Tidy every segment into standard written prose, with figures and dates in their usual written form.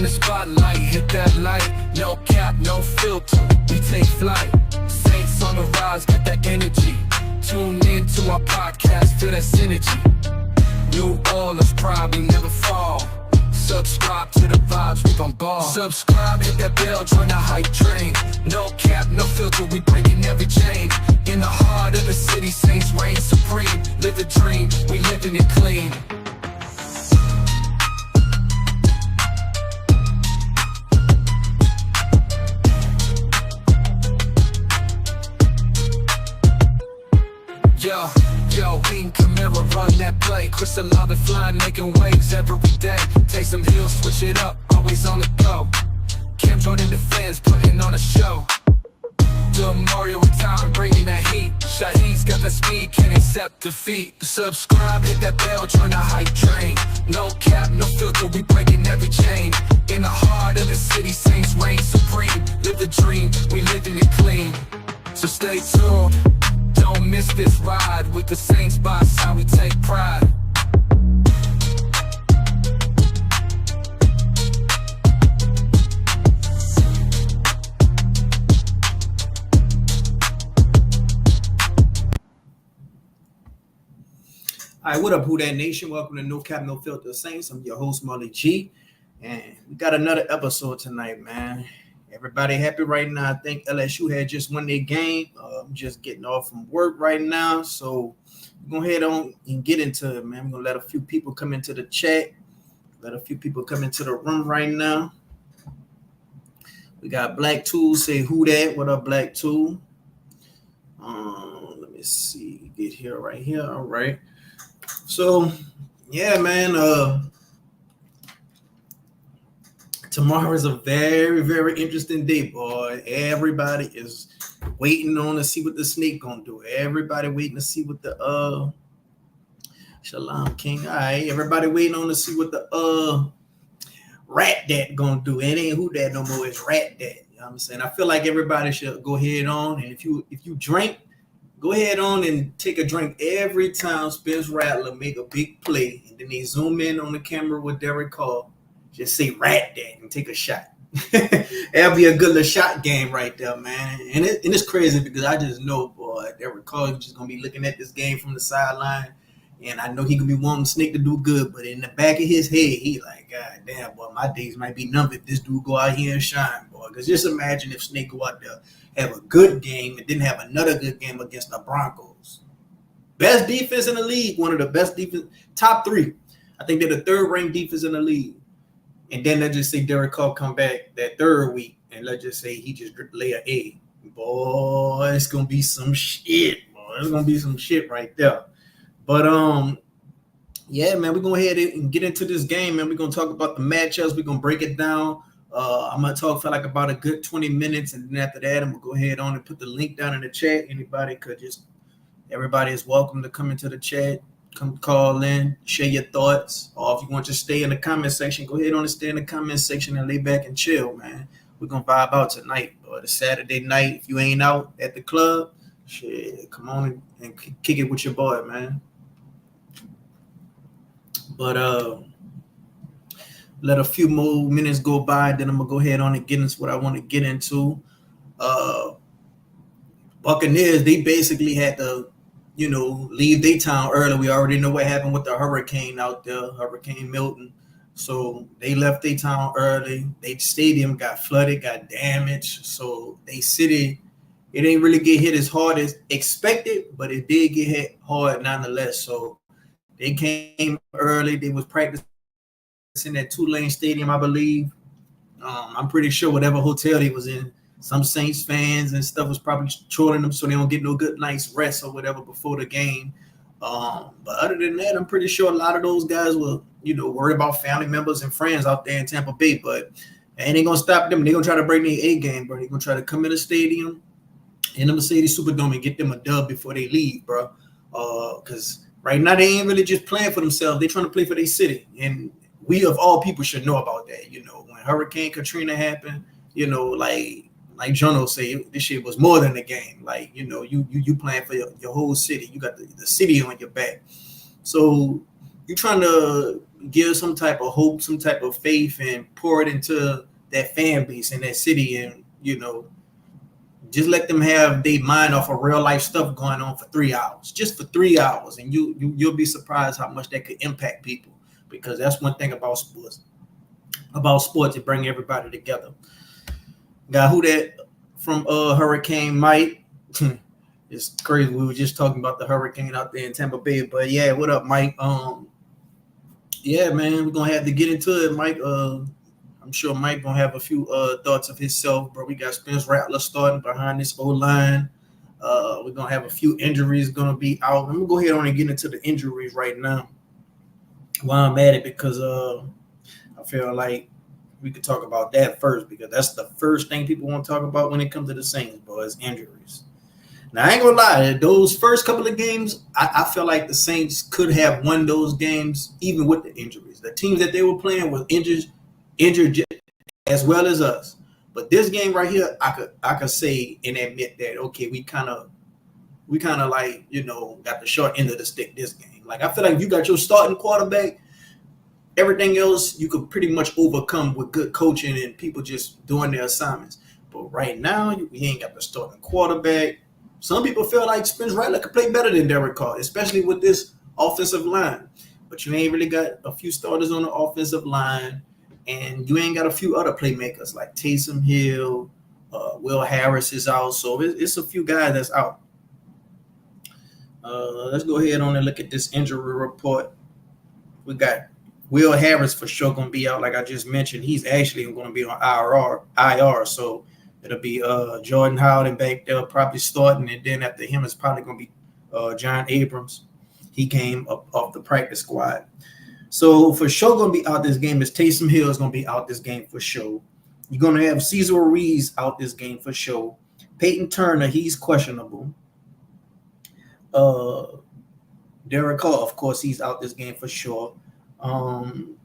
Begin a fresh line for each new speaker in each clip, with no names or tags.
the spotlight, hit that light. No cap, no filter, we take flight. Saints on the rise, got that energy. Tune in to our podcast, feel that synergy. New Orleans pride, we never fall. Subscribe to the vibes, we gon' ball. Subscribe, hit that bell, join the hype train. No cap, no filter, we breaking every chain. In the heart of the city, Saints reign supreme. Live the dream, we living it clean. Yo, Lean Camaro, run that play. Crystal lava flying, making waves every day. Take some heels, switch it up, always on the go. Cam joining the fans, putting on a show. Do Mario with time, bringing that heat. Shaheen's got the speed, can't accept defeat. Subscribe, hit that bell, join the hype train. No cap, no filter, we breaking every chain. In the heart of the city, Saints reign supreme. Live the dream, we living it clean. So stay tuned. Don't miss this ride with the Saints by side, we take pride.
All right, what up, Who Dat Nation? Welcome to No Cap, No Filter Saints. I'm your host, Molly G, and we got another episode tonight, man. Everybody happy right now. I think LSU had just won their game. I'm just getting off from work right now, so we're gonna head on and get into it, man. We're gonna let a few people come into the chat. Let a few people come into the room right now. We got Black Tool say, "Who that? What up, Black Tool?" Let me see. Get here right here. All right. So, yeah, man. Tomorrow is a very, very interesting day, boy. Everybody is waiting on to see what the snake gonna do. Everybody waiting to see what the Shalom King. All right, everybody waiting on to see what the Rat Dat gonna do. It ain't Who Dat no more. It's Rat Dat. You know what I'm saying? I feel like everybody should go ahead on, and if you drink, go ahead on and take a drink every time Spencer Rattler make a big play, and then they zoom in on the camera with Derek Carr. Just say Rat Dat and take a shot. That'll be a good little shot game right there, man. And it's crazy because I just know, boy, Derek Carr is just gonna be looking at this game from the sideline, and I know he gonna be wanting Snake to do good, but in the back of his head, he like, God damn, boy, my days might be numbered if this dude go out here and shine, boy. Because just imagine if Snake go out there, have a good game, and then have another good game against the Broncos. Best defense in the league, one of the best defense, top three. I think they're the third-ranked defense in the league. And then let's just say Derek Carr come back that third week, and let's just say he just lay an egg. Boy, it's gonna be some shit. Boy, it's gonna be some shit right there. But yeah, man, we're gonna head and get into this game, man. We're gonna talk about the matchups. We're gonna break it down. I'm gonna talk for like about a good 20 minutes, and then after that, I'm gonna go ahead on and put the link down in the chat. Everybody is welcome to come into the chat. Come call in, share your thoughts, or if you want to stay in the comment section, go ahead on and stay in the comment section and lay back and chill, man. We're gonna vibe out tonight, or the Saturday night. If you ain't out at the club, shit, come on and kick it with your boy, man. But let a few more minutes go by, then I'm gonna go ahead on and get into what I want to get into. Buccaneers, they basically had to, leave their town early. We already know what happened with the hurricane out there, Hurricane Milton. So they left their town early. Their stadium got flooded, got damaged. So they city, it didn't really get hit as hard as expected, but it did get hit hard nonetheless. So they came early. They was practicing that two-lane stadium, I believe. I'm pretty sure whatever hotel they was in, some Saints fans and stuff was probably trolling them so they don't get no good night's rest or whatever before the game. But other than that, I'm pretty sure a lot of those guys were, worried about family members and friends out there in Tampa Bay. But it ain't going to stop them. They're going to try to break their A game, bro. They're going to try to come in the stadium, in the Mercedes Superdome, and get them a dub before they leave, bro. Because right now they ain't really just playing for themselves. They're trying to play for their city. And we, of all people, should know about that. When Hurricane Katrina happened, like Jono say, this shit was more than a game. Like, you playing for your whole city. You got the city on your back. So you're trying to give some type of hope, some type of faith, and pour it into that fan base in that city, and just let them have their mind off of real life stuff going on for 3 hours, just for 3 hours, and you'll be surprised how much that could impact people. Because that's one thing about sports. It bring everybody together. Got who that from Hurricane Mike. It's crazy. We were just talking about the hurricane out there in Tampa Bay. But yeah, what up, Mike? Yeah, man, we're gonna have to get into it, Mike. I'm sure Mike gonna have a few thoughts of himself, bro. We got Spencer Rattler starting behind this whole line. We're gonna have a few injuries gonna be out. I'm gonna go ahead on and get into the injuries right now while I'm at it, because I feel like we could talk about that first, because that's the first thing people want to talk about when it comes to the Saints, boys, injuries. Now, I ain't gonna lie, those first couple of games, I feel like the Saints could have won those games even with the injuries. The teams that they were playing was injured as well as us. But this game right here, I could say and admit that, okay, we kind of like, got the short end of the stick this game. Like, I feel like you got your starting quarterback, everything else you could pretty much overcome with good coaching and people just doing their assignments. But right now, you ain't got the starting quarterback. Some people feel like Spencer Rattler could play better than Derek Carr, especially with this offensive line. But you ain't really got a few starters on the offensive line, and you ain't got a few other playmakers like Taysom Hill, Will Harris is out. So it's a few guys that's out. Let's go ahead on and look at this injury report. We got Will Harris for sure going to be out. Like I just mentioned, he's actually going to be on IR. So it'll be Jordan Howden back there probably starting, and then after him it's probably going to be John Abrams. He came up off the practice squad. So for sure going to be out this game is Taysom Hill is going to be out this game for sure. You're going to have Cesar Ruiz out this game for sure. Peyton Turner, he's questionable. Derek Carr, of course, he's out this game for sure. Alvin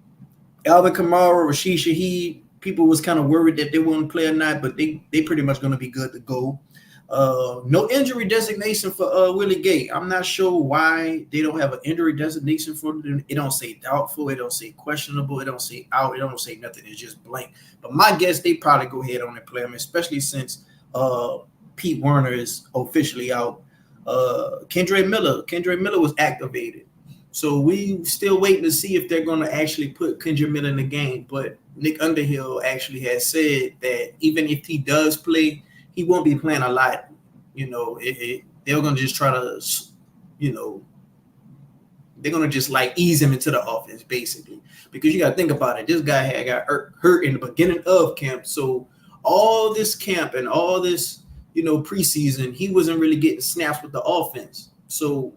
Kamara, Rashid Shaheed, people was kind of worried that they wouldn't play or not, but they pretty much going to be good to go. No injury designation for Willie Gay. I'm not sure why they don't have an injury designation for them. It don't say doubtful. It don't say questionable. It don't say out. It don't say nothing. It's just blank. But my guess, they probably go ahead on and play him, especially since Pete Werner is officially out. Kendra Miller was activated. So we still waiting to see if they're going to actually put Kendra Miller in the game. But Nick Underhill actually has said that even if he does play, he won't be playing a lot. They're going to just try to, they're going to just like ease him into the offense, basically. Because you got to think about it. This guy got hurt in the beginning of camp. So all this camp and all this, preseason, he wasn't really getting snaps with the offense. So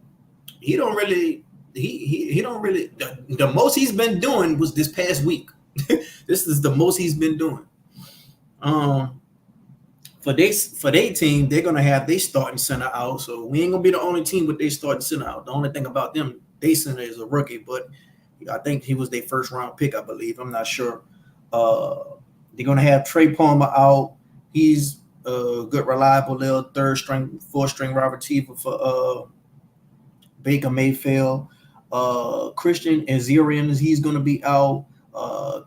he don't really, he don't really, the most he's been doing was this past week. This is the most he's been doing. For their team, they're gonna have their starting center out. So we ain't gonna be the only team with their starting center out. The only thing about them, their center is a rookie, but I think he was their first round pick, I believe. I'm not sure. They're gonna have Trey Palmer out. He's a good, reliable little third string, fourth string wide receiver for Baker Mayfield. Christian Azarian, he's gonna be out.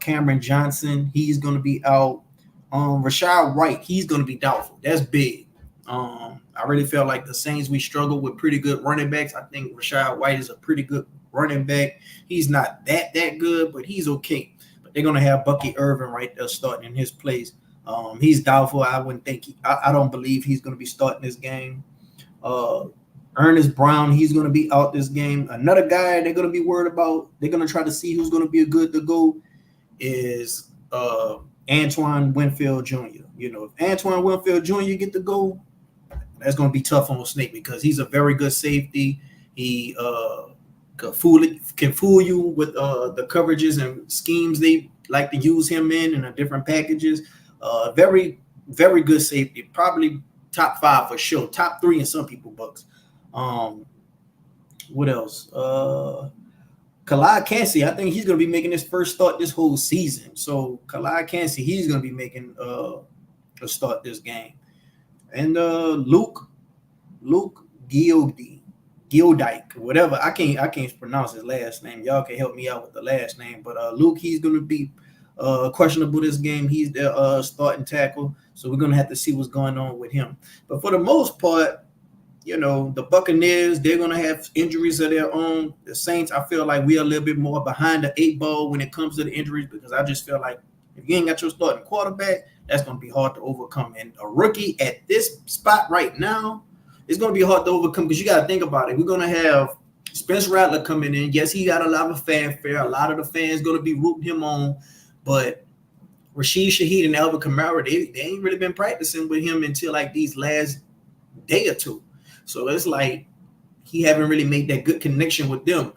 Cameron Johnson, he's gonna be out. Rashad White, he's going to be doubtful. That's big. I really felt like the Saints, we struggled with pretty good running backs. I think Rashad White is a pretty good running back. He's not that good, but he's okay. But they're going to have Bucky Irvin right there starting in his place. He's doubtful. I wouldn't think I don't believe he's going to be starting this game. Ernest Brown, he's going to be out this game. Another guy they're going to be worried about, they're going to try to see who's going to be a good to go, is Antoine Winfield Jr. If Antoine Winfield Jr. get to go, that's going to be tough on Snake because he's a very good safety. He can fool you with the coverages and schemes they like to use him in the different packages. Very, very good safety. Probably top 5 for sure. Top 3 in some people books. What else? Khalid Kancey, I think he's going to be making his first start this whole season. So Khalid Kancey, he's going to be making a start this game. And Luke Giogdi, Gildike, whatever. I can't pronounce his last name. Y'all can help me out with the last name. But Luke, he's gonna be questionable this game. He's the starting tackle, so we're gonna have to see what's going on with him. But for the most part, the Buccaneers, they're gonna have injuries of their own. The Saints, I feel like we are a little bit more behind the 8 ball when it comes to the injuries, because I just feel like if you ain't got your starting quarterback, that's gonna be hard to overcome. And a rookie at this spot right now, it's going to be hard to overcome, because you got to think about it. We're going to have Spencer Rattler coming in. Yes, he got a lot of fanfare. A lot of the fans going to be rooting him on. But Rashid Shaheed and Alvin Kamara, they ain't really been practicing with him until like these last day or two. So it's like he haven't really made that good connection with them.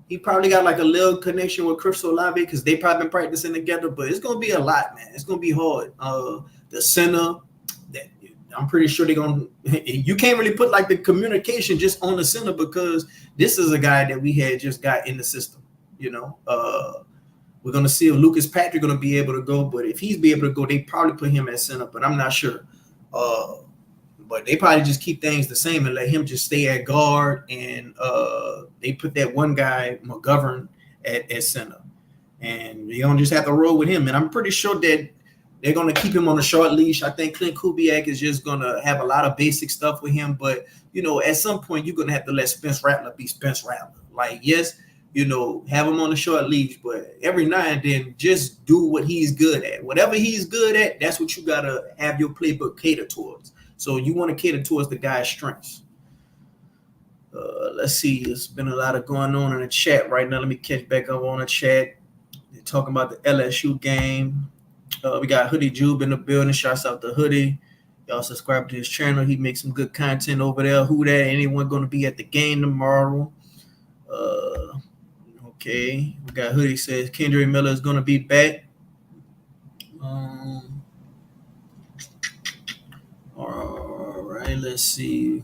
He probably got like a little connection with Chris Olave because they probably been practicing together. But it's going to be a lot, man. It's going to be hard. The center, I'm pretty sure they're going to – you can't really put like the communication just on the center, because this is a guy that we had just got in the system, We're going to see if Lucas Patrick going to be able to go, but if he's be able to go, they probably put him at center, but I'm not sure. But they probably just keep things the same and let him just stay at guard, and they put that one guy, McGovern, at center. And you're going to just have to roll with him, and I'm pretty sure that they're going to keep him on a short leash. I think Clint Kubiak is just going to have a lot of basic stuff with him. But, at some point, you're going to have to let Spencer Rattler be Spencer Rattler. Like, yes, have him on a short leash, but every now and then just do what he's good at. Whatever he's good at, that's what you got to have your playbook cater towards. So you want to cater towards the guy's strengths. Let's see. There's been a lot of going on in the chat right now. Let me catch back up on the chat. They're talking about the LSU game. We got Hoodie Jube in the building. Shouts out to Hoodie. Y'all subscribe to his channel. He makes some good content over there. Who that? Anyone going to be at the game tomorrow? Okay. We got Hoodie says Kendrick Miller is going to be back. All right. Let's see.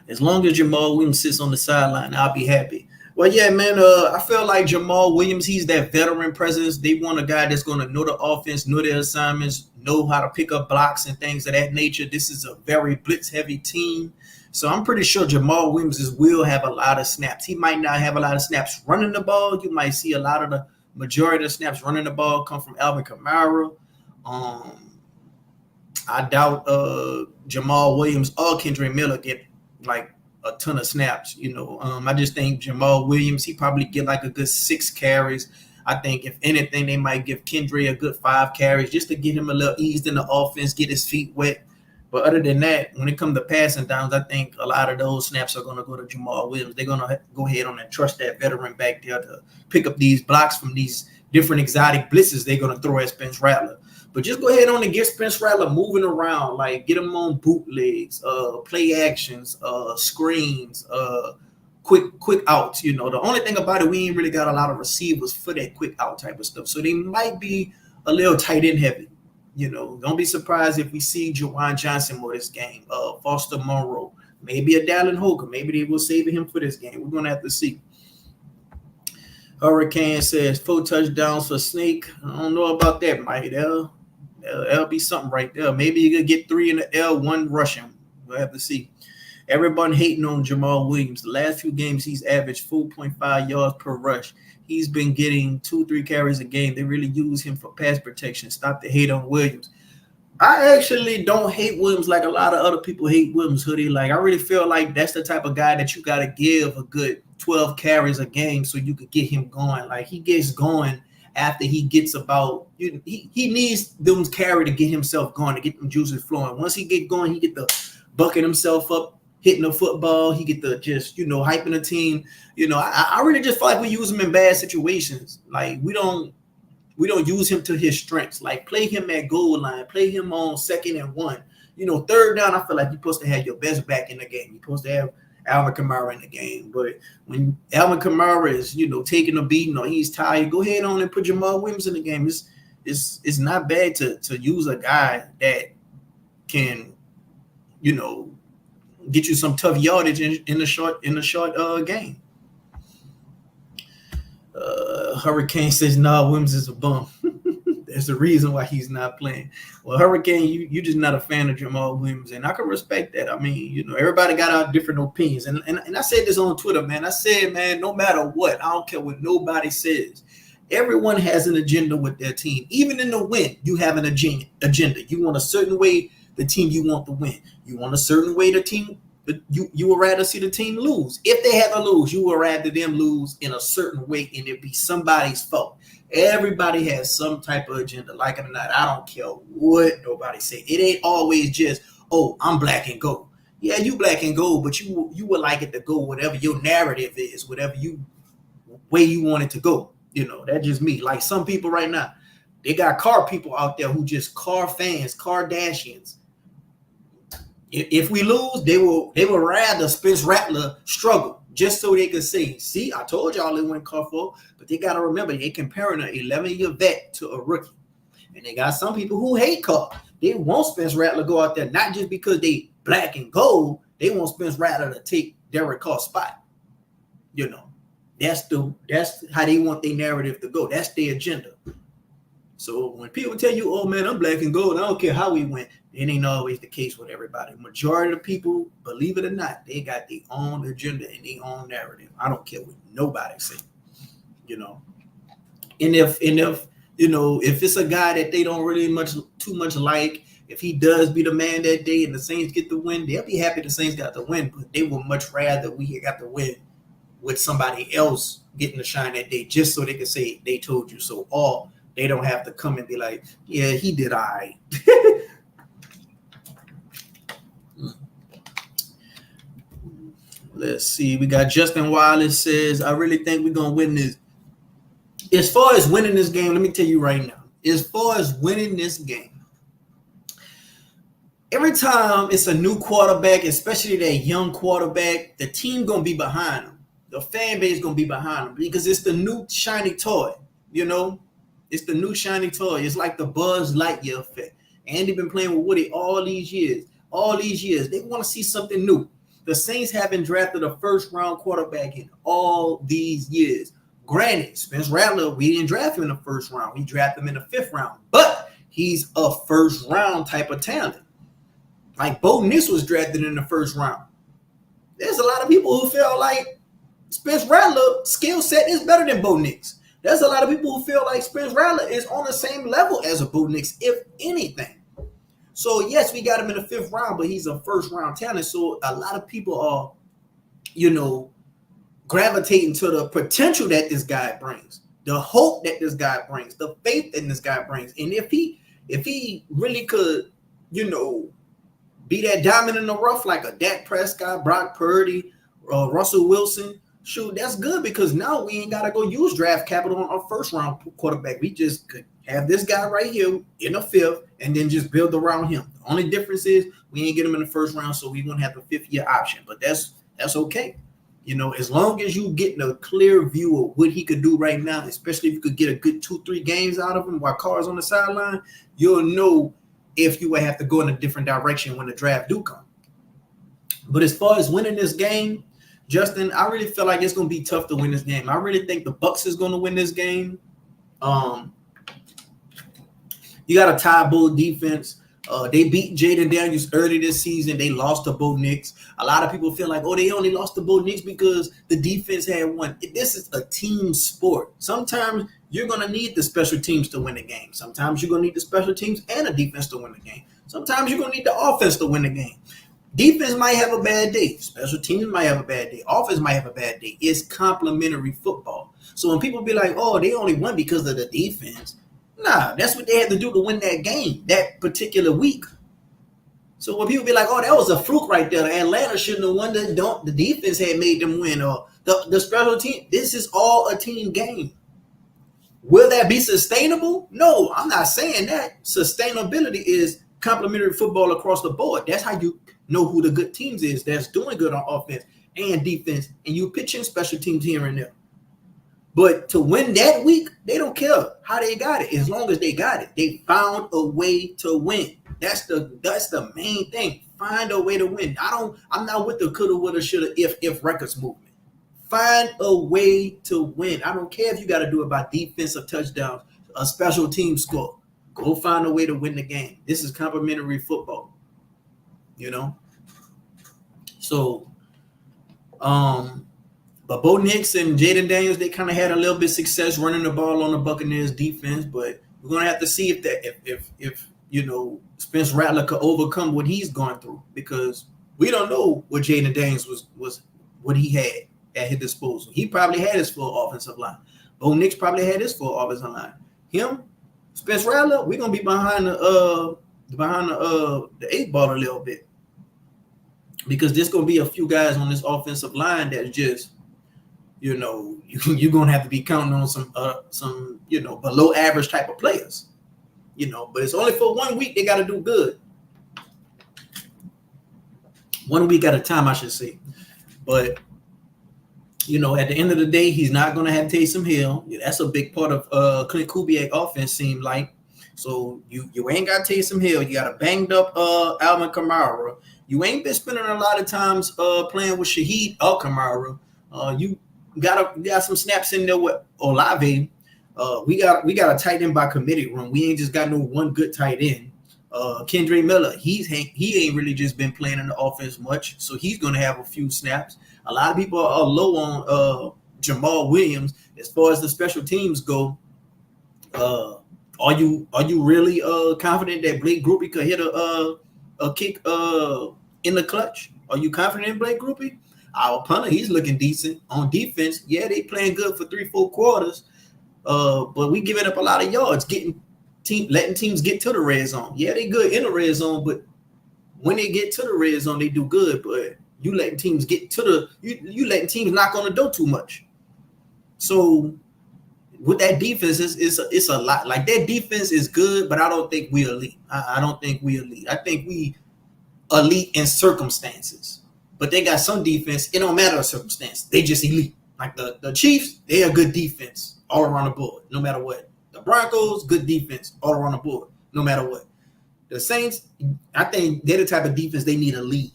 As long as Jamal Williams sits on the sideline, I'll be happy. Well, yeah, man, I feel like Jamal Williams, he's that veteran presence. They want a guy that's going to know the offense, know their assignments, know how to pick up blocks and things of that nature. This is a very blitz-heavy team. So I'm pretty sure Jamal Williams will have a lot of snaps. He might not have a lot of snaps running the ball. You might see a lot of the majority of the snaps running the ball come from Alvin Kamara. I doubt Jamal Williams or Kendrick Miller get like a ton of snaps, I just think Jamal Williams, he probably get like a good 6 carries. I think if anything, they might give Kendrick a good 5 carries just to get him a little eased in the offense, get his feet wet. But other than that, when it comes to passing downs, I think a lot of those snaps are going to go to Jamal Williams. They're going to go ahead on and trust that veteran back there to pick up these blocks from these different exotic blitzes they're going to throw at Spencer Rattler. But just go ahead on and get Spencer Rattler moving around, like get him on bootlegs, play actions, screens, quick outs. The only thing about it, we ain't really got a lot of receivers for that quick out type of stuff. So they might be a little tight end heavy. Don't be surprised if we see Jawan Johnson more this game, Foster Monroe, maybe a Dallin Holker. Maybe they will save him for this game. We're going to have to see. Hurricane says 4 touchdowns for Snake. I don't know about that, Mike. That'll be something right there. Maybe you could get 3 in the L, 1 rushing. We'll have to see. Everyone hating on Jamal Williams. The last few games, he's averaged 4.5 yards per rush. He's been getting 2-3 carries a game. They really use him for pass protection. Stop the hate on Williams. I actually don't hate Williams like a lot of other people hate Williams, Hoodie. Like, I really feel like that's the type of guy that you got to give a good 12 carries a game so you could get him going. Like, he gets going after he gets about he needs them carry to get himself going, to get them juices flowing. Once he get going, he get the bucket himself up, hitting the football. He get the just, hyping the team. I really just feel like we use him in bad situations. Like, we don't use him to his strengths. Like, play him at goal line, play him on 2nd and 1. 3rd down, I feel like you're supposed to have your best back in the game. You're supposed to have Alvin Kamara in the game. But when Alvin Kamara is, taking a beating or he's tired, go ahead on and put Jamal Williams in the game. It's not bad to use a guy that can, get you some tough yardage in the short game. Hurricane says, "Nah, Williams is a bum." There's a reason why he's not playing. Well, Hurricane, you just not a fan of Jamal Williams, and I can respect that. I mean, everybody got our different opinions, and I said this on Twitter, man. I said, man, no matter what, I don't care what nobody says. Everyone has an agenda with their team. Even in the win, you have an agenda. You want a certain way the team you want to win. You want a certain way the team. You would rather see the team lose. If they have to lose, you would rather them lose in a certain way, and it be somebody's fault. Everybody has some type of agenda, like it or not. I don't care what nobody say. It ain't always just, oh, I'm black and gold. Yeah, you black and gold, but you would like it to go whatever your narrative is, whatever way you want it to go. That's just me. Like some people right now, they got car people out there who just car fans, Kardashians. If we lose, they will rather Spencer Rattler struggle just so they can say, see, I told y'all it went car for, but they got to remember they comparing an 11-year vet to a rookie. And they got some people who hate Carr. They want Spencer Rattler to go out there, not just because they black and gold. They want Spencer Rattler to take Derek Carr's spot. That's how they want their narrative to go. That's their agenda. So when people tell you, oh man, I'm black and gold, I don't care how we went, it ain't always the case with everybody. Majority of the people, believe it or not, they got their own agenda and their own narrative. I don't care what nobody say. And if it's a guy that they don't really too much like, if he does be the man that day and the Saints get the win, they'll be happy the Saints got the win, but they would much rather we got the win with somebody else getting the shine that day, just so they can say they told you so. Or they don't have to come and be like, yeah, he did all right. Let's see. We got Justin Wallace says, I really think we're going to win this. As far as winning this game, let me tell you right now. As far as winning this game, every time it's a new quarterback, especially that young quarterback, the team going to be behind him. The fan base is going to be behind him because it's the new shiny toy, It's the new shiny toy. It's like the Buzz Lightyear effect. Andy been playing with Woody all these years. They want to see something new. The Saints haven't drafted a first-round quarterback in all these years. Granted, Spencer Rattler, we didn't draft him in the first round. We drafted him in the 5th round. But he's a first-round type of talent. Like Bo Nix was drafted in the 1st round. There's a lot of people who feel like Spencer Rattler's skill set is better than Bo Nix. There's a lot of people who feel like Spencer Rattler is on the same level as a Bo Nix, if anything. So, yes, we got him in the 5th round, but he's a first-round talent. So, a lot of people are, gravitating to the potential that this guy brings, the hope that this guy brings, the faith that this guy brings. And if he really could, be that diamond in the rough like a Dak Prescott, Brock Purdy, Russell Wilson, shoot, that's good because now we ain't got to go use draft capital on our first-round quarterback. We just could have this guy right here in the 5th and then just build around him. The only difference is we ain't get him in the 1st round, so we won't have the 5th-year option. But that's okay. As long as you getting a clear view of what he could do right now, especially if you could get a good 2-3 games out of him while Carr's on the sideline, you'll know if you would have to go in a different direction when the draft do come. But as far as winning this game, Justin, I really feel like it's going to be tough to win this game. I really think the Bucs is going to win this game. You got a Ty Bull defense. They beat Jaden Daniels early this season. They lost to Bo Nix. A lot of people feel like, they only lost to Bo Nix because the defense had won. This is a team sport. Sometimes you're going to need the special teams to win the game. Sometimes you're going to need the special teams and the defense to win the game. Sometimes you're going to need the offense to win the game. Defense might have a bad day. Special teams might have a bad day. Offense might have a bad day. It's complementary football. So when people be like, they only won because of the defense, nah, that's what they had to do to win that game, that particular week. So when people be like, that was a fluke right there. Atlanta shouldn't have won. The defense had made them win. Or the special team. This is all a team game. Will that be sustainable? No, I'm not saying that. Sustainability is complementary football across the board. That's how you know who the good teams is that's doing good on offense and defense, and you pitching special teams here and there. But to win that week, they don't care how they got it. As long as they got it, they found a way to win. That's the main thing. Find a way to win. I'm not with the coulda, woulda, shoulda, if records movement. Find a way to win. I don't care if you got to do it by defensive touchdowns, a special team score. Go find a way to win the game. This is complimentary football, you know. So, but Bo Nix and Jaden Daniels, they kind of had a little bit of success running the ball on the Buccaneers defense, but we're gonna have to see if Spencer Rattler could overcome what he's going through, because we don't know what Jaden Daniels was what he had at his disposal. He probably had his full offensive line. Bo Nix probably had his full offensive line. Him, Spencer Rattler, we're gonna be behind the eight ball a little bit, because there's gonna be a few guys on this offensive line that just, you're gonna have to be counting on some below average type of players, but it's only for 1 week. They got to do good. 1 week at a time, I should say. But at the end of the day, he's not going to have Taysom Hill. That's a big part of Clint Kubiak offense, seemed like. So you ain't got Taysom Hill. You got a banged up Alvin Kamara. You ain't been spending a lot of times playing with Shaheed Kamara. You got some snaps in there with Olave. We got a tight end by committee room. We ain't just got no one good tight end. Kendra Miller, he ain't really just been playing in the offense much, so he's gonna have a few snaps. A lot of people are low on Jamal Williams as far as the special teams go. Are you really confident that Blake Groupie could hit a kick in the clutch? Are you confident in Blake Groupie? Our punter, he's looking decent on defense. Yeah, they playing good for 3-4 quarters, but we giving up a lot of yards, letting teams get to the red zone. Yeah, they good in the red zone, but when they get to the red zone, they do good. But you letting teams get to you letting teams knock on the door too much. So with that defense, it's a lot. Like, that defense is good, but I don't think we elite. I don't think we elite. I think we elite in circumstances. But they got some defense. It don't matter the circumstance. They just elite. Like the Chiefs, they are good defense all around the board, no matter what. The Broncos, good defense all around the board, no matter what. The Saints, I think they're the type of defense they need a lead.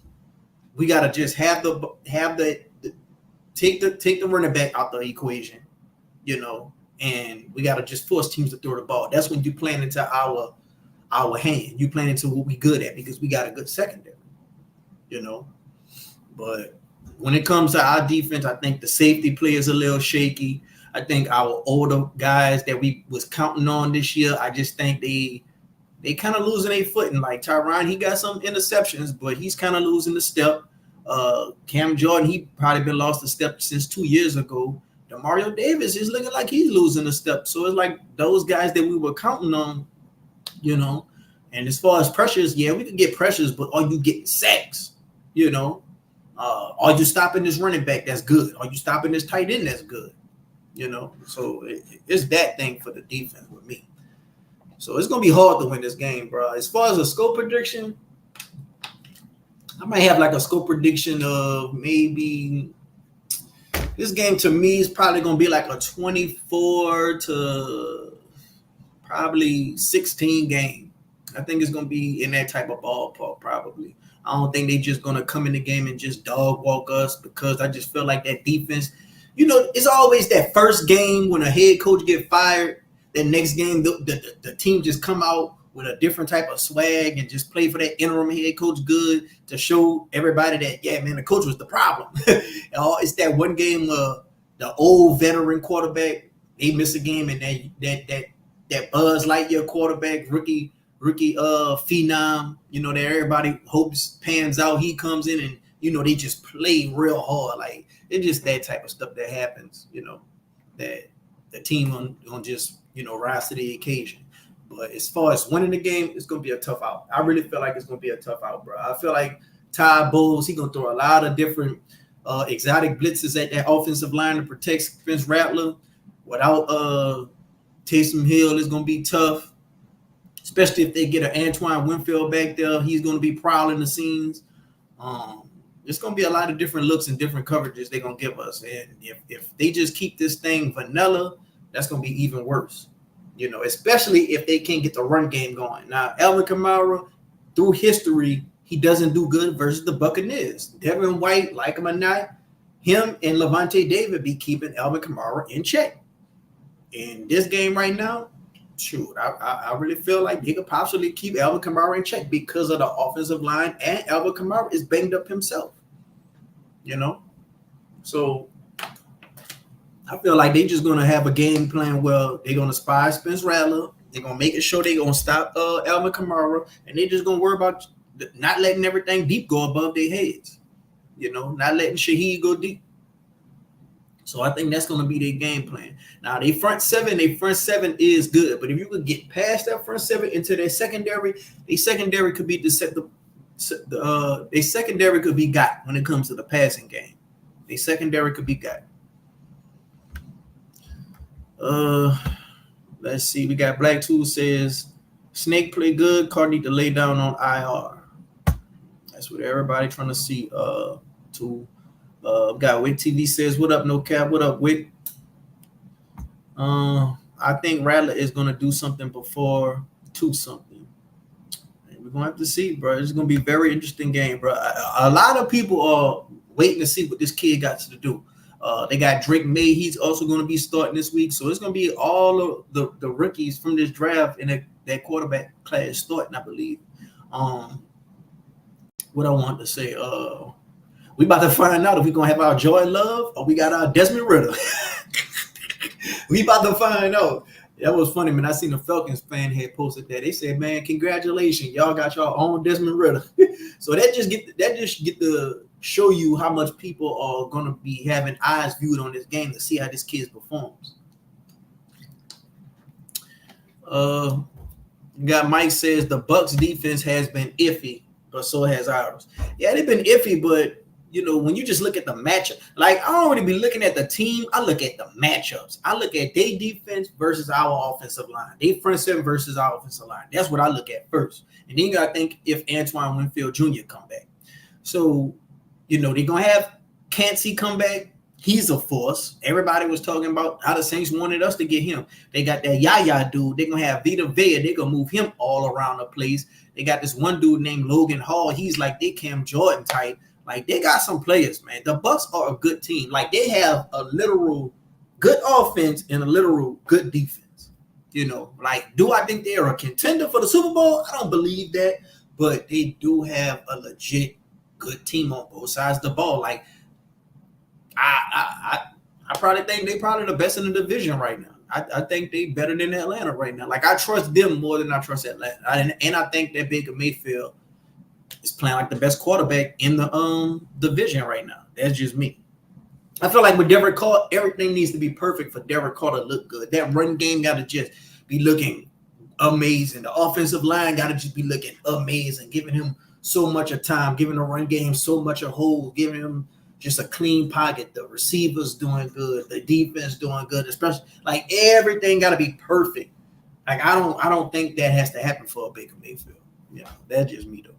We gotta just have the take the running back out the equation, and we gotta just force teams to throw the ball. That's when you plan into our hand. You plan into what we good at, because we got a good secondary, But when it comes to our defense, I think the safety play is a little shaky. I think our older guys that we was counting on this year, I just think they kind of losing their footing. Like Tyron, he got some interceptions, but he's kind of losing the step. Cam Jordan, he probably been lost a step since 2 years ago. Demario Davis is looking like he's losing a step. So it's like those guys that we were counting on, And as far as pressures, yeah, we can get pressures, but are you getting sacks? Are you stopping this running back? That's good. Are you stopping this tight end? That's good. So it's that thing for the defense with me. So it's going to be hard to win this game, bro. As far as a score prediction, I might have like a score prediction of maybe this game to me is probably going to be like a 24 to probably 16 game. I think it's going to be in that type of ballpark probably. I don't think they just going to come in the game and just dog walk us, because I just feel like that defense, it's always that first game when a head coach get fired. The next game, the team just come out with a different type of swag and just play for that interim head coach good to show everybody that, yeah, man, the coach was the problem. It's that one game, the old veteran quarterback, they miss a game, and that Buzz Lightyear quarterback, rookie phenom, that everybody hopes pans out. He comes in and, they just play real hard. Like, it's just that type of stuff that happens, that the team on just, rise to the occasion. But as far as winning the game, it's going to be a tough out. I really feel like it's going to be a tough out, bro. I feel like Ty Bowles, he's going to throw a lot of different exotic blitzes at that offensive line to protect Spencer Rattler. Without Taysom Hill, it's going to be tough, especially if they get an Antoine Winfield back there. He's going to be prowling the scenes. It's going to be a lot of different looks and different coverages they're going to give us. And if they just keep this thing vanilla, that's going to be even worse, especially if they can't get the run game going. Now, Alvin Kamara, through history, he doesn't do good versus the Buccaneers. Devin White, like him or not, him and Levante David be keeping Alvin Kamara in check. In this game right now, shoot, I really feel like they could possibly keep Alvin Kamara in check because of the offensive line, and Alvin Kamara is banged up himself. So I feel like they're just gonna have a game plan where they're gonna spy Spencer Rattler. They're gonna make it sure they're gonna stop Alvin Kamara, and they're just gonna worry about not letting everything deep go above their heads. Not letting Shaheed go deep. So I think that's going to be their game plan. Now, their front seven is good, but if you could get past that front seven into their secondary could be their secondary could be got when it comes to the passing game. Their secondary could be got. Let's see. We got Black Tool says Snake play good. Carr need to lay down on IR. That's what everybody trying to see. Got Wick TV says, what up, no cap? What up, Wick? I think Rattler is gonna do something before 2-something. We're gonna have to see, bro. It's gonna be a very interesting game, bro. A lot of people are waiting to see what this kid got to do. They got Drake May. He's also gonna be starting this week, so it's gonna be all of the rookies from this draft in that quarterback class starting, I believe. What I want to say, we about to find out if we're going to have our Joy Love or we got our Desmond Ritter. We about to find out. That was funny, man. I seen a Falcons fan had posted that. They said, man, congratulations. Y'all got your own Desmond Ritter. So that just get to show you how much people are going to be having eyes viewed on this game to see how this kid performs. Got Mike says the Bucs defense has been iffy, but so has ours. Yeah, they've been iffy, but when you just look at the matchup, like I don't really be looking at the team. I look at the matchups. I look at their defense versus our offensive line. They front seven versus our offensive line. That's what I look at first. And then you got to think if Antoine Winfield Jr. come back. So, they're going to have Cansey come back. He's a force. Everybody was talking about how the Saints wanted us to get him. They got that Yaya dude. They're going to have Vita Vea. They're going to move him all around the place. They got this one dude named Logan Hall. He's like they Cam Jordan type. Like, they got some players, man. The Bucs are a good team. Like, they have a literal good offense and a literal good defense. Like, do I think they're a contender for the Super Bowl? I don't believe that. But they do have a legit good team on both sides of the ball. Like, I probably think they're probably the best in the division right now. I think they're better than Atlanta right now. Like, I trust them more than I trust Atlanta. And I think that Baker Mayfield is playing like the best quarterback in the division right now. That's just me. I feel like with Derek Carr, everything needs to be perfect for Derek Carr to look good. That run game got to just be looking amazing. The offensive line got to just be looking amazing, giving him so much of time, giving the run game so much a hold, giving him just a clean pocket. The receivers doing good, the defense doing good, especially like everything got to be perfect. Like I don't think that has to happen for a Baker Mayfield. That's just me though.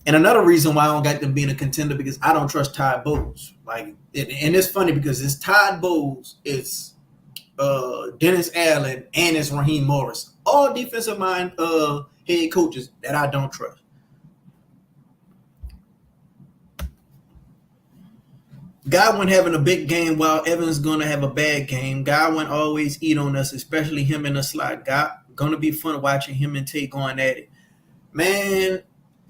And another reason why I don't got them being a contender because I don't trust Todd Bowles. Like, and it's funny because it's Todd Bowles, it's Dennis Allen, and it's Raheem Morris. All defensive mind head coaches that I don't trust. Godwin having a big game while Evans gonna have a bad game. Godwin always eat on us, especially him in the slot. Gonna be fun watching him and Tate going at it. Man,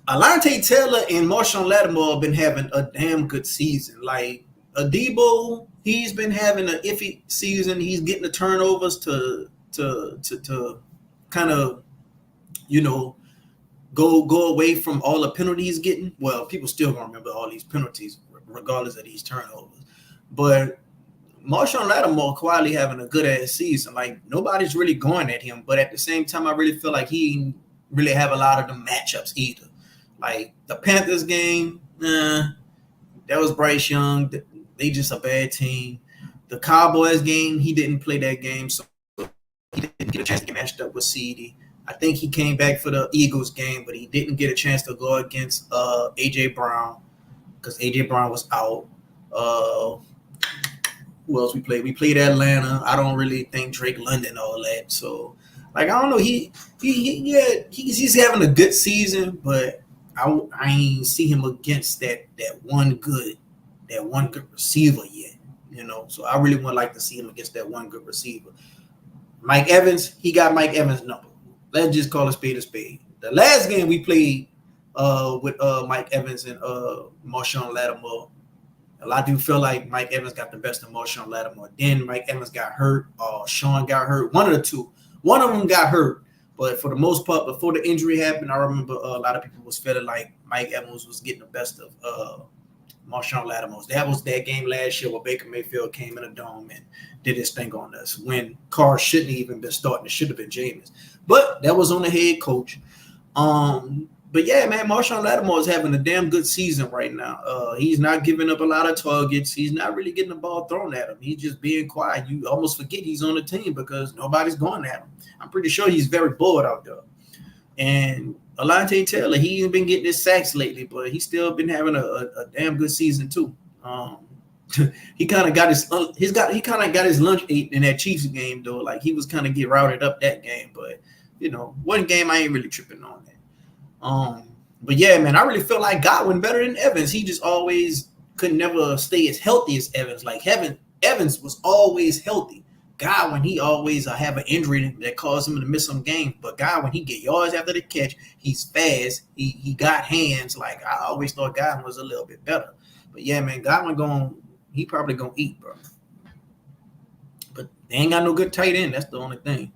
Alante Taylor and Marshawn Lattimore have been having a damn good season. Like Adebo, he's been having an iffy season. He's getting the turnovers to kind of, go away from all the penalties he's getting. Well, people still gonna remember all these penalties regardless of these turnovers. But Marshawn Lattimore quietly having a good ass season. Like nobody's really going at him, but at the same time, I really feel like he didn't really have a lot of the matchups either. Like the Panthers game, that was Bryce Young. They just a bad team. The Cowboys game, he didn't play that game, so he didn't get a chance to get matched up with CD. I think he came back for the Eagles game, but he didn't get a chance to go against A.J. Brown because A.J. Brown was out. Who else we played? We played Atlanta. I don't really think Drake London, all that. So, like, I don't know. He's having a good season, but I ain't see him against that one good receiver yet. So I really would like to see him against that one good receiver. Mike Evans, he got Mike Evans' number. Let's just call a spade a spade. The last game we played with Mike Evans and Marshawn Lattimore, a lot of people feel like Mike Evans got the best of Marshawn Lattimore. Then Mike Evans got hurt, or Sean got hurt. One of the two. One of them got hurt. But for the most part, before the injury happened, I remember a lot of people was feeling like Mike Evans was getting the best of Marshawn Lattimore. That was that game last year where Baker Mayfield came in a dome and did his thing on us when Carr shouldn't have even been starting. It should have been Jameis. But that was on the head coach. But yeah, man, Marshawn Lattimore is having a damn good season right now. He's not giving up a lot of targets. He's not really getting the ball thrown at him. He's just being quiet. You almost forget he's on the team because nobody's going at him. I'm pretty sure he's very bored out there. And Alontae Taylor, he ain't been getting his sacks lately, but he's still been having a damn good season too. He kind of got his lunch ate in that Chiefs game though. Like he was kind of get routed up that game, but one game I ain't really tripping on that. But yeah, man, I really feel like Godwin better than Evans. He just always could never stay as healthy as Evans. Like Evans was always healthy. Godwin, he always have an injury that caused him to miss some games. But Godwin, he get yards after the catch. He's fast. He got hands. Like I always thought Godwin was a little bit better. But yeah, man, Godwin he probably gonna eat, bro. But they ain't got no good tight end. That's the only thing.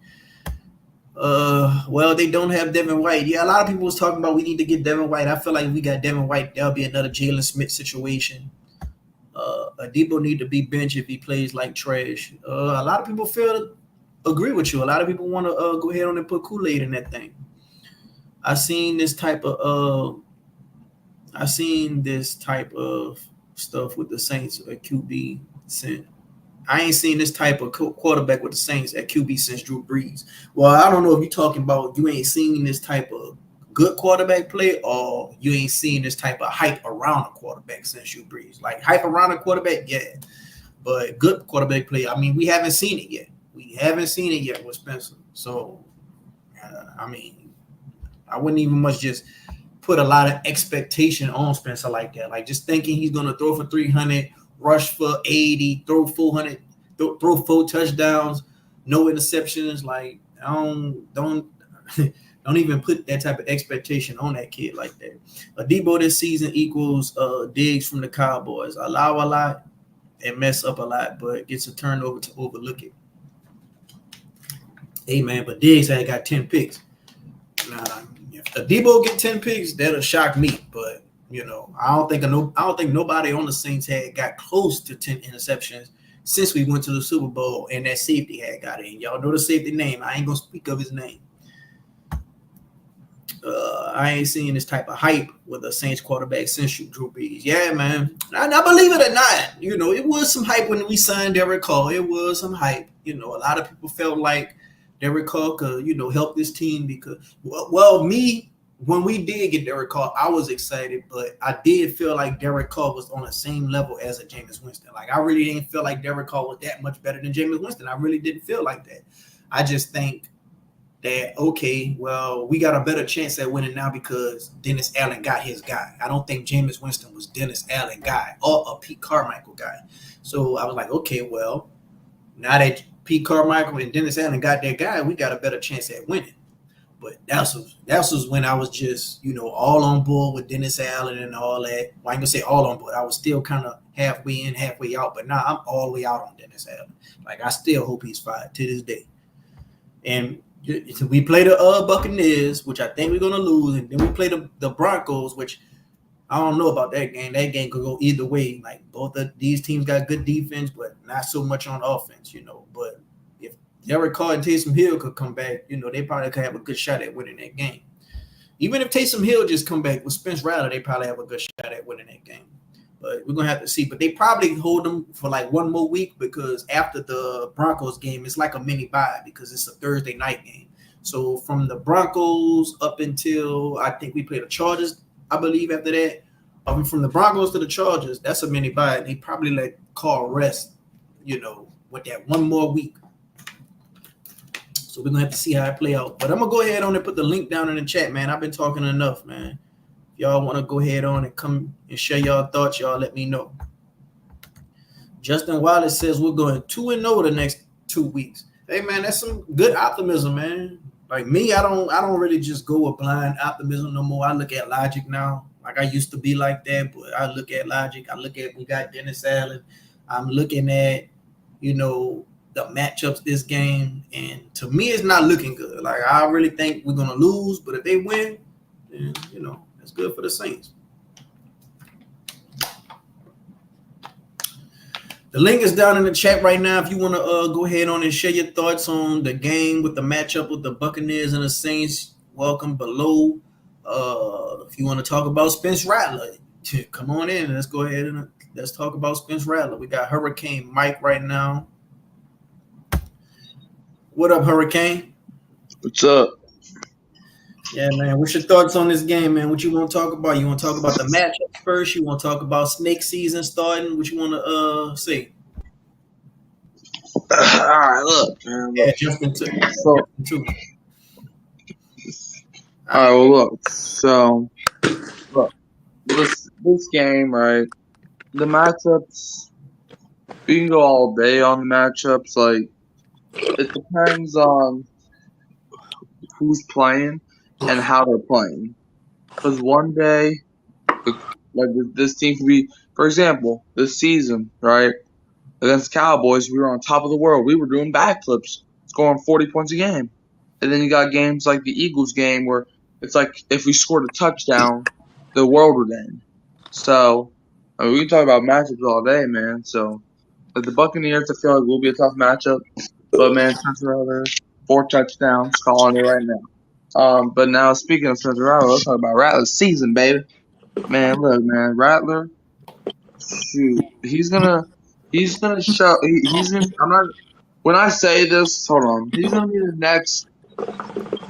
Well, they don't have Devin White. Yeah, a lot of people was talking about we need to get Devin White. I feel like we got Devin White. That'll be another Jalen Smith situation. Debo need to be benched if he plays like trash. A lot of people agree with you. A lot of people want to go ahead on and put Kool-Aid in that thing. I seen this type of stuff with the Saints at QB. I ain't seen this type of quarterback with the Saints at QB since Drew Brees. Well, I don't know if you're talking about you ain't seen this type of good quarterback play or you ain't seen this type of hype around a quarterback since Drew Brees. Like hype around a quarterback, yeah. But good quarterback play, I mean, we haven't seen it yet. We haven't seen it yet with Spencer. So, I wouldn't even much just put a lot of expectation on Spencer like that. Like just thinking he's going to throw for 300, rush for 80, throw 400, throw 4 touchdowns, no interceptions. Like don't even put that type of expectation on that kid like that. Debo this season equals Diggs from the Cowboys. Allow a lot and mess up a lot, but gets a turnover to overlook it. Hey man, but Diggs had got 10 picks. Nah, if Debo get 10 picks, that'll shock me. But I don't think nobody on the Saints had got close to 10 interceptions since we went to the Super Bowl and that safety had got in. Y'all know the safety name. I ain't gonna speak of his name. I ain't seeing this type of hype with a Saints quarterback since Drew Brees. Yeah, man. I believe it or not, it was some hype when we signed Derek Carr. It was some hype. A lot of people felt like Derek Carr could, help this team because, when we did get Derek Carr, I was excited, but I did feel like Derek Carr was on the same level as a Jameis Winston. Like, I really didn't feel like Derek Carr was that much better than Jameis Winston. I really didn't feel like that. I just think that, okay, well, we got a better chance at winning now because Dennis Allen got his guy. I don't think Jameis Winston was Dennis Allen guy or a Pete Carmichael guy. So I was like, okay, well, now that Pete Carmichael and Dennis Allen got their guy, we got a better chance at winning. But that was when I was just, all on board with Dennis Allen and all that. Well, I ain't gonna say all on board. I was still kind of halfway in, halfway out. But now I'm all the way out on Dennis Allen. Like, I still hope he's fired to this day. And we play the Buccaneers, which I think we're going to lose. And then we play the Broncos, which I don't know about that game. That game could go either way. Like, both of these teams got good defense, but not so much on offense, But if Derek Carr and Taysom Hill could come back, they probably could have a good shot at winning that game. Even if Taysom Hill just come back with Spencer Rattler, they probably have a good shot at winning that game. But we're going to have to see. But they probably hold them for like one more week because after the Broncos game, it's like a mini bye because it's a Thursday night game. So from the Broncos up until I think we play the Chargers, I believe after that, from the Broncos to the Chargers, that's a mini bye. They probably let Carr rest, with that one more week. So we're going to have to see how it play out. But I'm going to go ahead on and put the link down in the chat, man. I've been talking enough, man. Y'all want to go ahead on and come and share y'all thoughts, y'all let me know. Justin Wallace says we're going 2-0 the next 2 weeks. Hey man, that's some good optimism, man. Like me, I don't really just go with blind optimism no more. I look at logic now. Like I used to be like that, but I look at logic. I look at we got Dennis Allen. I'm looking at, you know, the matchups this game, and to me, it's not looking good. Like I really think we're gonna lose, but if they win, then that's good for the Saints. The link is down in the chat right now. If you want to go ahead on and share your thoughts on the game with the matchup with the Buccaneers and the Saints, welcome below. If you want to talk about Spencer Rattler, come on in. Let's go ahead and let's talk about Spencer Rattler. We got Hurricane Mike right now. What up, Hurricane?
What's up?
Yeah, man. What's your thoughts on this game, man? What you want to talk about? You want to talk about the matchup first? You want to talk about snake season starting? What you want to say?
All right, look, man.
Yeah,
Look.
Justin too.
So,
Justin too.
all right, well, look. So, look, this game, right? The matchups. We can go all day on the matchups. Like, it depends on who's playing and how they're playing. Because one day, like this team could be, for example, this season, right? Against Cowboys, we were on top of the world. We were doing backflips, scoring 40 points a game. And then you got games like the Eagles game where it's like if we scored a touchdown, the world would end. So, I mean, we can talk about matchups all day, man. So, like the Buccaneers, I feel like will be a tough matchup. But, man, Spencer Rattler, 4 touchdowns, calling it right now. But now, speaking of Spencer Rattler, let's talk about Rattler's season, baby. Man, look, man, Rattler, shoot, he's gonna show. He's gonna. I'm not. When I say this, hold on. He's gonna be the next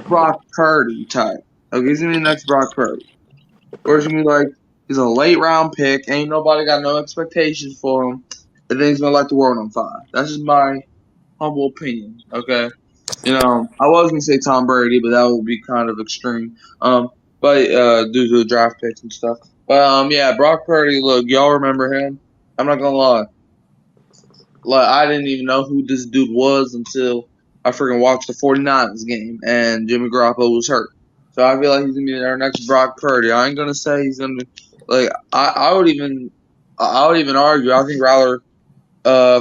Brock Purdy type. Okay, he's gonna be the next Brock Purdy. Or he's gonna be like he's a late round pick. Ain't nobody got no expectations for him, and then he's gonna light the world on fire. That's just my humble opinion. Okay, I was gonna say Tom Brady, but that would be kind of extreme. But due to the draft picks and stuff. But yeah, Brock Purdy. Look, y'all remember him? I'm not gonna lie. Like I didn't even know who this dude was until I freaking watched the 49ers game and Jimmy Garoppolo was hurt. So I feel like he's gonna be our next Brock Purdy. I ain't gonna say he's gonna be like I would even argue. I think Rattler,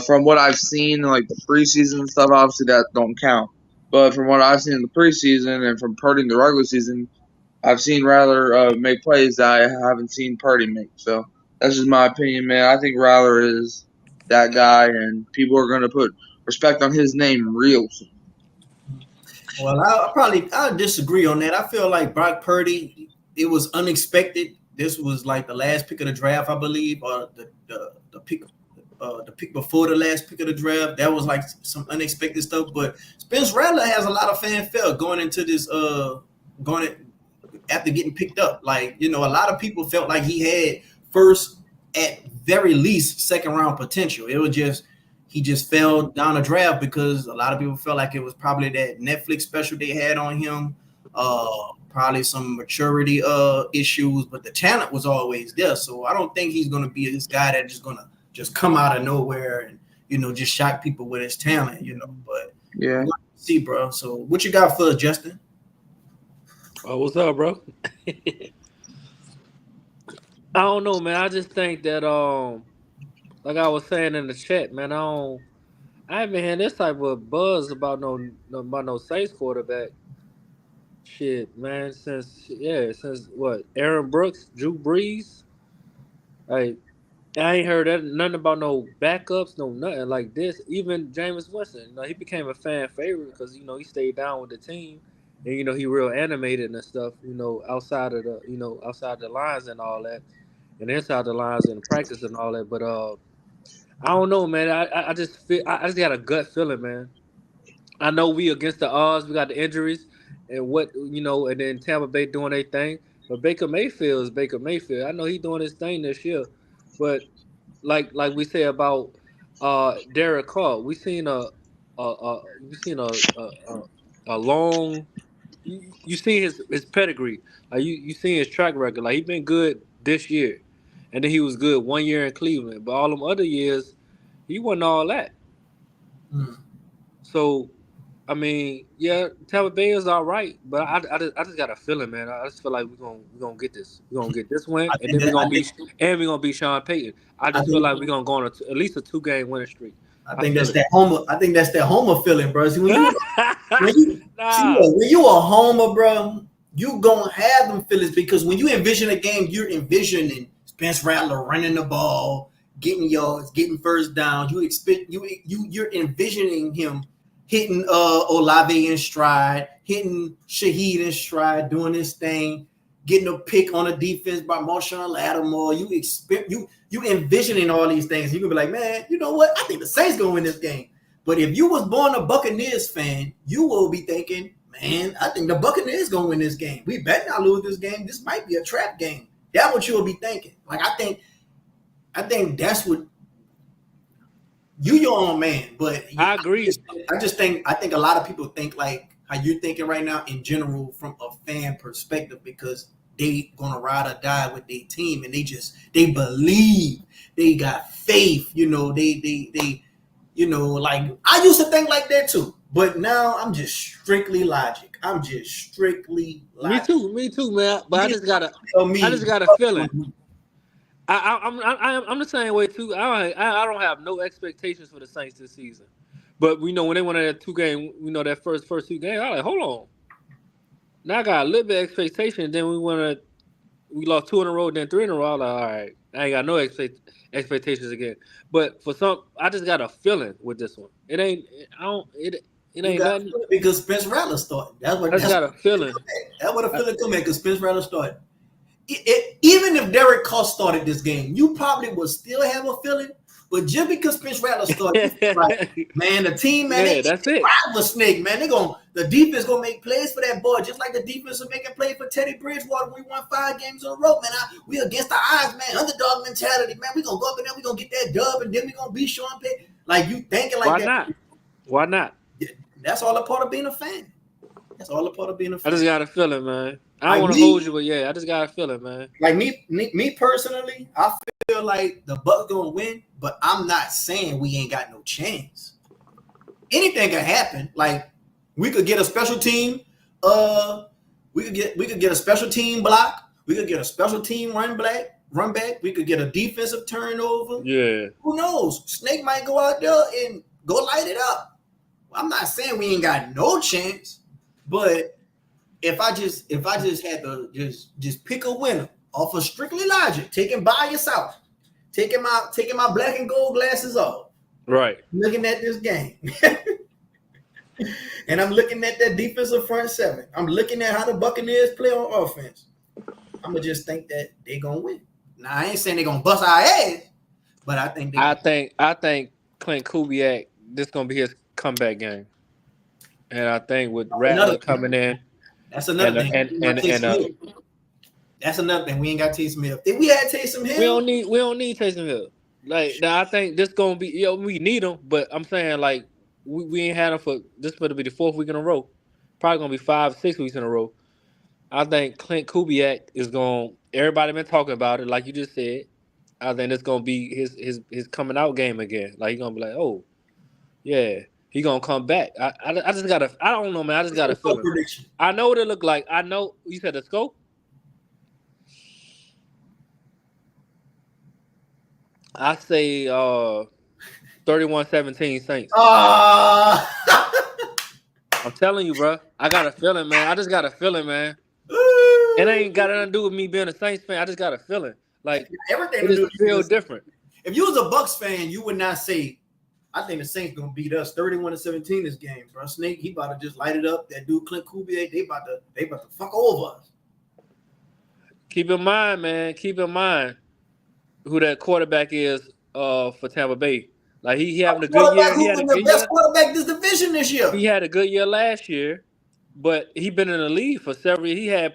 from what I've seen in like the preseason and stuff, obviously that don't count. But from what I've seen in the preseason and from Purdy in the regular season, I've seen Rattler make plays that I haven't seen Purdy make. So that's just my opinion, man. I think Rattler is that guy, and people are going to put respect on his name real soon.
Well, I'll disagree on that. I feel like Brock Purdy, it was unexpected. This was like the last pick of the draft, I believe, or the pick before the last pick of the draft. That was like some unexpected stuff. But Spencer Rattler has a lot of fanfare going into this after getting picked up. Like, a lot of people felt like he had first, at very least, second round potential. It was just he just fell down a draft because a lot of people felt like it was probably that Netflix special they had on him, probably some maturity issues, but the talent was always there. So I don't think he's going to be this guy that's just going to just come out of nowhere and just shock people with his talent. But
Yeah.
see, bro. So what you got for us, Justin?
Oh, what's up, bro? I don't know, man. I just think that like I was saying in the chat, man, I haven't had this type of buzz about no Saints quarterback shit, man, since what? Aaron Brooks, Drew Brees. Like I ain't heard nothing about no backups, no nothing like this. Even Jameis Winston, he became a fan favorite because he stayed down with the team, and he real animated and stuff. Outside the lines and all that, and inside the lines and practice and all that. But I don't know, man. I just feel I just got a gut feeling, man. I know we against the odds. We got the injuries and and then Tampa Bay doing their thing. But Baker Mayfield is Baker Mayfield. I know he doing his thing this year, but like we say about Derek Carr, we seen a long you seen his pedigree. Like you seen his track record. Like he been good this year, and then he was good 1 year in Cleveland. But all them other years, he wasn't all that.
Hmm.
So I mean, yeah, Tampa Bay is all right, but I just got a feeling, man. I just feel like we're gonna get this. We're gonna get this win,
I
and
think
then
that
we're gonna be Sean Payton. I
I
just feel
think
like we're gonna go on at least a 2-game winning streak.
I
I
think
feel
that's that homer. I think that's that homer feeling, bro. See, when you see
nah,
look, when you a homer, bro, you gonna have them feelings because when you envision a game, you're envisioning Spencer Rattler running the ball, getting yards, getting first down. You expect you're envisioning him hitting Olave in stride, hitting Shaheed in stride, doing this thing, getting a pick on a defense by Marshawn Lattimore. You envisioning all these things. You can be like, man, you know what? I think the Saints gonna win this game. But if you was born a Buccaneers fan, you will be thinking, man, I think the Buccaneers gonna win this game. We better not lose this game. This might be a trap game. That's what you'll be thinking. Like I think that's what you your own man. But
I agree.
I think a lot of people think like how you're thinking right now in general from a fan perspective because they gonna ride or die with their team and they believe, they got faith, they like I used to think like that too, but now I'm just strictly logic.
Me too, man. But
Tell me,
I just got a feeling. I'm the same way too. I don't have no expectations for the Saints this season. But we know when they won that 2-game, that first 2 games, I was like, hold on. Now I got a little bit of expectation. Then we lost 2 in a row, then 3 in a row. I was like, all right, I ain't got no expectations again. But I just got a feeling with this one. It ain't nothing.
because Spencer Rattler started.
I just got a feeling.
That's what a feeling come in because Spencer Rattler started. Even if Derek Carr started this game, you probably would still have a feeling. But just because Spencer Rattler started, like, man, the team, man,
that's it.
The snake, man. The defense gonna make plays for that boy, just like the defense was making plays for Teddy Bridgewater. We won 5 games in a row, man. We against the odds, man. Underdog mentality, man. We gonna go up and then we gonna get that dub, and then we gonna beat Sean Payton. Like you thinking like
Why
that?
not? Why not?
That's all a part of being a fan. That's all a part of being a fan.
I just got a feeling, man. I don't want to hold you, but yeah, I just got a feeling, man.
Like me personally, I feel like the Bucs gonna win, but I'm not saying we ain't got no chance. Anything can happen. Like we could get a special team. We could get a special team block. We could get a special team run back. We could get a defensive turnover.
Yeah.
Who knows? Snake might go out there and go light it up. I'm not saying we ain't got no chance, but if I just had to just pick a winner off of strictly logic, taking bias out, taking my black and gold glasses off,
right,
looking at this game, and I'm looking at that defensive front seven. I'm looking at how the Buccaneers play on offense. I'm gonna just think that they gonna win. Now I ain't saying they gonna bust our ass, but I think
Clint Kubiak, this gonna be his comeback game, and I think with Rattler coming in.
That's another thing. That's another thing. We ain't got Taysom Hill. If we had Taysom Hill,
we don't need Taysom Hill. Like now, I think this gonna be. We need him, but I'm saying like we ain't had him for this. Better be the 4th week in a row. Probably gonna be 5, 6 weeks in a row. I think Clint Kubiak is going. Everybody been talking about it, like you just said. I think it's gonna be his coming out game again. Like he's gonna be like, oh, yeah. He gonna come back. I just gotta. I don't know, man. I just gotta feel it. I know what it look like. I know you said the scope. I say 31-17 Saints. I'm telling you, bro. I got a feeling, man. I just got a feeling, man. It ain't got nothing to do with me being a Saints fan. I just got a feeling. Like
everything
it just feel different.
If you was a Bucs fan, you would not say, I think the Saints gonna beat us 31-17 this game, bro. Snake, he about to just light it up. That dude Clint Kubiak, they about to fuck over us.
Keep in mind, man. Keep in mind who that quarterback is for Tampa Bay. Like he having a good year. He had the best
quarterback this division this year.
He had a good year last year, but he been in the league for several years.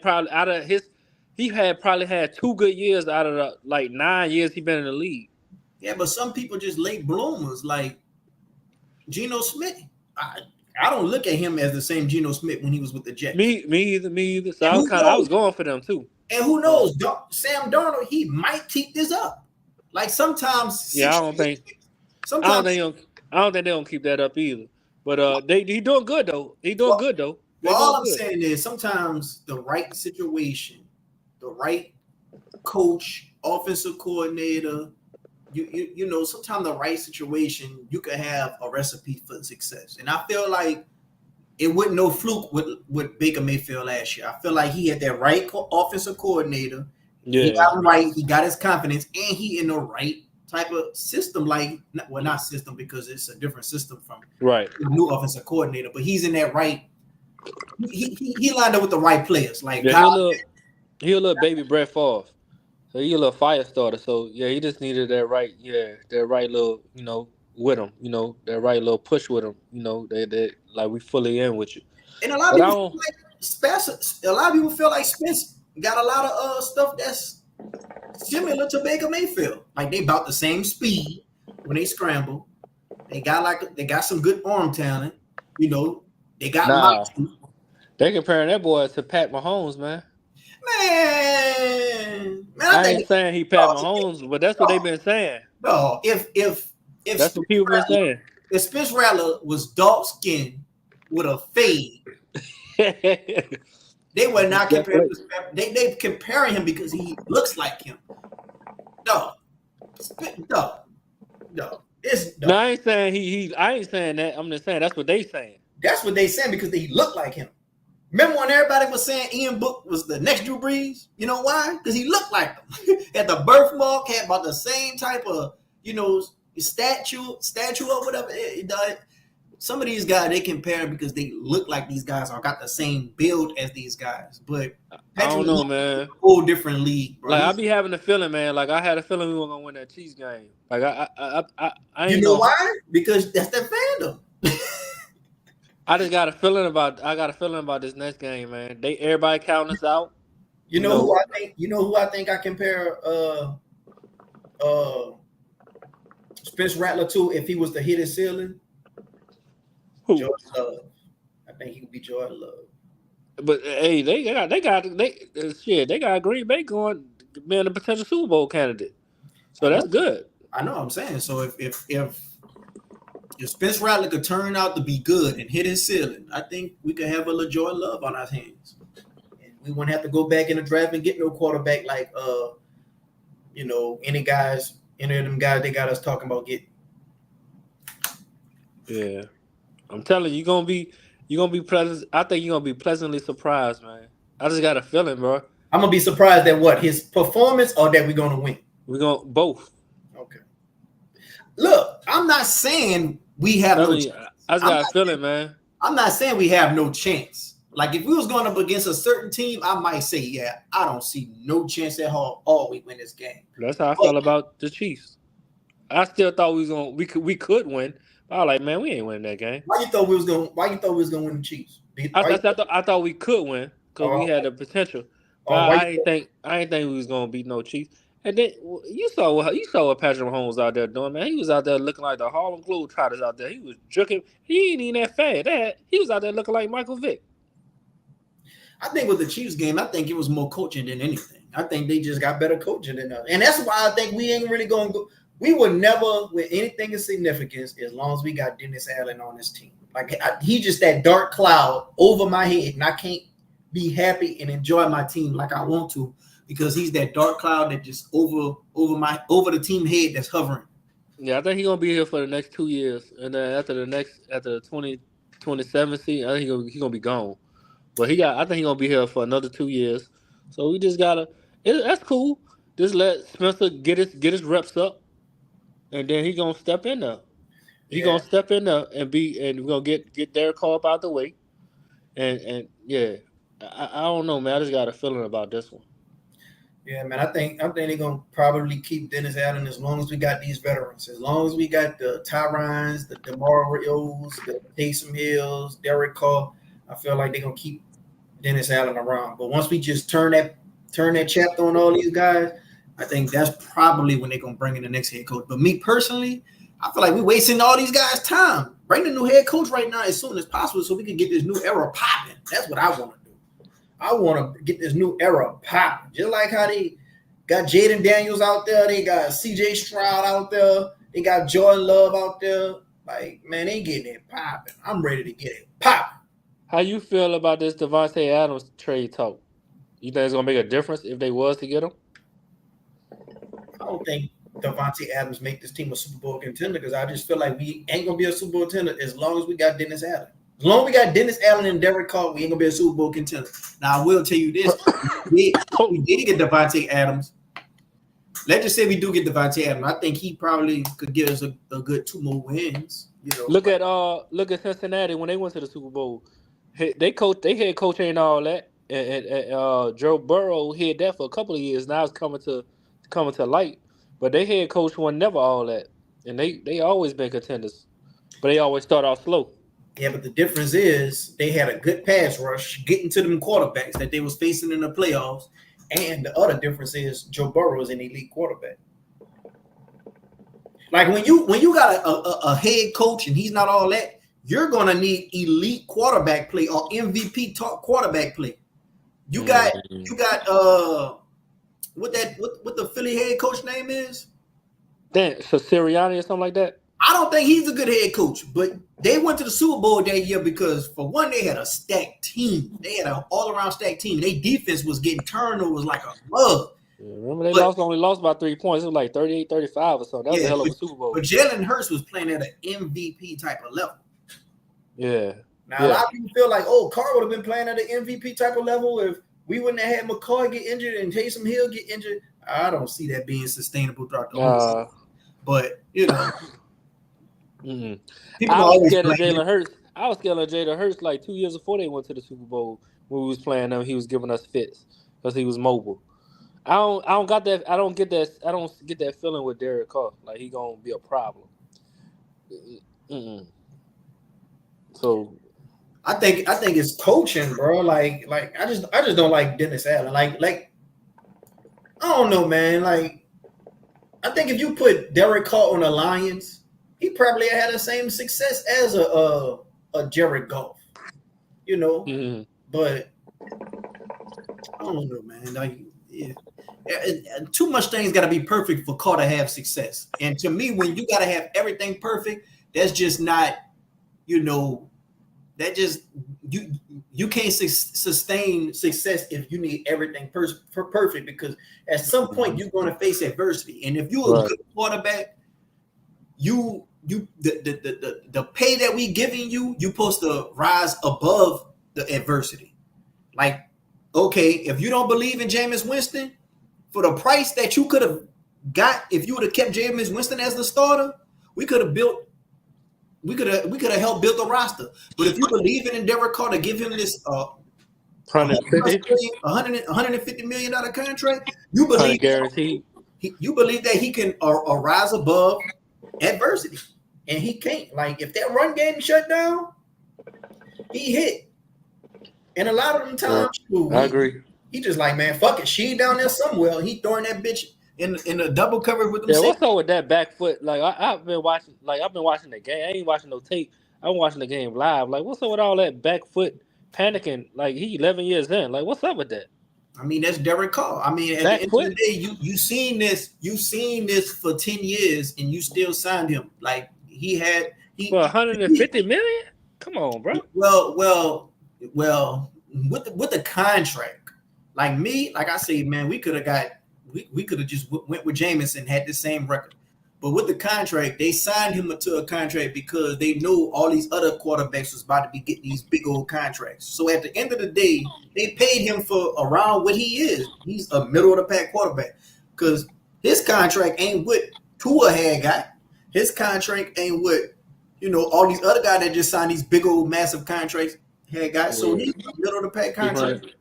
He probably had 2 good years out of the 9 years he been in the league.
Yeah, but some people just late bloomers like Geno Smith. I don't look at him as the same Geno Smith when he was with the Jets.
Me either. So I was going for them too.
And who knows, Sam Darnold, he might keep this up. Like sometimes.
Yeah, I don't think they don't keep that up either. But he doing good though. He doing
Well,
good though. They
well, all
doing
I'm
good.
saying is sometimes the right situation, the right coach, offensive coordinator, you know, sometimes the right situation, you can have a recipe for success. And I feel like it wasn't no fluke with Baker Mayfield last year. I feel like he had that right offensive coordinator. He
Yeah.
got him right. He got his confidence, and he in the right type of system. Like, well, not system because it's a different system from
Right.
the new offensive coordinator. But he's in that right. He lined up with the right players. Like,
Yeah,
God,
he a little baby Brett Favre. So he a little fire starter. So yeah, he just needed that right little, with him, that right little push with him, that like we fully in with you.
and a lot of
But I
people feel
don't.
like Spencer. A lot of people feel like Spence got a lot of stuff that's similar to Baker Mayfield. Like they about the same speed when they scramble. They got some good arm talent. You know, they got
Nah,
moxie.
they comparing that boy to Pat Mahomes, man.
Man, I
I ain't
think
saying he Pat Mahomes, but that's what they been saying.
no. If
That's what people been saying.
If Spencer Rattler was dark skinned with a fade, they were not comparing. They comparing him because he looks like him. No, no. It's
No,
no.
I ain't saying I ain't saying that. I'm just saying that's what they saying.
That's what they saying because they look like him. Remember when everybody was saying Ian Book was the next Drew Brees? You know why? Because he looked like him. Had the birthmark, had about the same type of, statue or whatever. Some of these guys, they compare him because they look like these guys or got the same build as these guys. But
I don't
Patrick
know,
Mahomes is
man.
a whole different league, bro.
Like I be having a feeling, man. Like I had a feeling we were gonna win that Chiefs game. Like I
You
ain't
know
know.
why? Because that's their fandom.
I just got a feeling about. I got a feeling about this next game, man. Everybody counting us out.
You know who I think? You know who I think I compare Spencer Rattler to if he was to hit his ceiling?
Who?
Jordan Love. I think he would be Jordan Love.
But hey, they got shit. They got Green Bay going being a potential Super Bowl candidate. So
I
that's
know.
good.
I know. I'm saying. So if Spencer Rattler could turn out to be good and hit his ceiling, I think we could have a little Jordan Love on our hands, and we won't have to go back in the draft and get no quarterback like any of them guys they got us talking about getting.
Yeah, I'm telling you, you're gonna be pleasant. I think you're gonna be pleasantly surprised, man. I just got a feeling, bro.
I'm gonna be surprised at what his performance or that we're gonna win.
We're gonna both.
Okay. Look, I'm not saying we have no chance.
I just got a feeling, man.
I'm not saying we have no chance. Like if we was going up against a certain team, I might say, yeah, I don't see no chance at all we win this game.
That's how I felt about the Chiefs. I still thought we could win. But I was like, man, we ain't winning that game.
Why you thought we was gonna win the Chiefs?
I thought we could win because we had the potential. But I ain't think we was gonna beat no Chiefs. And then you saw what Patrick Mahomes was out there doing, man. He was out there looking like the Harlem Globetrotters out there. He was jerking. He ain't even that fast. He was out there looking like Michael Vick.
I think with the Chiefs game, I think it was more coaching than anything. I think they just got better coaching than us. And that's why I think we ain't really going to go. We would never with anything of significance as long as we got Dennis Allen on this team. Like he just that dark cloud over my head, and I can't be happy and enjoy my team like I want to because he's that dark cloud that just over the team head that's hovering.
Yeah, I think he's gonna be here for the next 2 years, and then after the 2027 season, I think he's gonna be gone. But I think he's gonna be here for another 2 years. So we just gotta. That's cool. Just let Spencer get his reps up, and then he's gonna step in there. He's gonna step in there and we're gonna get Derek Carr up out the way, and yeah, I don't know, man. I just got a feeling about this one.
Yeah, man. I think they're gonna probably keep Dennis Allen as long as we got these veterans. As long as we got the Tyrons, the DeMar Rios, the Taysom Hills, Derek Carr, I feel like they're gonna keep Dennis Allen around. But once we just turn that chapter on all these guys, I think that's probably when they're gonna bring in the next head coach. But me personally, I feel like we're wasting all these guys' time. Bring the new head coach right now as soon as possible so we can get this new era popping. That's what I want to do. I want to get this new era popping. Just like how they got Jaden Daniels out there. They got CJ Stroud out there. They got Jordan Love out there. Like, man, they getting it popping. I'm ready to get it popping.
How you feel about this Devontae Adams trade talk? You think it's gonna make a difference if they was to get him?
I don't think Devontae Adams make this team a Super Bowl contender because I just feel like we ain't gonna be a Super Bowl contender as long as we got Dennis Allen. As long as we got Dennis Allen and Derek Carr, we ain't gonna be a Super Bowl contender. Now I will tell you this: we did get Devontae Adams. Let's just say we do get Devontae Adams. I think he probably could get us a good 2 more wins. You know,
Look at Cincinnati when they went to the Super Bowl. They head coach ain't all that, and Joe Burrow hid that for a couple of years. Now it's coming to light, but they head coach was never all that, and they always been contenders, but they always start off slow.
Yeah, but the difference is they had a good pass rush getting to them quarterbacks that they was facing in the playoffs, and the other difference is Joe Burrow is an elite quarterback. Like when you got a head coach and he's not all that, you're gonna need elite quarterback play or MVP top quarterback play. You got what the Philly head coach name is?
Then so Sirianni or something like that.
I don't think he's a good head coach, but they went to the Super Bowl that year because for one, they had a stacked team. They had an all-around stacked team. Their defense was getting turnovers like a mug.
Yeah, remember they only lost by 3 points. It was like 38-35 or something. That was a hell of a Super Bowl.
But Jalen Hurts was playing at an MVP type of level.
Yeah.
Now, a lot of people feel like, Carr would have been playing at an MVP type of level if we wouldn't have had McCoy get injured and Taysom Hill get injured. I don't see that being sustainable throughout the whole season. But, you know.
I was scared of Jalen Hurts. I was scared of Jalen Hurts like 2 years before they went to the Super Bowl when we was playing them. He was giving us fits because he was mobile. I don't get that feeling with Derek Carr. Like he gonna be a problem. So
I think it's coaching, bro. Like I just don't like Dennis Allen. Like I don't know, man. Like I think if you put Derek Carr on the Lions, he probably had the same success as a Jared Goff, you know. But I don't know, man. Like too much things got to be perfect for Carr to have success. And to me, when you got to have everything perfect, that's just not, you know, that just you can't sustain success if you need everything perfect because at some point you're going to face adversity. And if you're a good quarterback, the pay that we giving you're supposed to rise above the adversity. Like, okay, if you don't believe in Jameis Winston, for the price that you could have got if you would have kept Jameis Winston as the starter, we could have helped build the roster. But if you believe in Derek Carr to give him this $150 million contract, you believe
guaranteed.
You believe that he can rise above adversity, and he can't. Like if that run game shut down, he hit. And a lot of them times,
I agree.
He just like, man, fuck it. She down there somewhere. He throwing that bitch in a double cover with them.
Yeah, what's up with that back foot? Like I've been watching the game. I ain't watching no tape. I'm watching the game live. Like, what's up with all that back foot panicking? Like he 11 years in. Like, what's up with that?
I mean, that's Derek Carr. I mean, at the end of the day, you seen this for 10 years and you still signed him. Like
for 150 million? Come on, bro.
Well, with the contract. Like I say, man, we could have just went with Jameis and had the same record. But with the contract, they signed him to a contract because they know all these other quarterbacks was about to be getting these big old contracts. So at the end of the day, they paid him for around what he is. He's a middle of the pack quarterback because his contract ain't what Tua had got. His contract ain't what, you know, all these other guys that just signed these big old massive contracts had got. So he's a middle of the pack contract.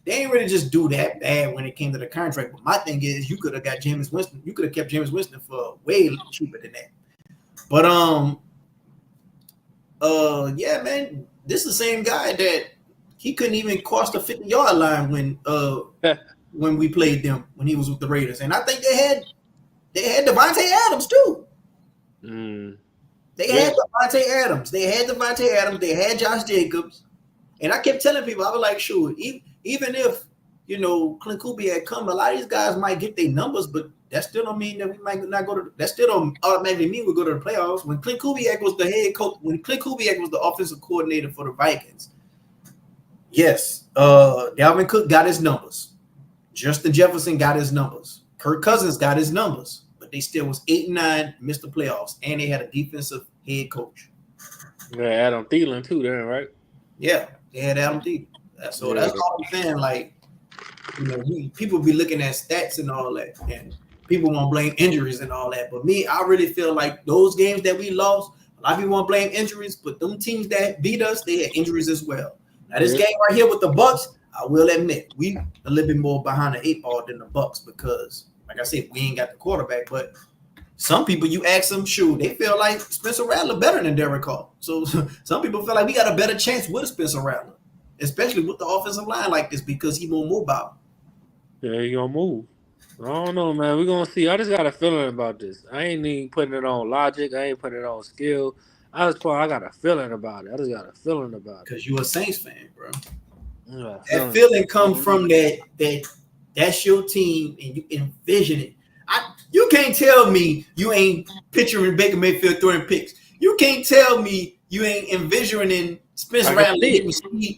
They ain't really just do that bad when it came to the contract. But my thing is, you could have got Jameis Winston. You could have kept Jameis Winston for way cheaper than that. But yeah, man, this is the same guy that he couldn't even cross the 50-yard line when we played them when he was with the Raiders. And I think they had Devontae Adams too. They had Devontae Adams. They had Josh Jacobs. And I kept telling people, I was like, sure, even if, you know, Clint Kubiak had come, a lot of these guys might get their numbers, but that still don't mean that we might not go to. That still don't automatically mean we go to the playoffs. When Clint Kubiak was the head coach, when Clint Kubiak was the offensive coordinator for the Vikings, yes, Dalvin Cook got his numbers. Justin Jefferson got his numbers. Kirk Cousins got his numbers, but they still was 8-9, missed the playoffs, and they had a defensive head coach.
Yeah, Adam Thielen too, then, right?
Yeah, they had Adam Thielen. So that's all I'm saying. Like, you know, people be looking at stats and all that, and people want to blame injuries and all that. But me, I really feel like those games that we lost, a lot of people want to blame injuries, but them teams that beat us, they had injuries as well. Now, this game right here with the Bucs, I will admit, we a little bit more behind the 8 ball than the Bucs because, like I said, we ain't got the quarterback. But some people, you ask them, shoot, they feel like Spencer Rattler better than Derek Carr. So some people feel like we got a better chance with Spencer Rattler, especially with the offensive line like this because he more mobile.
Yeah, he gonna move. I don't know, man. We're gonna see. I just got a feeling about this. I ain't even putting it on logic. I ain't putting it on skill. I got a feeling about it. I just got a feeling about it.
Because you a Saints fan, bro.
Yeah,
that feeling comes from that's your team and you envision it. You can't tell me you ain't picturing Baker Mayfield throwing picks. You can't tell me you ain't envisioning Spencer Rattler hitting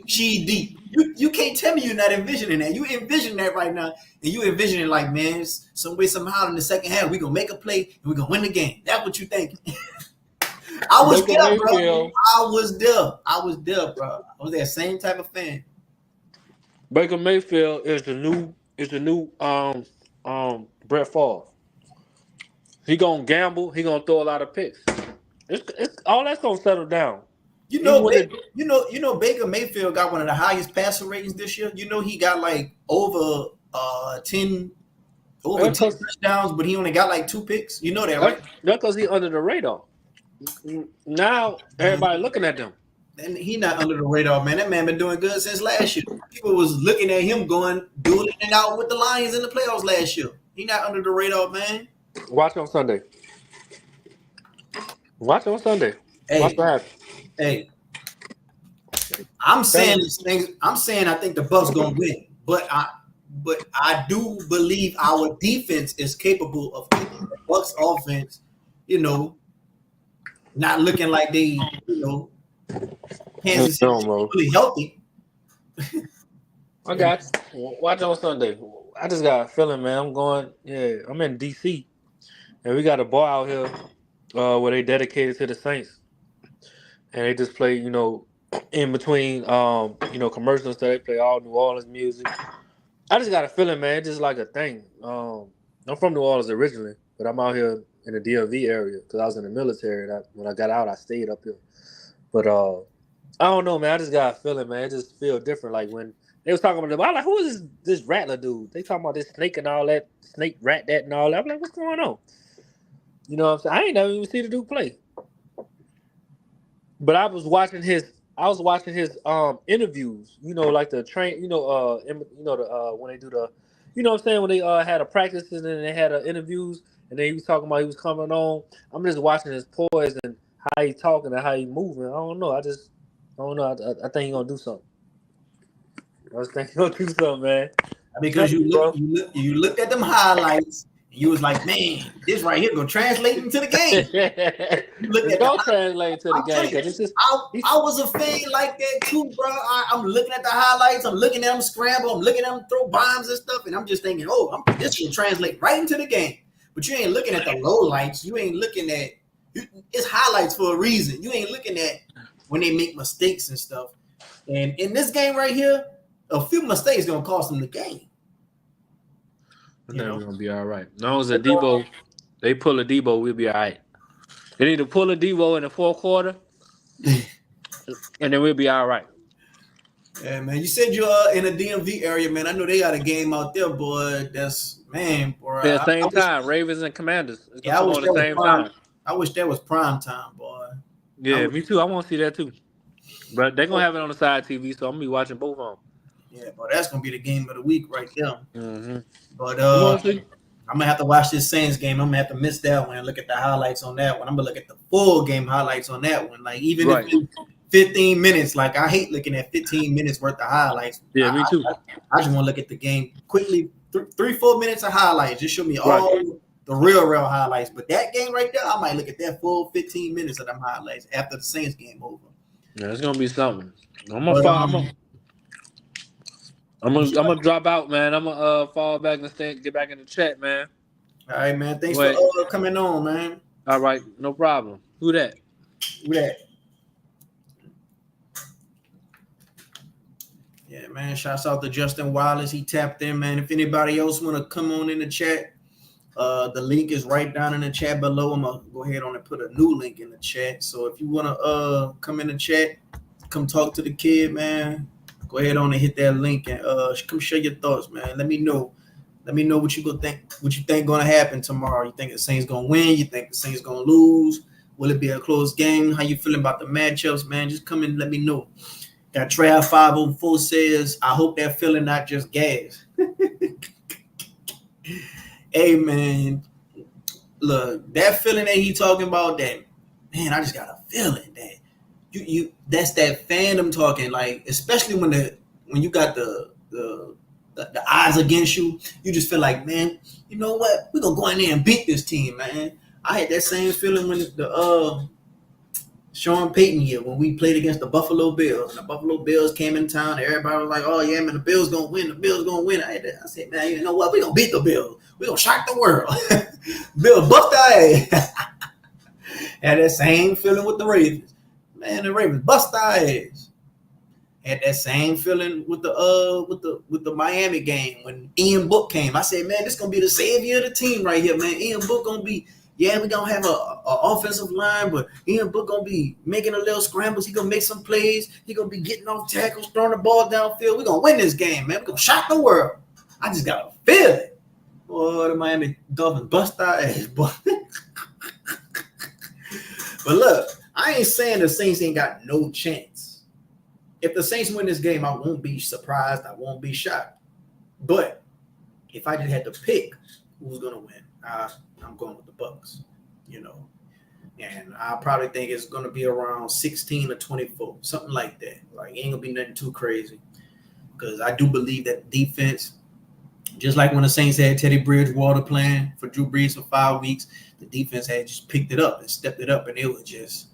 she deep. You can't tell me you're not envisioning that. You envision that right now, and you envisioning like, man, some way, somehow in the second half, we're going to make a play, and we're going to win the game. That's what you think. I was there, bro. I was there, bro. I was that same type of fan.
Baker Mayfield is the new Brett Favre. He gonna gamble. He gonna throw a lot of picks. It's all that's gonna settle down.
You know, Baker Mayfield got one of the highest passer ratings this year. You know, he got like over 10 touchdowns, but he only got like 2 picks. You know that, right?
That's because he under the radar. Now everybody looking at them.
And he not under the radar, man. That man been doing good since last year. People was looking at him doing it out with the Lions in the playoffs last year. He not under the radar, man.
Watch on Sunday. Hey, watch what happens.
Hey, I'm saying these things. I'm saying I think the Bucs gonna win, but I do believe our defense is capable of keeping the Bucs offense, you know, not looking like they, you know, Kansas City really healthy.
I got you. Watch on Sunday. I just got a feeling, man. I'm in DC, and we got a bar out here where they dedicated to the Saints, and they just play, you know, in between, you know, commercials. So they play all New Orleans music. I just got a feeling, man. It's just like a thing. I'm from New Orleans originally, but I'm out here in the DMV area because I was in the military. And when I got out, I stayed up here. But I don't know, man. I just got a feeling, man. It just feel different. Like when they was talking about it, I'm like, who is this Rattler dude? They talking about this snake and all that, snake rat that and all that. I'm like, what's going on? You know what I'm saying? I ain't never even seen the dude play. But I was watching his interviews, you know, like the train, you know, when they do the, you know what I'm saying, when they had a practice and then they had interviews and then he was talking about he was coming on. I'm just watching his poise and how he talking and how he moving. I don't know. I think he gonna do something. I was thinking he'll do something, man.
Because you looked at them highlights. You was like, man, this right here gonna translate into the game.
Translate to the game.
I was a fan like that too, bro. I'm looking at the highlights. I'm looking at them scramble. I'm looking at them throw bombs and stuff, and I'm just thinking, this will translate right into the game. But you ain't looking at the low lights. You ain't looking at it's highlights for a reason. You ain't looking at when they make mistakes and stuff. And in this game right here, a few mistakes gonna cost them the game.
I think we're gonna be all right. As long as they pull a Debo, we'll be all right. They need to pull a Debo in the fourth quarter, and then we'll be all right.
Yeah, man. You said you're in a DMV area, man. I know they got a game out there, boy. That's man, boy.
At the same time, Ravens and Commanders.
Yeah, I wish that was prime. I wish that was prime time, boy.
Yeah, me too. I want to see that too. But they're gonna have it on the side TV, so I'm gonna be watching both of them.
Yeah, but that's gonna be the game of the week right there.
Mm-hmm.
But I'm gonna have to watch this Saints game. I'm gonna have to miss that one and look at the highlights on that one. I'm gonna look at the full game highlights on that one. Like even if it's 15 minutes, like I hate looking at 15 minutes worth of highlights.
Yeah, me too.
I just want to look at the game quickly. 3-4 minutes of highlights. Just show me the real highlights. But that game right there, I might look at that full 15 minutes of them highlights after the Saints game over.
Yeah, it's gonna be something. I'm
But,
gonna drop out, man. I'm gonna fall back and get back in the chat, man.
all right, man. Thanks
Wait.
for coming on, man.
All right, no problem. Who that?
Who that? Yeah, man. Shouts out to Justin Wallace. He tapped in, man. If anybody else want to come on in the chat, the link is right down in the chat below. I'm gonna go ahead on and put a new link in the chat. So if you want to come in the chat, come talk to the kid, man. Go ahead on and hit that link and come share your thoughts, man. Let me know. Let me know what you think gonna happen tomorrow. You think the Saints gonna win? You think the Saints gonna lose? Will it be a close game? How you feeling about the matchups, man? Just come and let me know. Got Trav 504 says, I hope that feeling not just gas. Hey, man, look, that feeling that he talking about, that, man, I just got a feeling that you that's that fandom talking, like, especially when you got the odds against you, you just feel like, man, you know what? We're gonna go in there and beat this team, man. I had that same feeling when the Sean Payton year, when we played against the Buffalo Bills, and the Buffalo Bills came in town, and everybody was like, oh yeah, man, the Bills gonna win, I said, man, you know what? We're gonna beat the Bills. We're gonna shock the world. Bill bust our ass. Had that same feeling with the Ravens. Man, the Ravens bust our ass. Had that same feeling with the Miami game when Ian Book came. I said, man, this gonna be the savior of the team right here, man. Ian Book gonna be, yeah, we gonna have a offensive line, but Ian Book gonna be making a little scrambles. He gonna make some plays. He gonna be getting off tackles, throwing the ball downfield. We gonna win this game, man. We gonna shock the world. I just got a feeling. Boy, the Miami Dolphins bust our ass, boy. But look, I ain't saying the Saints ain't got no chance. If the Saints win this game, I won't be surprised. I won't be shocked. But if I just had to pick who's gonna win, I'm going with the Bucs, you know. And I probably think it's gonna be around 16 or 24, something like that. Like, it ain't gonna be nothing too crazy. Because I do believe that defense, just like when the Saints had Teddy Bridgewater playing for Drew Brees for 5 weeks, the defense had just picked it up and stepped it up, and they were just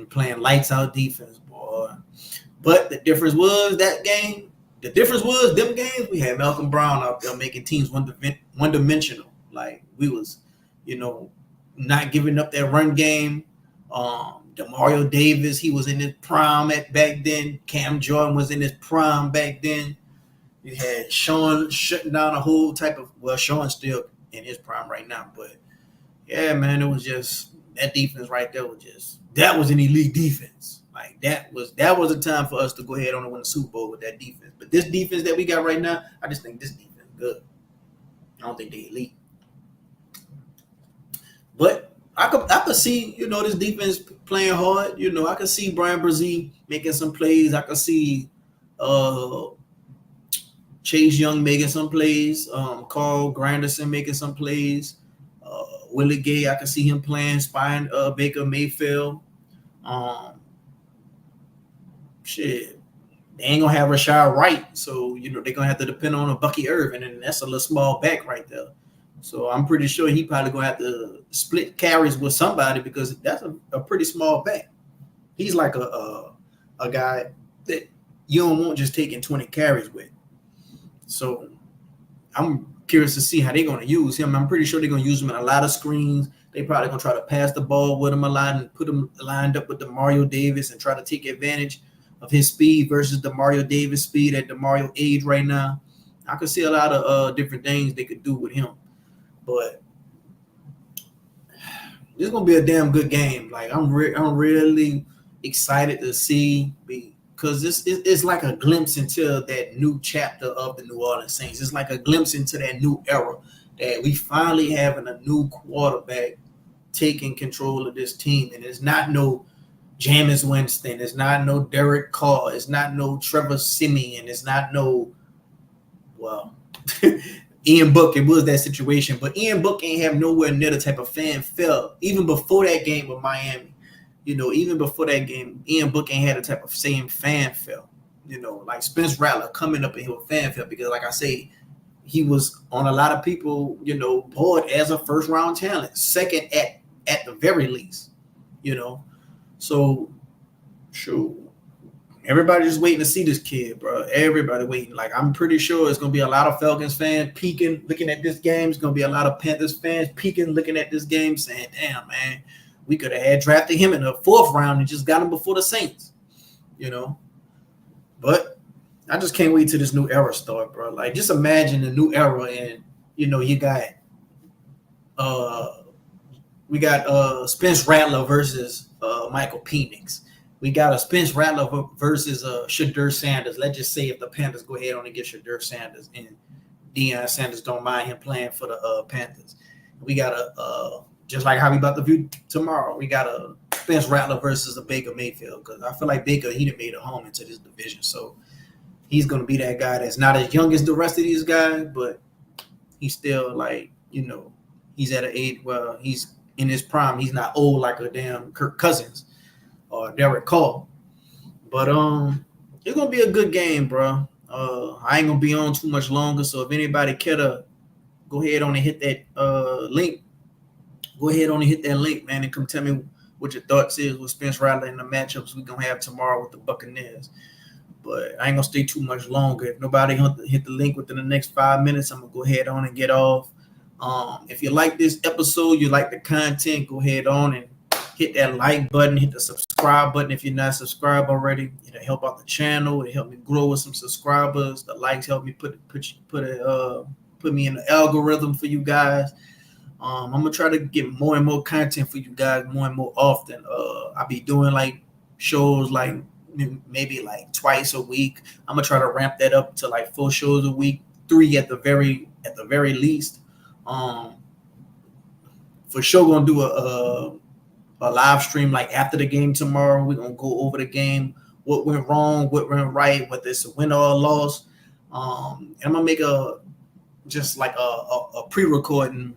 playing lights out defense, boy. But the difference was that game. The difference was them games, we had Malcolm Brown out there making teams one-dimensional. Like, we was, you know, not giving up that run game. DeMario Davis, he was in his prime back then. Cam Jordan was in his prime back then. You had Sean shutting down a whole type of, well, Sean's still in his prime right now, but yeah, man, it was just, that defense right there that was an elite defense. Like, that was a time for us to go ahead on and win the Super Bowl with that defense. But this defense that we got right now, I just think this defense is good. I don't think they elite. But I could see, you know, this defense playing hard. You know, I could see Brian Brzee making some plays. I could see Chase Young making some plays. Carl Granderson making some plays. Willie Gay, I can see him playing, spying Baker Mayfield. Shit, they ain't gonna have Rashad Wright, so you know they're gonna have to depend on a Bucky Irvin, and that's a little small back right there. So I'm pretty sure he probably gonna have to split carries with somebody, because that's a pretty small back. He's like a guy that you don't want just taking 20 carries with. So I'm curious to see how they're going to use him. I'm pretty sure they're going to use him in a lot of screens. They probably going to try to pass the ball with him a lot and put him lined up with DeMario Davis and try to take advantage of his speed versus DeMario Davis' speed at DeMario age right now. I could see a lot of different things they could do with him. But this is going to be a damn good game. Like, I'm really excited to see, because it's like a glimpse into that new chapter of the New Orleans Saints. It's like a glimpse into that new era, that we finally having a new quarterback taking control of this team. And it's not no Jameis Winston. It's not no Derek Carr. It's not no Trevor Siemian. It's not no, well, Ian Book. It was that situation. But Ian Book ain't have nowhere near the type of fan felt, even before that game with Miami. You know, even before that game, Ian Book ain't had a type of same fan feel. You know, like Spencer Rattler coming up in here with fan feel, because, like I say, he was on a lot of people, board as a first round talent, second at the very least, So, sure. Everybody just waiting to see this kid, bro. Everybody waiting. Like, I'm pretty sure it's gonna be a lot of Falcons fans peeking, looking at this game. It's gonna be a lot of Panthers fans peeking, looking at this game, saying, "Damn, man, we could have had drafted him in the 4th round and just got him before the Saints," But I just can't wait till this new era start, bro. Like, just imagine the new era, and you got we got Spencer Rattler versus Michael Penix. We got a Spencer Rattler versus Shadur Sanders. Let's just say if the Panthers go ahead on and get Shadur Sanders and Deion Sanders don't mind him playing for the Panthers. We got just like how we about to view tomorrow, we got a Spencer Rattler versus a Baker Mayfield, because I feel like Baker, he done made a home into this division. So he's going to be that guy that's not as young as the rest of these guys, but he's still like, he's at an age where he's in his prime. He's not old like a damn Kirk Cousins or Derek Carr. But it's going to be a good game, bro. I ain't going to be on too much longer, so if anybody care to go ahead on and hit that link, go ahead on and hit that link, man, and come tell me what your thoughts is with Spencer Rattler and the matchups we're going to have tomorrow with the Buccaneers. But I ain't going to stay too much longer. If nobody hit the link within the next 5 minutes, I'm going to go ahead on and get off. If you like this episode, you like the content, go ahead on and hit that like button, hit the subscribe button if you're not subscribed already. It'll help out the channel. It'll help me grow with some subscribers. The likes help me put me in the algorithm for you guys. I'm gonna try to get more and more content for you guys more and more often. I'll be doing like shows like maybe like twice a week. I'm gonna try to ramp that up to like 4 shows a week, 3 at the very least. For sure gonna do a live stream like after the game tomorrow. We're gonna go over the game, what went wrong, what went right, whether it's a win or a loss. And I'm gonna make a pre-recording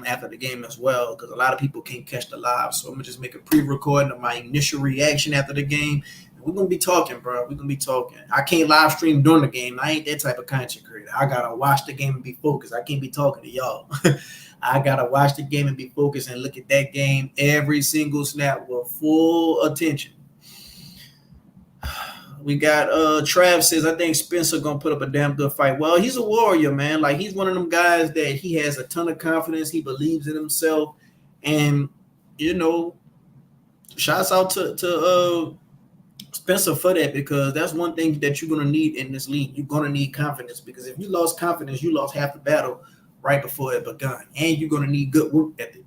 after the game as well, because a lot of people can't catch the live. So I'm gonna just make a pre-recording of my initial reaction after the game. And we're gonna be talking, bro. We're gonna be talking. I can't live stream during the game. I ain't that type of content creator. I gotta watch the game and be focused. I can't be talking to y'all. I gotta watch the game and be focused and look at that game every single snap with full attention. We got Trav says, I think Spencer gonna put up a damn good fight. Well, he's a warrior, man. Like, he's one of them guys that he has a ton of confidence. He believes in himself, and shouts out to Spencer for that, because that's one thing that you're gonna need in this league. You're gonna need confidence, because if you lost confidence, you lost half the battle right before it begun, and you're gonna need good work ethic.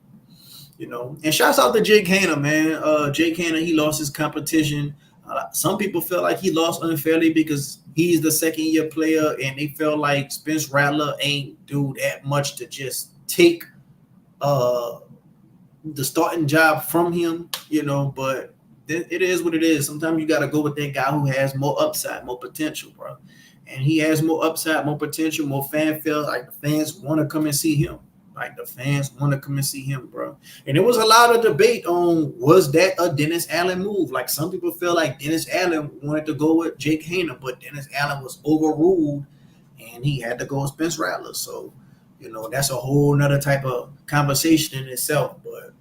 And shouts out to Jake Hanna, man. Jake Hanna, he lost his competition. Some people feel like he lost unfairly because he's the second-year player, and they feel like Spencer Rattler ain't do that much to just take the starting job from him, but it is what it is. Sometimes you got to go with that guy who has more upside, more potential, bro. And he has more upside, more potential, more fanfare. Like, the fans want to come and see him. Bro. And there was a lot of debate on, was that a Dennis Allen move? Like, some people feel like Dennis Allen wanted to go with Jake Hanna, but Dennis Allen was overruled and he had to go with Spencer Rattler. So, that's a whole nother type of conversation in itself. But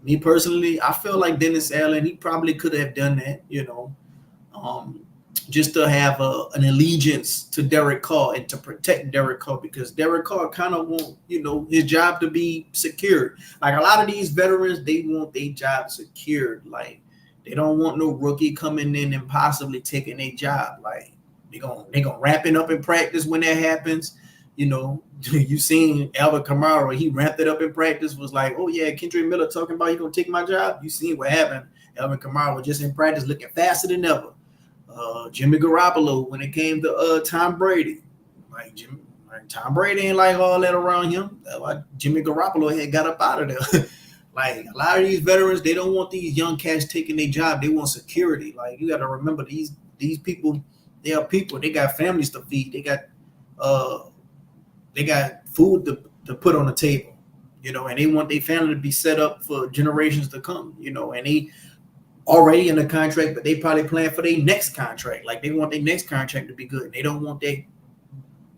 me personally, I feel like Dennis Allen, he probably could have done that, just to have an allegiance to Derek Carr and to protect Derek Carr, because Derek Carr kind of want, his job to be secured. Like, a lot of these veterans, they want their job secured. Like, they don't want no rookie coming in and possibly taking their job. Like, they gonna wrap it up in practice when that happens. You seen Alvin Kamara, he ramped it up in practice, was like, oh yeah, Kendrick Miller talking about he gonna take my job. You seen what happened. Alvin Kamara was just in practice looking faster than ever. Jimmy Garoppolo, when it came to Tom Brady, Tom Brady ain't like all that around him. That's why Jimmy Garoppolo had got up out of there. Like, a lot of these veterans, they don't want these young cats taking their job. They want security. Like, you got to remember, these people, they are people. They got families to feed. They got food to put on the table, and they want their family to be set up for generations to come, and they already in the contract, but they probably plan for their next contract. Like, they want their next contract to be good. They don't want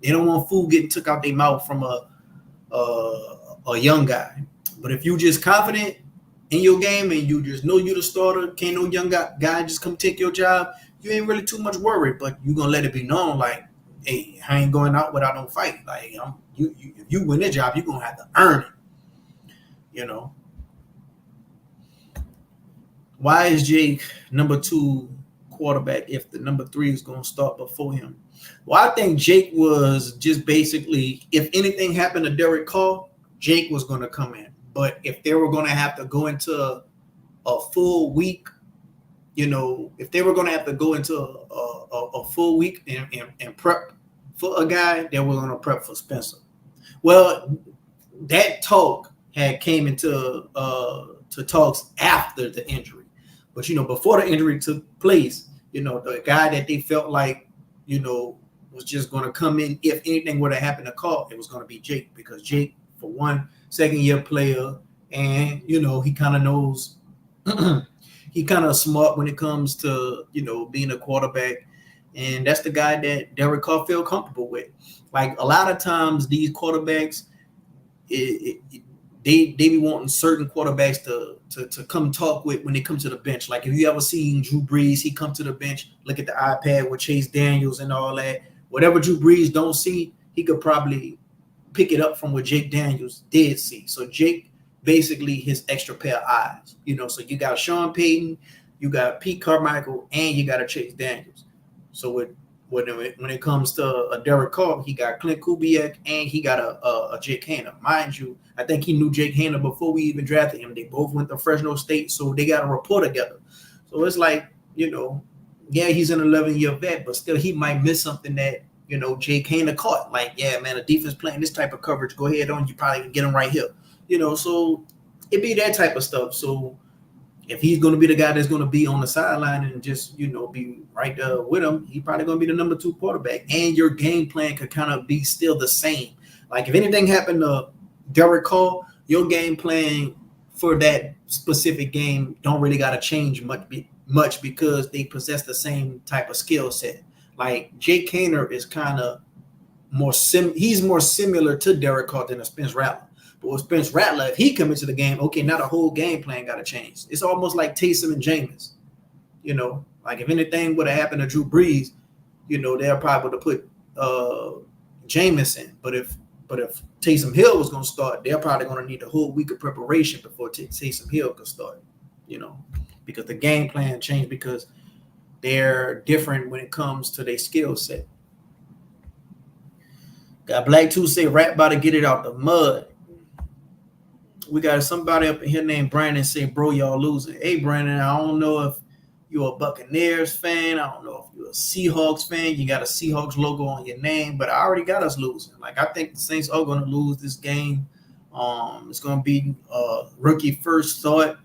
They don't want food getting took out their mouth from a young guy. But if you just confident in your game and you just know you're the starter, can't no young guy just come take your job, you ain't really too much worried. But you gonna let it be known, like, hey, I ain't going out without no fight. Like, if you win this job, you're gonna have to earn it. You know. Why is Jake number 2 quarterback if the number 3 is going to start before him? Well, I think Jake was just basically, if anything happened to Derek Carr, Jake was going to come in. But if they were going to have to go into a full week, you know, if they were going to have to go into a full week and prep for a guy, they were going to prep for Spencer. Well, that talk had came into to talks after the injury. But, you know, before the injury took place, you know, the guy that they felt like, you know, was just going to come in if anything would have happened to Carr, it was going to be Jake. Because Jake, for one, second-year player, and, you know, he kind of knows he kind of smart when it comes to, you know, being a quarterback. And that's the guy that Derek Carr feel comfortable with. Like, a lot of times these quarterbacks, they be wanting certain quarterbacks to come talk with when they come to the bench. Like, if you ever seen Drew Brees, he come to the bench, look at the iPad with Chase Daniels and all that. Whatever Drew Brees don't see, he could probably pick it up from what Jake Daniels did see. So Jake, basically his extra pair of eyes. You know, so you got Sean Payton, you got Pete Carmichael, and you got a Chase Daniels. So when it comes to a Derek Carr, he got Clint Kubiak and he got a Jake Haener. Mind you, I think he knew Jake Haener before we even drafted him. They both went to Fresno State, so they got a rapport together. So it's like, you know, yeah, he's an 11-year vet, but still he might miss something that, you know, Jake Haener caught. Like, yeah, man, a defense playing this type of coverage, go ahead on, you probably can get him right here. You know, so it be that type of stuff. So if he's going to be the guy that's going to be on the sideline and just, you know, be right there with him, he's probably going to be the number 2 quarterback. And your game plan could kind of be still the same. Like, if anything happened to Derek Carr, your game plan for that specific game don't really got to change much because they possess the same type of skill set. Like, Jake Haener is kind of he's more similar to Derek Carr than a Spencer Rattler. But with Spencer Rattler, if he come into the game, okay, now the whole game plan got to change. It's almost like Taysom and Jameis. You know, like if anything would have happened to Drew Brees, you know, they're probably to put Jameis in. But if Taysom Hill was going to start, they're probably going to need a whole week of preparation before Taysom Hill could start, you know, because the game plan changed because they're different when it comes to their skill set. Got Black 2 say, Rat about to get it out the mud. We got somebody up in here named Brandon say, bro, y'all losing. Hey, Brandon, I don't know if you're a Buccaneers fan. I don't know if you're a Seahawks fan. You got a Seahawks logo on your name, but I already got us losing. Like, I think the Saints are going to lose this game. It's going to be rookie first thought.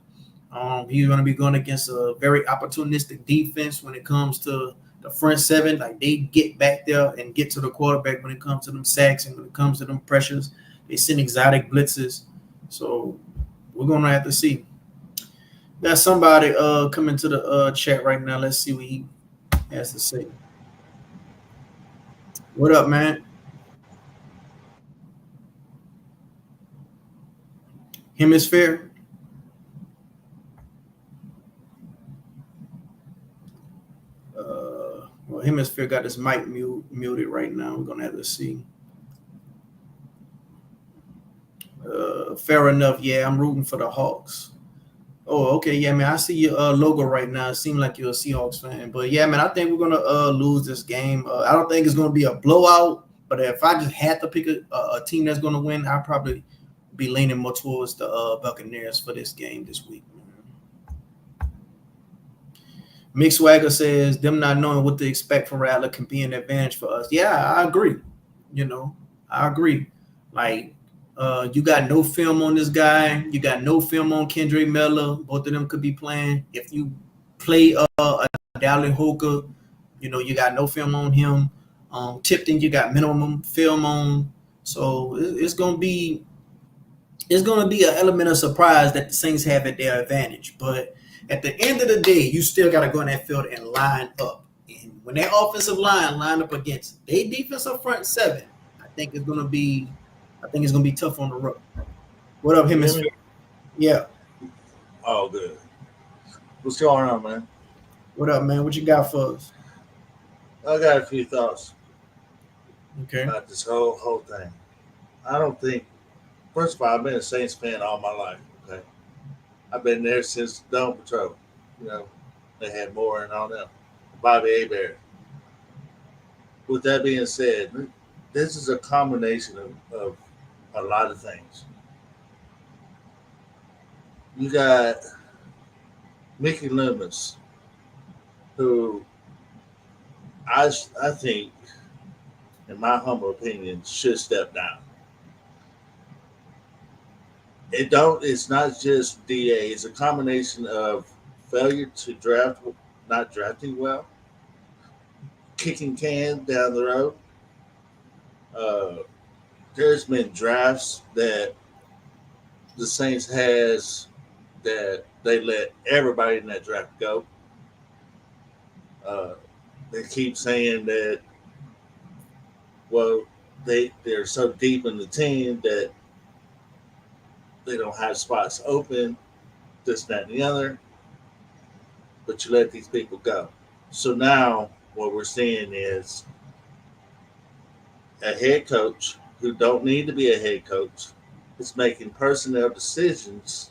He's going to be going against a very opportunistic defense when it comes to the front seven. Like, they get back there and get to the quarterback when it comes to them sacks and when it comes to them pressures. They send exotic blitzes. So we're going to have to see. Got somebody coming to the chat right now. Let's see what he has to say. What up, man? Hemisphere. Well, Hemisphere got his mic muted right now. We're going to have to see. Fair enough. Yeah, I'm rooting for the Hawks. Oh, okay. Yeah, man, I see your logo right now. It seems like you're a Seahawks fan. But, yeah, man, I think we're going to lose this game. I don't think it's going to be a blowout. But if I just had to pick a team that's going to win, I'd probably be leaning more towards the Buccaneers for this game this week. Mick Swagger says, them not knowing what to expect from Rattler can be an advantage for us. Yeah, I agree. You know, I agree. Like, you got no film on this guy. You got no film on Kendrick Miller. Both of them could be playing. If you play a Dallin Hooker, you know, you got no film on him. Tipton, you got minimum film on. So it's gonna be an element of surprise that the Saints have at their advantage. But at the end of the day, you still got to go in that field and line up. And when their offensive line up against their defensive front seven, I think it's gonna be tough on the road. What up, hemisphere? Yeah.
Oh, good. What's going on, man?
What up, man? What you got for us?
I got a few thoughts
Okay.
about this whole thing. I don't think. First of all, I've been a Saints fan all my life. Okay, I've been there since Dome Patrol. You know, they had more and all them. Bobby Abear. With that being said, this is a combination of a lot of things. You got Mickey Loomis, who I think, in my humble opinion, should step down. It's not just DA, it's a combination of failure to draft, not drafting well, kicking can down the road. Uh, there's been drafts that the Saints has that they let everybody in that draft go. Uh, they keep saying that, well, they're so deep in the team that they don't have spots open, this, that, and the other, but you let these people go. So now what we're seeing is a head coach who don't need to be a head coach is making personnel decisions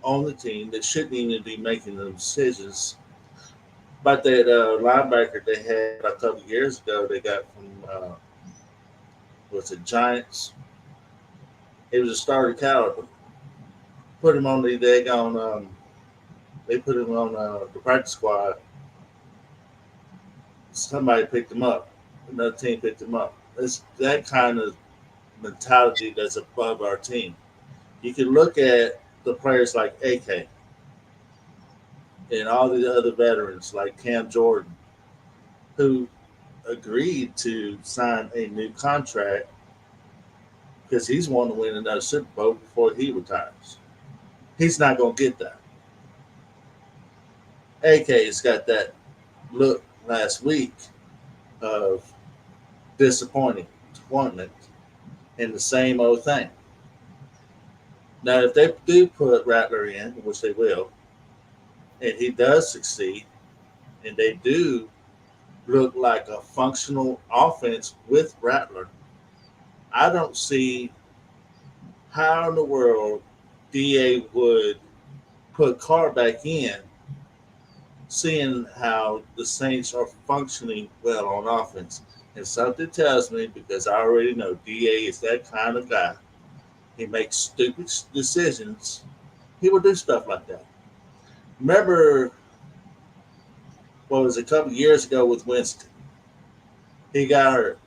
on the team that shouldn't even be making the decisions. But that linebacker they had a couple years ago, they got from was it Giants? He was a starter caliber. Put him on they put him on the practice squad. Somebody picked him up. Another team picked him up. It's that kind of mentality that's above our team. You can look at the players like AK and all the other veterans like Cam Jordan, who agreed to sign a new contract because he's wanting to win another Super Bowl before he retires. He's not going to get that. AK's got that look last week of disappointment in the same old thing. Now, if they do put Rattler in, which they will, and he does succeed, and they do look like a functional offense with Rattler, I don't see how in the world DA would put Carr back in, seeing how the Saints are functioning well on offense. And something tells me, because I already know DA is that kind of guy, he makes stupid decisions. He will do stuff like that. Remember, what was it, a couple years ago with Winston? He got hurt.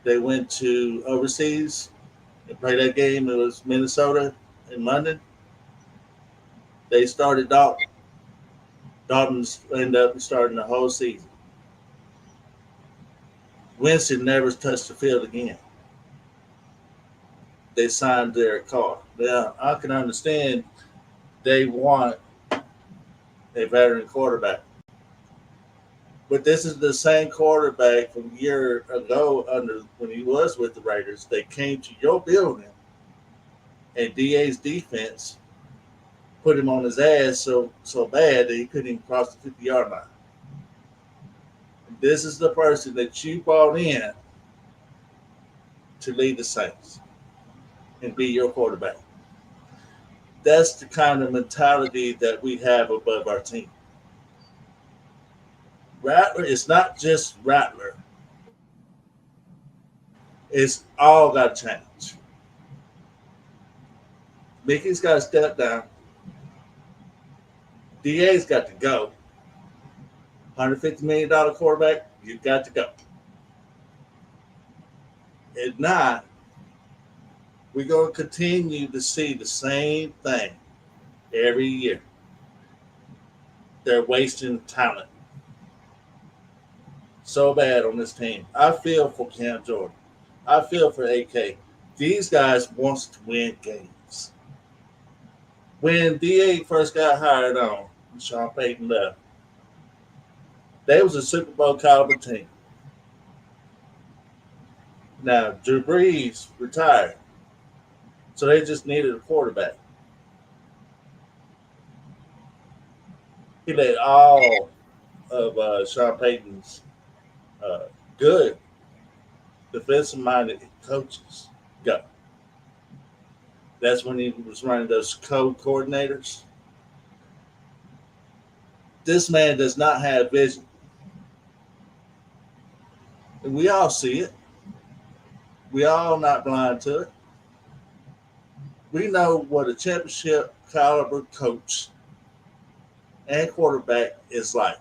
They went to overseas and played that game. It was Minnesota in London. They started Dalton. Dalton's ended up starting the whole season. Winston never touched the field again. They signed Derek Carr. Now, I can understand they want a veteran quarterback. But this is the same quarterback from a year ago when he was with the Raiders. They came to your building and DA's defense put him on his ass so bad that he couldn't even cross the 50-yard line. This is the person that you brought in to lead the Saints and be your quarterback. That's the kind of mentality that we have above our team. Rattler is not just Rattler. It's all got to change. Mickey's got to step down. DA's got to go. $150 million quarterback, you've got to go. If not, we're going to continue to see the same thing every year. They're wasting talent so bad on this team. I feel for Cam Jordan. I feel for AK. These guys want to win games. When DA first got hired on, Sean Payton left, They was a Super Bowl caliber team. Now Drew Brees retired, so they just needed a quarterback. He let all of Sean Payton's uh, good defensive-minded coaches go. That's when he was running those co-coordinators. This man does not have vision. And we all see it. We all not blind to it. We know what a championship caliber coach and quarterback is like.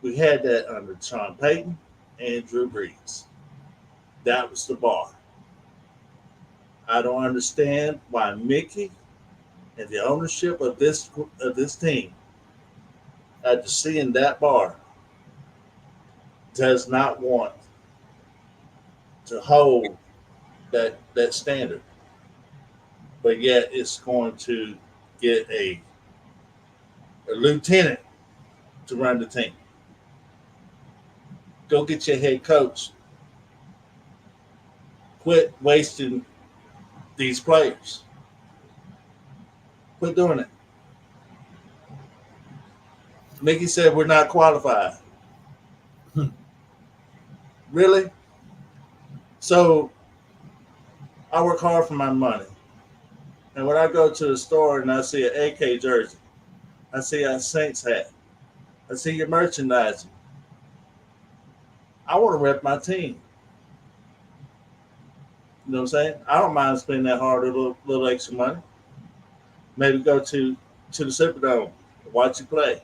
We had that under Sean Payton and Drew Brees. That was the bar. I don't understand why Mickey and the ownership of this team, after seeing that bar, does not want to hold that standard, but yet it's going to get a lieutenant to run the team. Go get your head coach. Quit wasting these players. Quit doing it. Mickey said we're not qualified. Really? So I work hard for my money. And when I go to the store and I see an AK jersey, I see a Saints hat, I see your merchandising, I want to rep my team. You know what I'm saying? I don't mind spending that hard a little extra money. Maybe go to the Superdome, watch you play.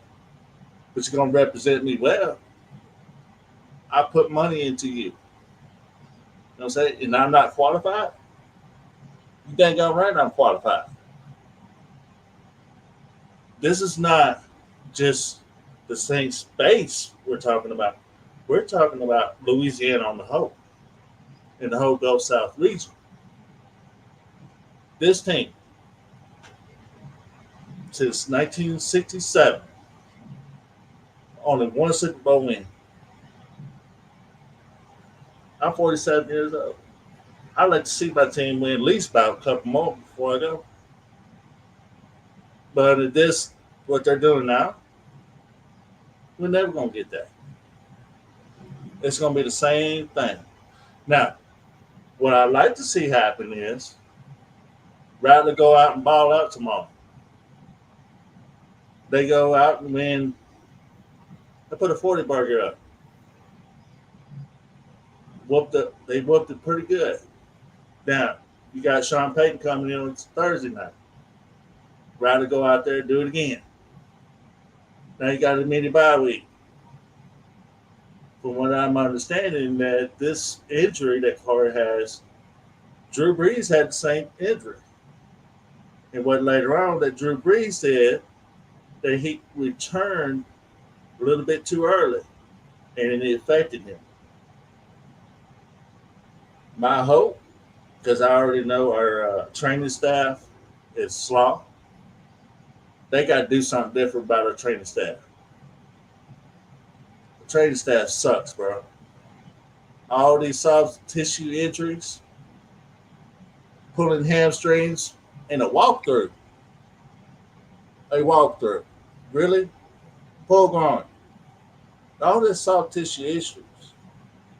But you're going to represent me well. I put money into you. You know what I'm saying? And I'm not qualified? You think I'm right? I'm qualified. This is not just the same space we're talking about. We're talking about Louisiana on the whole, in the whole Gulf South region. This team, since 1967, only one Super Bowl win. I'm 47 years old. I'd like to see my team win at least about a couple more before I go. But under this, what they're doing now, we're never going to get that. It's going to be the same thing. Now, what I'd like to see happen is Rattler go out and ball out tomorrow. They go out and win. They put a 40 burger up. They whooped it pretty good. Now, you got Sean Payton coming in on Thursday night. Rather go out there and do it again. Now you got a mini bye week. From what I'm understanding, that this injury that Corey has, Drew Brees had the same injury. And what later on that Drew Brees said that he returned a little bit too early and it affected him. My hope, because I already know our training staff is slaw, they got to do something different about our training staff. The training staff sucks, bro. All these soft tissue injuries, pulling hamstrings, and a walkthrough. A walkthrough. Really? Pull groin. All this soft tissue issues.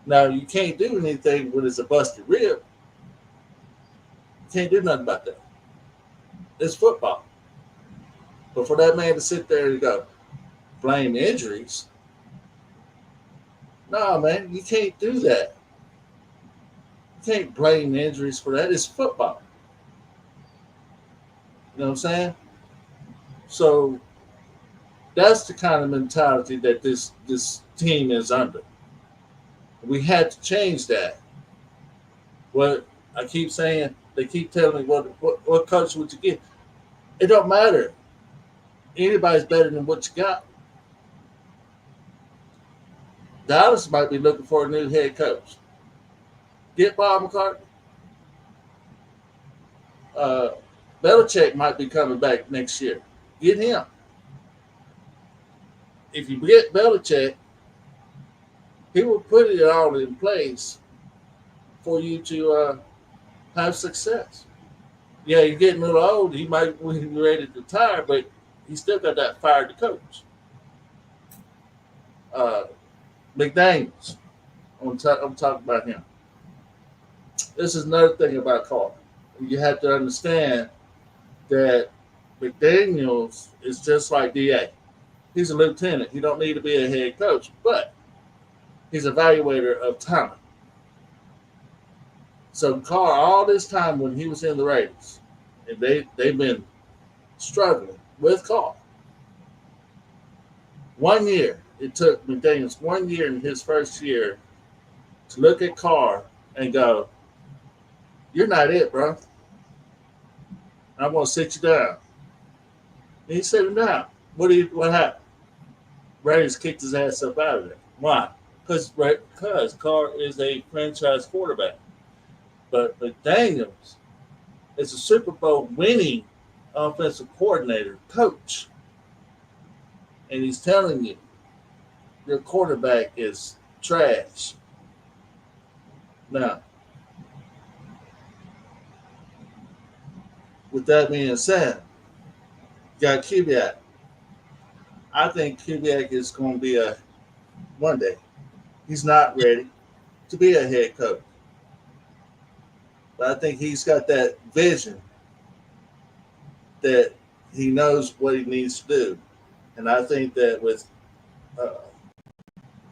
Now, you can't do anything when it's a busted rib. You can't do nothing about that. It's football. But for that man to sit there and go, blame injuries, no, man, you can't do that. You can't blame injuries for that. It's football. You know what I'm saying? So that's the kind of mentality that this team is under. We had to change that. What I keep saying, they keep telling me, what coach would you get? It don't matter. Anybody's better than what you got. Dallas might be looking for a new head coach. Get Bob McCartney. Belichick might be coming back next year. Get him. If you get Belichick, He will put it all in place for you to have success. Yeah, you're getting a little old. He might be ready to retire, but he still got that fire to coach. Uh, McDaniels, I'm talking about him. This is another thing about Carr. You have to understand that McDaniels is just like DA. He's a lieutenant. He don't need to be a head coach, but he's an evaluator of talent. So Carr, all this time when he was in the Raiders, and they've been struggling with Carr. 1 year. It took McDaniels 1 year in his first year to look at Carr and go, "You're not it, bro. I'm gonna sit you down." And he set him down. What happened? Raiders kicked his ass up out of there. Why? Because Carr is a franchise quarterback. But McDaniels is a Super Bowl winning offensive coordinator, coach. And he's telling you your quarterback is trash. Now, with that being said, you got Kubiak. I think Kubiak is going to be one day. He's not ready to be a head coach. But I think he's got that vision that he knows what he needs to do. And I think that with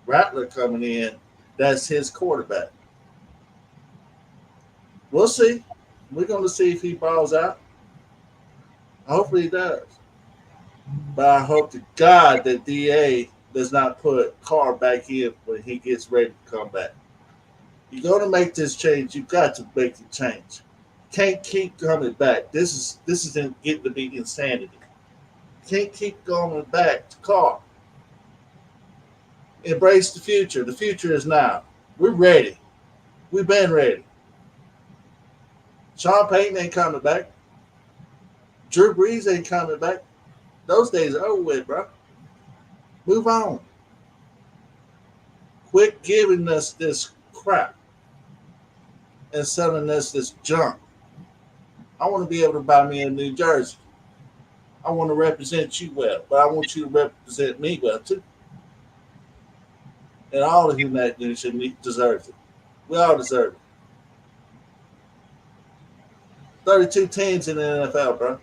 Rattler coming in, that's his quarterback. We'll see. We're going to see if he balls out. Hopefully he does. But I hope to God that DA does not put Carr back in when he gets ready to come back. You're going to make this change. You've got to make the change. Can't keep coming back. This isn't getting to be insanity. Can't keep going back to Carr. Embrace the future. The future is now. We're ready. We've been ready. Sean Payton ain't coming back. Drew Brees ain't coming back. Those days are over with, bro. Move on. Quit giving us this crap and selling us this junk. I want to be able to buy me a New Jersey. I want to represent you well, but I want you to represent me well too. And all of humanity deserves it. We all deserve it. 32 teams in the NFL, bro.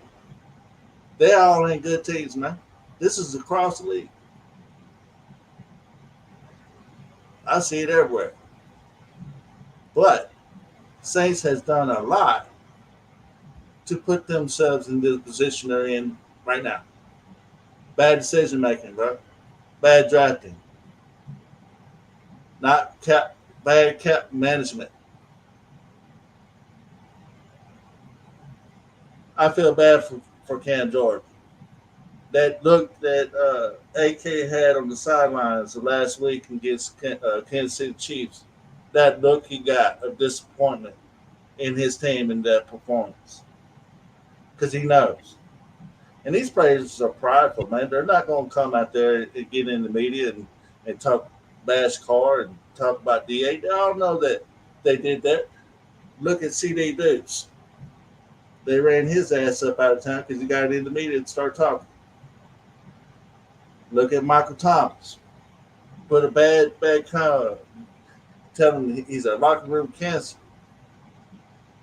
They all ain't good teams, man. This is across the league. I see it everywhere. But Saints has done a lot to put themselves in the position they're in right now. Bad decision making, bro. Bad drafting. Bad cap management. I feel bad for Cam Jordan. That look that AK had on the sidelines the last week against Kansas City Chiefs, that look he got of disappointment in his team in that performance. Because he knows. And these players are prideful, man. They're not going to come out there and get in the media and talk bash Carr and talk about DA. They all know that they did that. Look at CD Dukes. They ran his ass up out of town because he got in the media and started talking. Look at Michael Thomas. Put a bad comment, tell him he's a locker room cancer.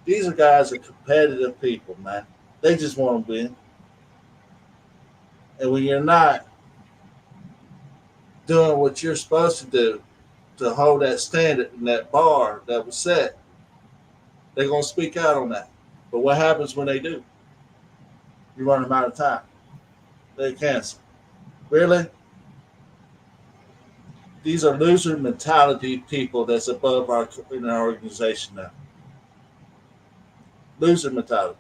These are guys are competitive people, man. They just want to win. And when you're not doing what you're supposed to do to hold that standard and that bar that was set, they're going to speak out on that. But what happens when they do? You run them out of time. They cancel. Really? These are loser mentality people that's above in our organization now. Loser mentality.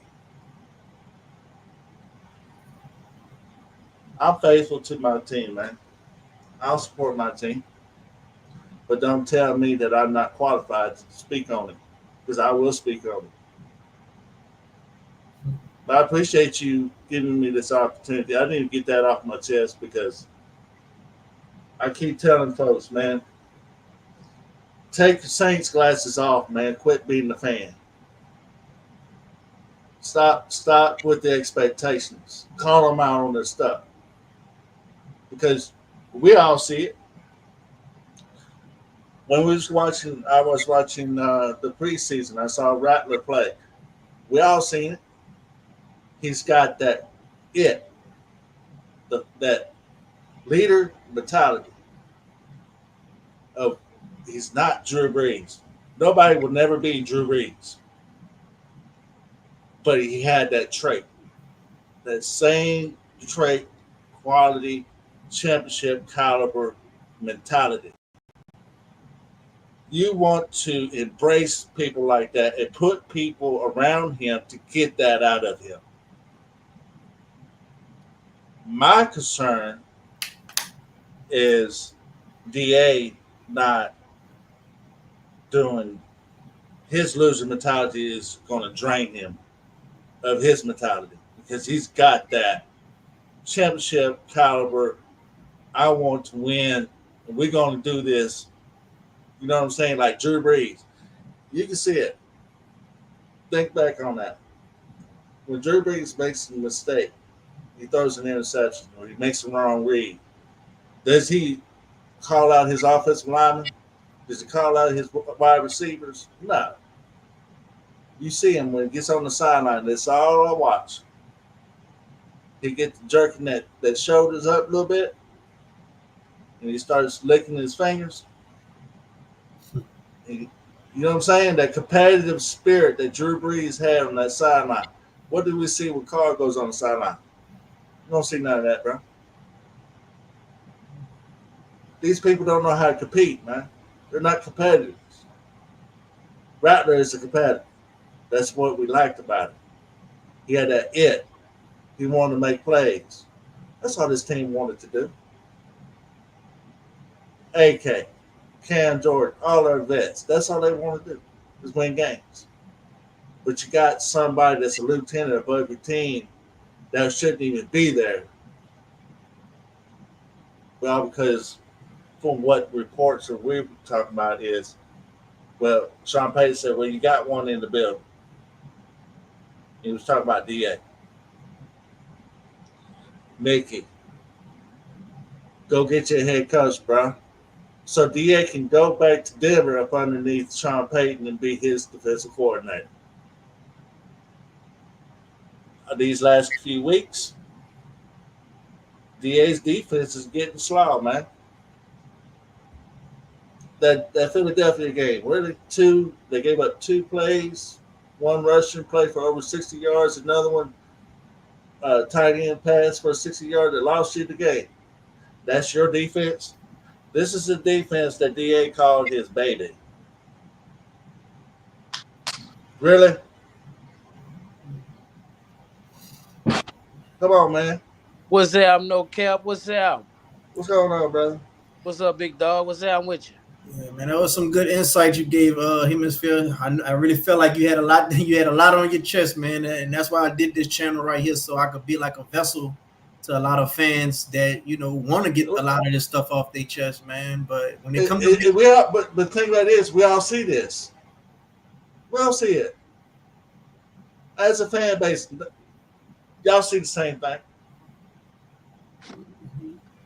I'm faithful to my team, man. I'll support my team. But don't tell me that I'm not qualified to speak on it, because I will speak on it. But I appreciate you giving me this opportunity. I need to get that off my chest because I keep telling folks, man, Take the Saints glasses off, man. Quit being the fan. Stop with the expectations. Call them out on their stuff. Because we all see it. When I was watching the preseason. I saw Rattler play. We all seen it. He's got that that leader mentality of he's not Drew Brees. Nobody will never be Drew Brees. But he had that trait. That same trait, quality, championship caliber mentality. You want to embrace people like that and put people around him to get that out of him. My concern is DA not doing his losing mentality is going to drain him of his mentality because he's got that championship caliber. I want to win, and we're going to do this. You know what I'm saying? Like Drew Brees. You can see it. Think back on that. When Drew Brees makes a mistake, he throws an interception or he makes a wrong read, does he call out his offensive lineman? Does he call out his wide receivers? No. You see him when he gets on the sideline. That's all I watch. He gets jerking that shoulders up a little bit, and he starts licking his fingers. You know what I'm saying? That competitive spirit that Drew Brees had on that sideline. What do we see when Carr goes on the sideline? You don't see none of that, bro. These people don't know how to compete, man. They're not competitors. Rattler is a competitor. That's what we liked about him. He had that it. He wanted to make plays. That's all this team wanted to do. AK, Cam Jordan, all our vets. That's all they want to do is win games. But you got somebody that's a lieutenant above your team that shouldn't even be there. Well, because from what reports that we're talking about is, well, Sean Payton said, well, you got one in the building. He was talking about DA. Mickey, go get your head coach, bro. So DA can go back to Denver up underneath Sean Payton and be his defensive coordinator. These last few weeks, DA's defense is getting slow, man. That Philadelphia game, they gave up 2 plays, one rushing play for over 60 yards, another one tight end pass for 60 yards that lost you the game. That's your defense. This is the defense that DA called his baby. Really? Come on, man.
What's up, no cap? What's up?
What's going on, brother?
What's up, big dog? What's up with you?
Yeah, man, that was some good insight you gave Hemisphere. I really felt like you had a lot. You had a lot on your chest, man, and that's why I did this channel right here, so I could be like a vessel to a lot of fans that want to get a lot of this stuff off their chest, man. But when it comes to
but the thing about it is, we all see this. We all see it. As a fan base, y'all see the same thing.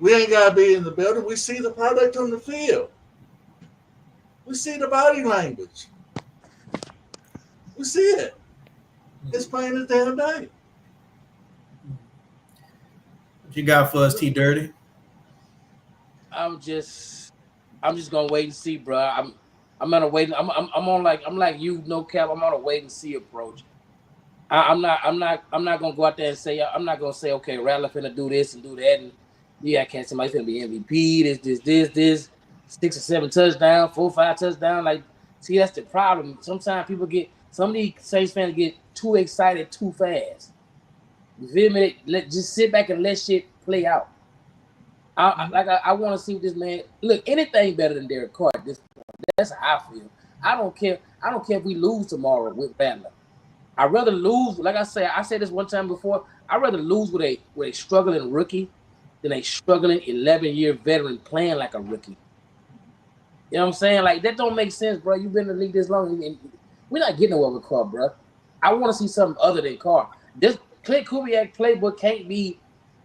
We ain't gotta be in the building. We see the product on the field. We see the body language. We see it. It's plain as damn day.
what you got for us, T Dirty?
I'm just gonna wait and see, bro. I'm on a wait. I'm like you, no cap. I'm on a wait and see approach. I'm not gonna go out there and say I'm not gonna say okay, Rattler finna do this and do that, and yeah, can't somebody's finna be MVP. This 6 or 7 touchdowns, 4 or 5 touchdowns. Like, see, that's the problem. Sometimes some of these Saints fans get too excited too fast. You feel me? Just sit back and let shit play out. I want to see what this man look. Anything better than Derek Carr at this point. That's how I feel. I don't care if we lose tomorrow with Rattler. I'd rather lose. Like I said this one time before. I'd rather lose with a struggling rookie than a struggling 11-year veteran playing like a rookie. You know what I'm saying? Like, that don't make sense, bro. You've been in the league this long. And we're not getting nowhere with Carr, bro. I want to see something other than Carr. This Clint Kubiak playbook can't be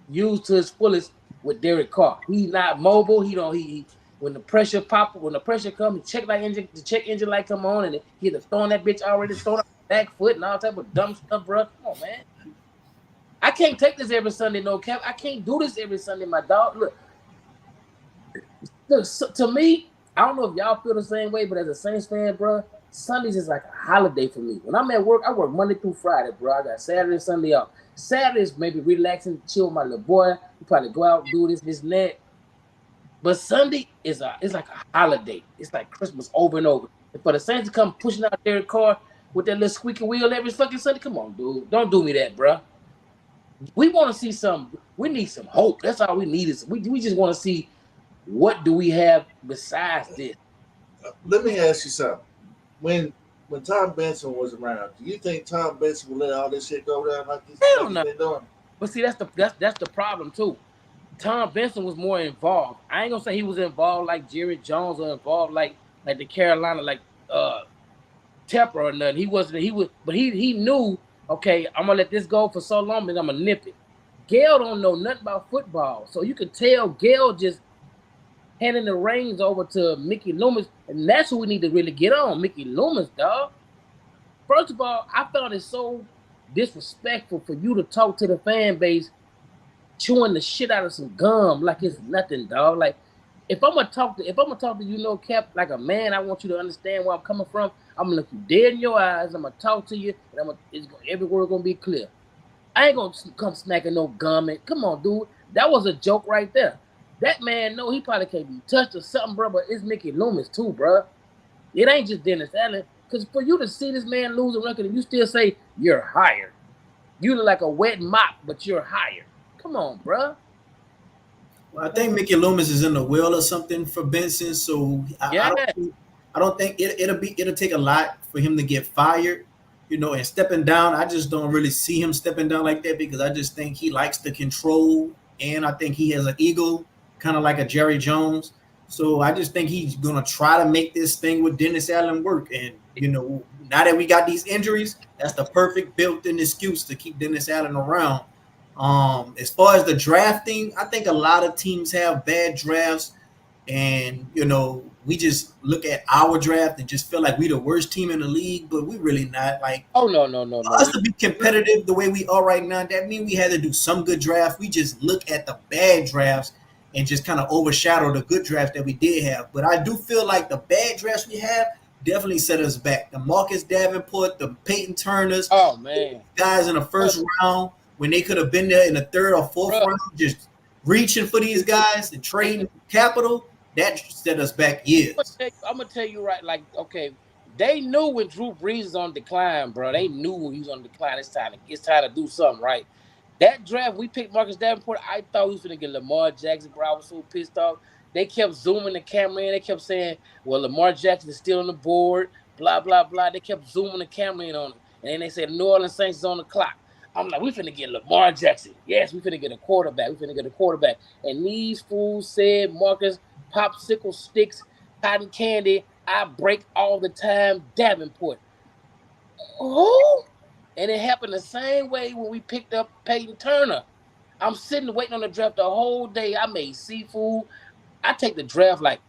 used to his fullest with Derek Carr. He's not mobile. He when the pressure comes, he check light engine, the check engine light come on, and he either throwing that bitch already, throwing up back foot and all type of dumb stuff, bro. Come on, man. I can't take this every Sunday, no cap. I can't do this every Sunday, my dog. Look, so, to me, I don't know if y'all feel the same way, but as a Saints fan, bro, Sundays is like a holiday for me. When I'm at work, I work Monday through Friday, bro. I got Saturday and Sunday off. Saturdays maybe relaxing, chill with my little boy. We probably go out, do this, and that. But Sunday it's like a holiday. It's like Christmas over and over. And for the Saints to come pushing out their car with that little squeaky wheel every fucking Sunday, come on, dude. Don't do me that, bro. We want to see some. We need some hope. That's all we need is we just want to see what do we have besides this.
Let me ask you something. When Tom Benson was around, do you think Tom Benson would let all this shit go down like this?
Hell no.
Doing?
But see, that's the problem too. Tom Benson was more involved. I ain't gonna say he was involved like Jerry Jones or involved like the Carolina, like Tepper or nothing. He wasn't. But he knew. Okay, I'm gonna let this go for so long, and I'm gonna nip it. Gail don't know nothing about football, so you could tell Gail just handing the reins over to Mickey Loomis, and that's who we need to really get on, Mickey Loomis, dog. First of all, I found it so disrespectful for you to talk to the fan base chewing the shit out of some gum like it's nothing, dog. Like, if I'm gonna talk to you, no cap, like a man, I want you to understand where I'm coming from. I'm gonna look you dead in your eyes. I'm gonna talk to you, and every word gonna be clear. I ain't gonna come smacking no gum. And come on, dude, that was a joke right there. That man, no, he probably can't be touched or something, bro. But it's Mickey Loomis too, bro. It ain't just Dennis Allen. Because for you to see this man lose a record and you still say you're hired, you look like a wet mop, but you're hired. Come on, bro.
Well, I think Mickey Loomis is in the will or something for Benson, so I don't think it'll take a lot for him to get fired, and stepping down. I just don't really see him stepping down like that because I just think he likes the control, and I think he has an ego, kind of like a Jerry Jones. So I just think he's gonna try to make this thing with Dennis Allen work, and now that we got these injuries, that's the perfect built-in excuse to keep Dennis Allen around. As far as the drafting, I think a lot of teams have bad drafts, and we just look at our draft and just feel like we the worst team in the league, but we really not. Like,
oh no.
Us to be competitive the way we are right now, that means we had to do some good drafts. We just look at the bad drafts and just kind of overshadow the good drafts that we did have. But I do feel like the bad drafts we have definitely set us back. The Marcus Davenport, the Peyton Turners,
oh man,
guys in the first round when they could have been there in the third or fourth round, just reaching for these guys and trading capital, that set us back years.
I'm gonna tell you right, like, okay, they knew when Drew Brees is on decline, bro. They knew when he was on decline. It's time to do something, right? That draft, we picked Marcus Davenport. I thought we was going to get Lamar Jackson, bro. I was so pissed off. They kept zooming the camera in. They kept saying, well, Lamar Jackson is still on the board, blah, blah, blah. They kept zooming the camera in on him. And then they said, New Orleans Saints is on the clock. I'm like, we finna get Lamar Jackson. Yes, we finna get a quarterback. And these fools said, Marcus, popsicle sticks, cotton candy, I break all the time, Davenport. Oh! And it happened the same way when we picked up Peyton Turner. I'm sitting waiting on the draft the whole day. I made seafood. I take the draft like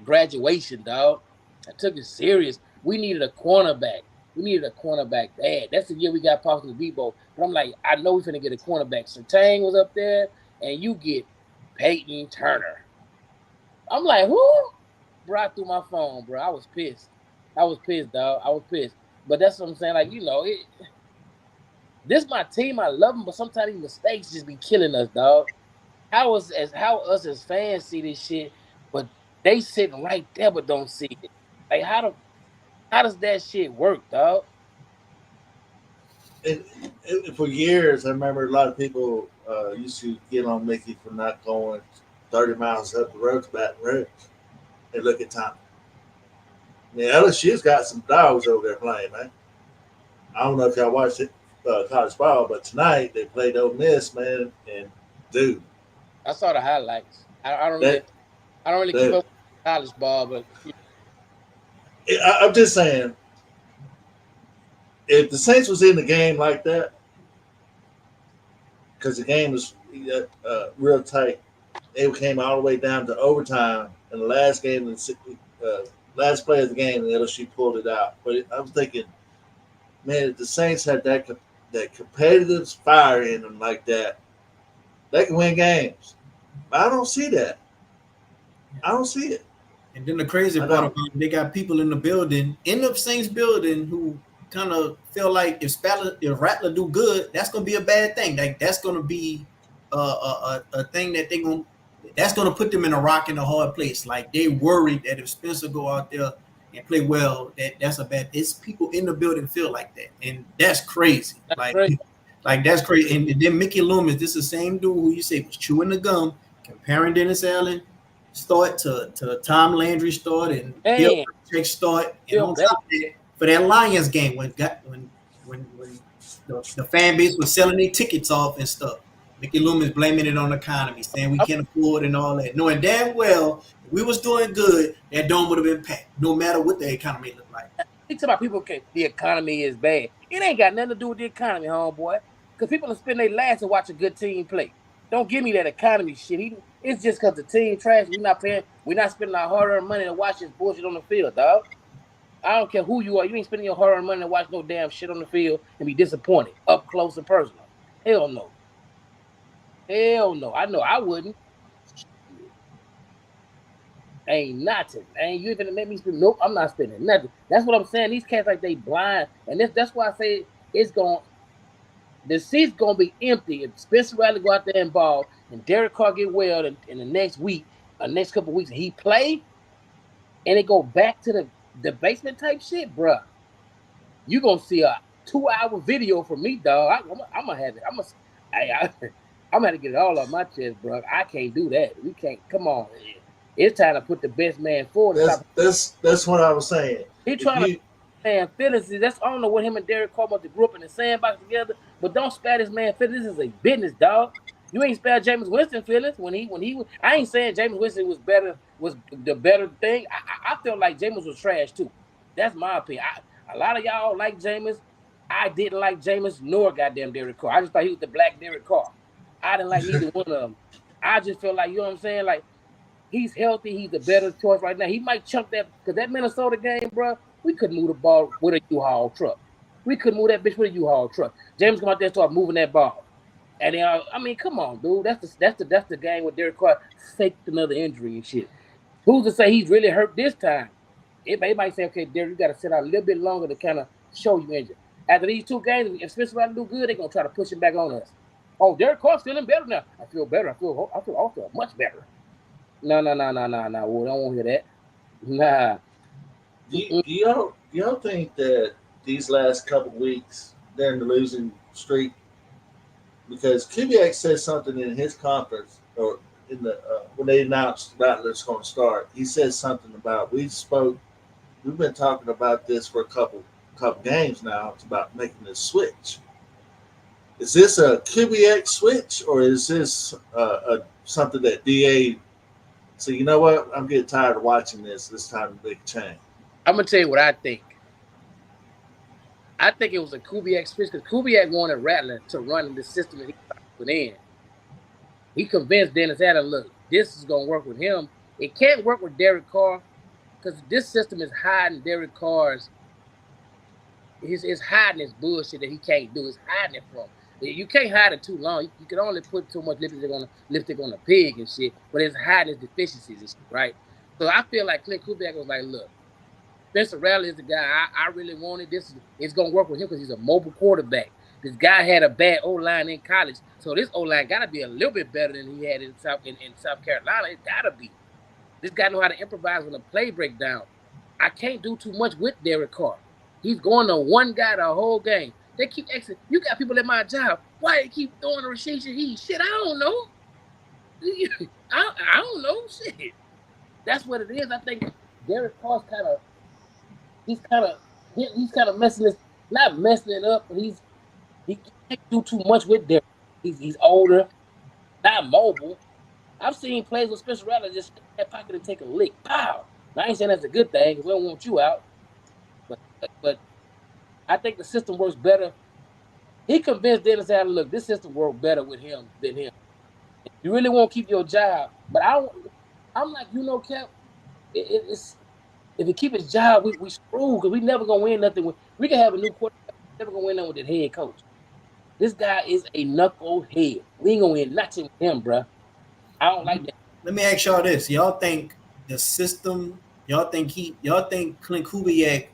graduation, dog. I took it serious. We needed a cornerback. Bad. That's the year we got Paulson Debo. But I'm like, I know we're finna get a cornerback. Sertang was up there, and you get Peyton Turner. I'm like, who? Bro, I threw my phone, bro. I was pissed, dog. I was pissed. But that's what I'm saying. Like, this my team. I love them, but sometimes these mistakes just be killing us, dog. How us as fans see this shit, but they sitting right there but don't see it. Like, how does that shit work, dog?
For years, I remember a lot of people used to get on Mickey for not going 30 miles up the road to Baton Rouge and look at Tommy. Yeah, LSU's got some dogs over there playing, man. I don't know if y'all watched it, college ball, but tonight they played Ole Miss, man, and dude,
I saw the highlights. I don't really keep up. college ball, but
I'm just saying, if the Saints was in the game like that, because the game was real tight, they came all the way down to overtime, and the last game, last play of the game, and LSU pulled it out. But I'm thinking, man, if the Saints had that competitive fire in them like that, they can win games. But I don't see that. I don't see it.
And then the crazy
I
part
know.
about it, they got people in the building, in the Saints building, who kind of feel like if Rattler do good, that's gonna be a bad thing. Like that's gonna be a thing that that's gonna put them in a rock and a hard place. Like they worried that if Spencer go out there and play well, that's a bad. It's people in the building feel like that, and that's crazy.
that's
Like
crazy.
like that's crazy. And then Mickey Loomis, this is the same dude who you say was chewing the gum, comparing Dennis Allen start to Tom Landry start and Bill
Man,
Belichick start, and
Bill
on top of that, for that Lions game when the fan base was selling their tickets off and stuff, Mickey Loomis blaming it on the economy, saying we can't afford and all that, knowing damn well if we was doing good, that dome would have been packed, no matter what the economy looked like.
Think about people. The economy is bad. It ain't got nothing to do with the economy, homeboy. Because people will spend their lives to watch a good team play. Don't give me that economy shit. It's just because the team trash. We're not paying. We're not spending our hard-earned money to watch this bullshit on the field, dog. I don't care who you are. You ain't spending your hard-earned money to watch no damn shit on the field and be disappointed up close and personal. Hell no. Hell no. I know I wouldn't. Ain't nothing. Ain't you even make me spend? Nope, I'm not spending nothing. That's what I'm saying. These cats like they blind, and that's why I say it's going. The seat's gonna be empty if Spencer Rattler go out there and ball, and Derek Carr get well in the next week, next couple of weeks, and he play, and it go back to the basement type shit, bruh. You gonna see a 2-hour video from me, dog. I'm gonna have it. I'm gonna have to get it all off my chest, bro. I can't do that. We can't. Come on. It's time to put the best man forward.
That's what I was saying.
He trying to man feelings. That's I don't know what him and Derek Carr must have grew up in the sandbox together. But don't spare this man feelings. This is a business, dog. You ain't spare Jameis Winston feelings when he was. I ain't saying Jameis Winston was the better thing. I felt like Jameis was trash too. That's my opinion. A lot of y'all like Jameis. I didn't like Jameis nor goddamn Derek Carr. I just thought he was the black Derek Carr. I didn't like neither one of them. I just felt like, you know what I'm saying? Like, he's healthy. He's the better choice right now. He might chunk that, because that Minnesota game, bro, we couldn't move the ball with a U-Haul truck. We couldn't move that bitch with a U-Haul truck. James come out there and start moving that ball. And then, I mean, come on, dude. That's the game with Derek Carr faked another injury and shit. Who's to say he's really hurt this time? It might say, okay, Derek, you got to sit out a little bit longer to kind of show you injured. After these two games, if Spencer Rattler do good, they're going to try to push him back on us. Oh, Derek Carr's feeling better now. I feel better. I feel much better. No. Well, I don't want to hear that. Nah.
Do y'all think that these last couple weeks they're in the losing streak? Because Kubiak said something in his conference, or in the when they announced Rattler's going to start. He said something about we've been talking about this for a couple games now. It's about making this switch. Is this a Kubiak switch, or is this something that DA? So you know what? I'm getting tired of watching this. This time to make a change.
I'm gonna tell you what I think. I think it was a Kubiak switch because Kubiak wanted Rattler to run the system that he put in. He convinced Dennis Allen, look, this is gonna work with him. It can't work with Derek Carr because this system is hiding Derek Carr's. It's hiding his bullshit that he can't do. It's hiding it from. You can't hide it too long. You can only put so much lipstick on a pig and shit, but it's hiding his deficiencies and shit, right? So I feel like Clint Kubiak was like, look, Spencer Rattler is the guy I really wanted. It's going to work with him because he's a mobile quarterback. This guy had a bad O-line in college, so this O-line got to be a little bit better than he had in South Carolina. It got to be. This guy know how to improvise when a play break down. I can't do too much with Derek Carr. He's going to one guy the whole game. They keep asking, you got people at my job. Why they keep throwing the Rashid Shaheed? Shit, I don't know. I don't know. Shit. That's what it is. I think Derek Carr's he's kind of messing this, not messing it up, but he can't do too much with Derek. He's older, not mobile. I've seen plays with Spencer Rattler just stay in that pocket and take a lick. Pow! Now, I ain't saying that's a good thing because we don't want you out. But I think the system works better. He convinced Dennis Allen, look, this system works better with him than him. You really won't keep your job. But I'm like, Cap, it's if he keep his job, we screwed because we never gonna win nothing with. We can have a new quarterback, never gonna win nothing with the head coach. This guy is a knucklehead. We ain't gonna win nothing with him, bro. I don't like that.
Let me ask y'all this: y'all think the system? Y'all think Clint Kubiak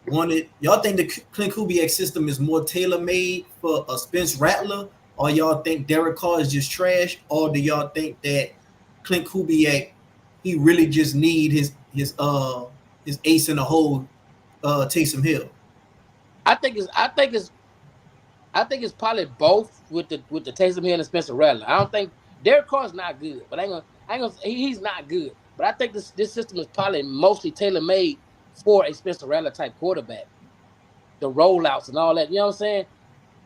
wanted? Y'all think the Clint Kubiak system is more tailor made for a Spencer Rattler, or y'all think Derek Carr is just trash, or do y'all think that Clint Kubiak he really just need his ace in the hole, Taysom Hill?
I think it's probably both with the Taysom Hill and Spencer Rattler. I don't think Derek Carr's not good, but he's not good. But I think this system is probably mostly tailor made for a Spencer Rattler type quarterback. The rollouts and all that, you know what I'm saying?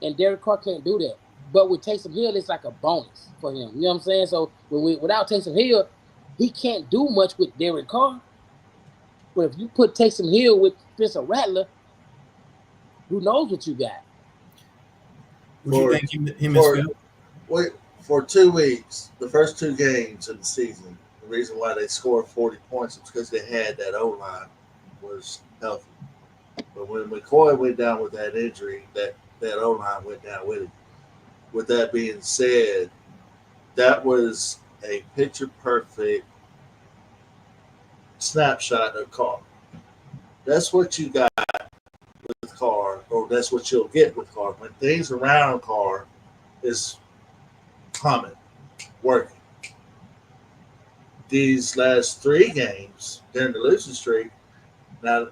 And Derek Carr can't do that. But with Taysom Hill, it's like a bonus for him. You know what I'm saying? So without Taysom Hill, he can't do much with Derek Carr. But if you put Taysom Hill with Spencer Rattler, who knows what you got?
What you think him and Phil?
For 2 weeks, the first 2 games of the season, the reason why they scored 40 points is because they had that O-line was healthy. But when McCoy went down with that injury, that O-line went down with it. With that being said, that was a picture-perfect snapshot of Carr. That's what you got with Carr, or that's what you'll get with Carr. When things around Carr is humming, working. These last 3 games during the losing streak, now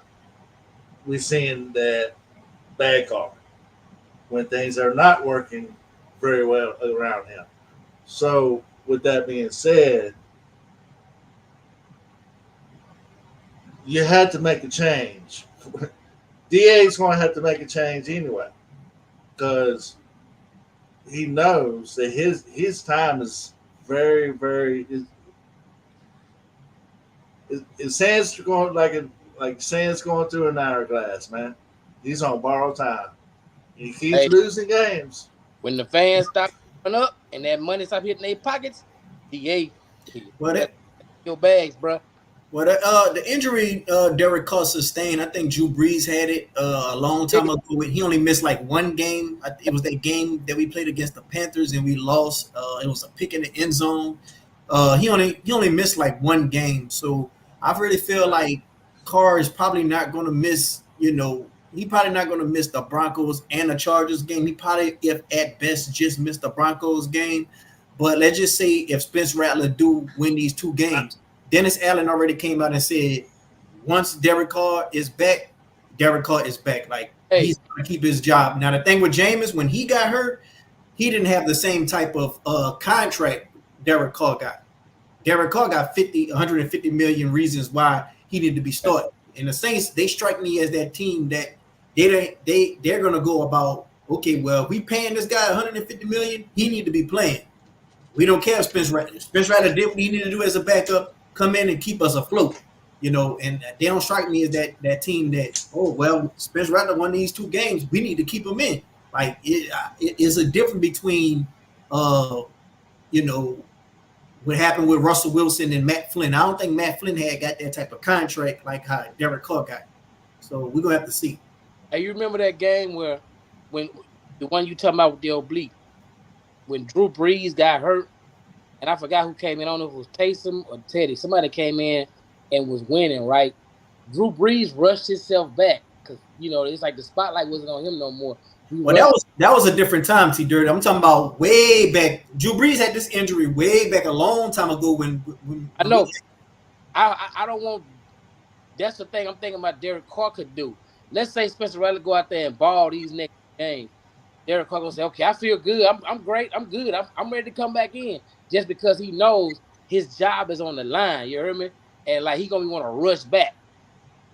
we're seeing that bad Carr when things are not working very well around him. So, with that being said, you had to make a change. DA's going to have to make a change anyway, because he knows that his time is very, very. His hands are going like sands going through an hourglass, man. He's on borrowed time. He keeps losing games.
When the fans stop coming up and that money stop hitting their pockets, DA, your bags, bro.
Well, the injury Derek Carr sustained, I think Drew Brees had it a long time ago. He only missed like 1 game. It was that game that we played against the Panthers and we lost. It was a pick in the end zone. He only missed like 1 game. So I really feel like Carr is probably not going to miss. He probably not going to miss the Broncos and the Chargers game. He probably, if at best, just missed the Broncos game. But let's just say if Spencer Rattler do win these 2 games. Dennis Allen already came out and said, once Derek Carr is back, Derek Carr is back. Like, he's going to keep his job. Now, the thing with Jameis, when he got hurt, he didn't have the same type of contract Derek Carr got. Derek Carr got 150 million reasons why he needed to be started. And the Saints, they strike me as that team that they're going to go about, okay, well, we paying this guy 150 million, he need to be playing. We don't care if Spencer Rattler did what he needed to do as a backup, come in and keep us afloat, and they don't strike me as that team that, oh, well, Spencer Rattler won these 2 games. We need to keep him in. Like, it is a difference between, what happened with Russell Wilson and Matt Flynn. I don't think Matt Flynn had got that type of contract like how Derek Carr got. So we're going to have to see.
Hey, you remember that game when the one you talking about with the oblique, when Drew Brees got hurt? And I forgot who came in. I don't know if it was Taysom or Teddy. Somebody came in and was winning, right? Drew Brees rushed himself back because, it's like the spotlight wasn't on him no more.
Well, that was a different time, T. Dirt. I'm talking about way back. Drew Brees had this injury way back a long time ago when
I know. I don't want – that's the thing I'm thinking about Derek Carr could do. Let's say Spencer Rattler go out there and ball these next games. Derek Carr gonna say, okay, I feel good. I'm great. I'm good. I'm ready to come back in. Just because he knows his job is on the line, you hear me? And like he gonna want to rush back.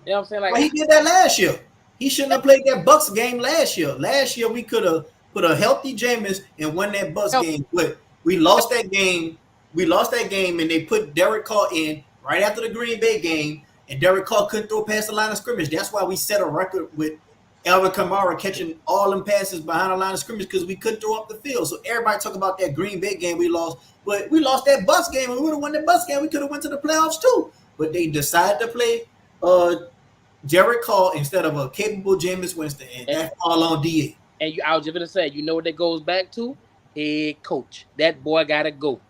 You know what I'm saying? Like,
well, he did that last year. He shouldn't have played that Bucs game last year. Last year we could have put a healthy Jameis and won that Bucs game, but we lost that game we lost that game, and they put Derek Carr in right after the Green Bay game, and Derek Carr couldn't throw past the line of scrimmage. That's why we set a record with Alvin Kamara catching all them passes behind the line of scrimmage because we couldn't throw up the field. So everybody talk about that Green Bay game we lost, but we lost that Bucs game, and we would have won that Bucs game. We could have went to the playoffs too, but they decided to play Derek Carr instead of a capable Jameis Winston, and that's all on DA.
And I was just gonna say, you know what that goes back to? Head coach. That boy gotta go.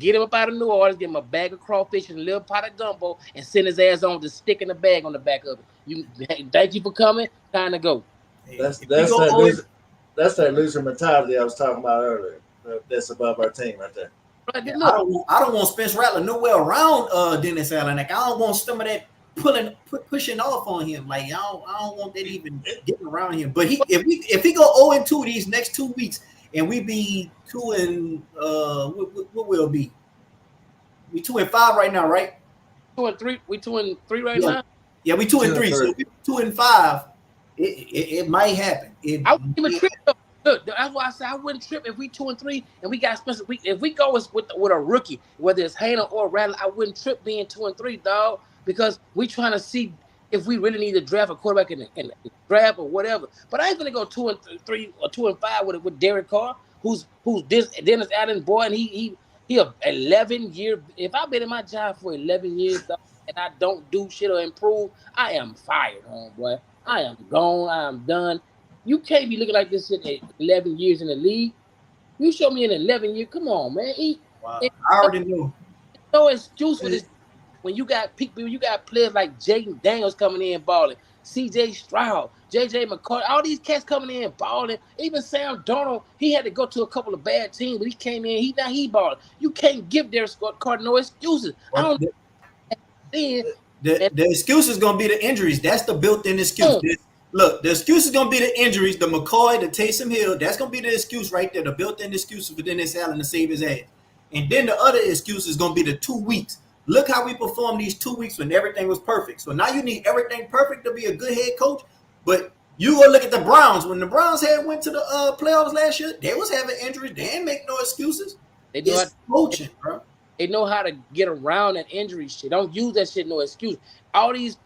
Get him up out of New Orleans, give him a bag of crawfish and a little pot of gumbo, and send his ass on to stick in the bag on the back of it. Thank you for coming. Time to go.
That's that loser mentality I was talking about earlier. That's above our team right there.
Right,
Yeah,
look,
I don't want Spencer Rattler nowhere around Dennis Allen. Like I don't want some of that pushing off on him. Like I don't want that even getting around him. But if he go 0-2 these next 2 weeks, and we be 2 and what will be? We 2-5 right now, right?
2-3. We 2-3 right now.
Yeah, we 2-3. So if we 2-5, it might happen.
I wouldn't even trip. Look, that's why I said I wouldn't trip if we 2-3 and we got Spencer. If we go with a rookie, whether it's Hayner or Rattler, I wouldn't trip being 2-3, dog, because we trying to see if we really need to draft a quarterback in the draft or whatever. But I ain't gonna go 2-3 or 2-5 with Derek Carr, who's this Dennis Allen boy, and he a 11-year. If I've been in my job for 11 years, dog, and I don't do shit or improve, I am fired, homeboy. I am gone. I am done. You can't be looking like this shit at 11 years in the league. You show me an 11 year. Come on, man.
Wow. I already knew.
No excuse for this. When you got people, you got players like Jaden Daniels coming in balling, C.J. Stroud, J.J. McCarthy, all these cats coming in balling. Even Sam Darnold, he had to go to a couple of bad teams, but he came in. He balling. You can't give Derek Carr no excuses. I don't.
The excuse is going to be the injuries. That's the built-in excuse. Look, the excuse is going to be the injuries, the McCoy, the Taysom Hill. That's going to be the excuse right there, the built-in excuse for Dennis Allen to save his ass. And then the other excuse is going to be the 2 weeks. Look how we performed these 2 weeks when everything was perfect. So now you need everything perfect to be a good head coach. But you go look at the Browns. When the Browns went to the playoffs last year, they was having injuries. They didn't make no excuses. It's coaching, bro.
They know how to get around that injury shit. Don't use that shit no excuse. All these